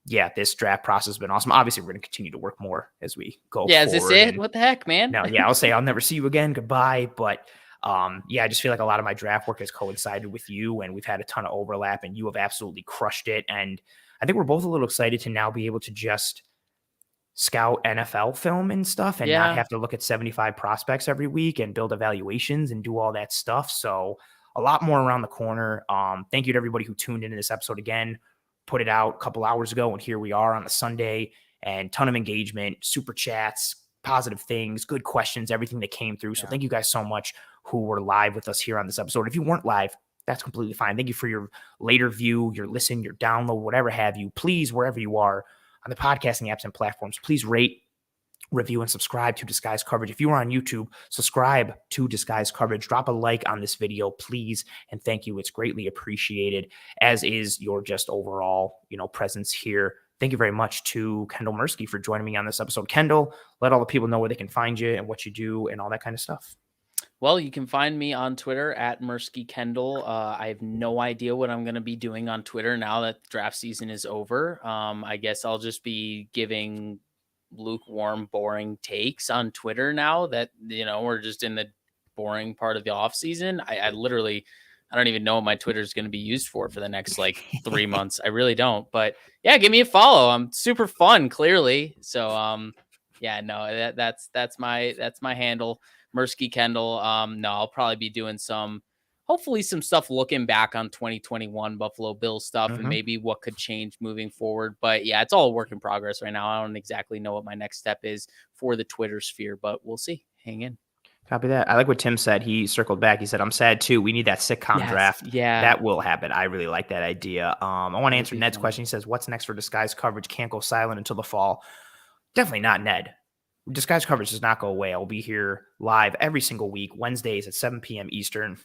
this draft process has been awesome. Obviously, we're going to continue to work more as we go forward. Is this it? What the heck, man? No, I'll say I'll never see you again. Goodbye. But I just feel like a lot of my draft work has coincided with you, and we've had a ton of overlap, and you have absolutely crushed it. And I think we're both a little excited to now be able to just scout NFL film and stuff, and not have to look at 75 prospects every week and build evaluations and do all that stuff. So a lot more around the corner. Thank you to everybody who tuned into this episode again. Put it out a couple hours ago, and here we are on a Sunday, and ton of engagement, super chats, positive things, good questions, everything that came through. So thank you guys so much who were live with us here on this episode. If you weren't live, that's completely fine. Thank you for your later view, your listen, your download, whatever have you. Please, wherever you are on the podcasting apps and platforms, please rate, review, and subscribe to Disguise Coverage. If you are on YouTube, subscribe to Disguise Coverage. Drop a like on this video, please, and thank you. It's greatly appreciated, as is your just overall, presence here thank you very much to Kendall Mirsky for joining me on this episode. Kendall, let all the people know where they can find you and what you do and all that kind of stuff. Well, you can find me on Twitter at Mirsky Kendall. I have no idea what I'm going to be doing on Twitter now that the draft season is over. I guess I'll just be giving lukewarm, boring takes on Twitter now that, we're just in the boring part of the off season. I literally, I don't even know what my Twitter is going to be used for the next 3 months. I really don't, but yeah, give me a follow. I'm super fun, clearly. So, yeah, no, that's my handle. Mirsky Kendall. No, I'll probably be doing hopefully some stuff looking back on 2021 Buffalo Bills stuff and maybe what could change moving forward. But yeah, it's all a work in progress right now. I don't exactly know what my next step is for the Twitter sphere, but we'll see. Hang in. Copy that. I like what Tim said. He circled back. He said, I'm sad too. We need that sitcom draft. Yeah. That will happen. I really like that idea. I want to answer Ned's question. He says, what's next for disguise coverage? Can't go silent until the fall. Definitely not Ned. Disguise coverage does not go away. I'll be here live every single week, Wednesdays at 7 p.m. Eastern.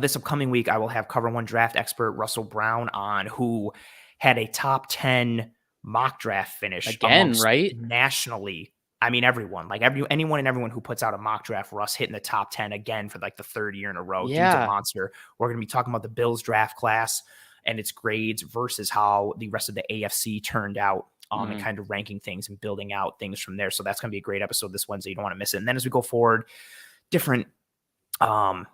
This upcoming week, I will have Cover One draft expert Russell Brown on, who had a top 10 mock draft finish again, right? Nationally. I mean, everyone, anyone and everyone who puts out a mock draft, Russ hitting the top 10 again for the third year in a row. Yeah. Dude's a monster. We're going to be talking about the Bills draft class and its grades versus how the rest of the AFC turned out. And kind of ranking things and building out things from there. So that's going to be a great episode this Wednesday. You don't want to miss it. And then as we go forward, different kind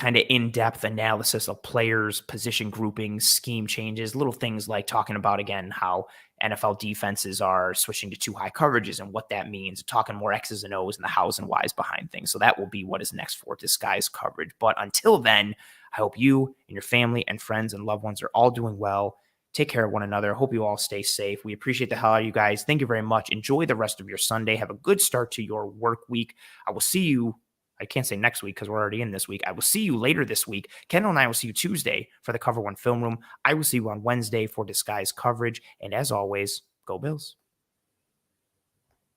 of in-depth analysis of players, position groupings, scheme changes, little things like talking about, again, how NFL defenses are switching to too high coverages and what that means, talking more X's and O's and the hows and whys behind things. So that will be what is next for disguise coverage. But until then, I hope you and your family and friends and loved ones are all doing well. Take care of one another. Hope you all stay safe. We appreciate the hell out of you guys. Thank you very much. Enjoy the rest of your Sunday. Have a good start to your work week. I will see you. I can't say next week because we're already in this week. I will see you later this week. Kendall and I will see you Tuesday for the Cover One Film Room. I will see you on Wednesday for disguise coverage. And as always, go Bills.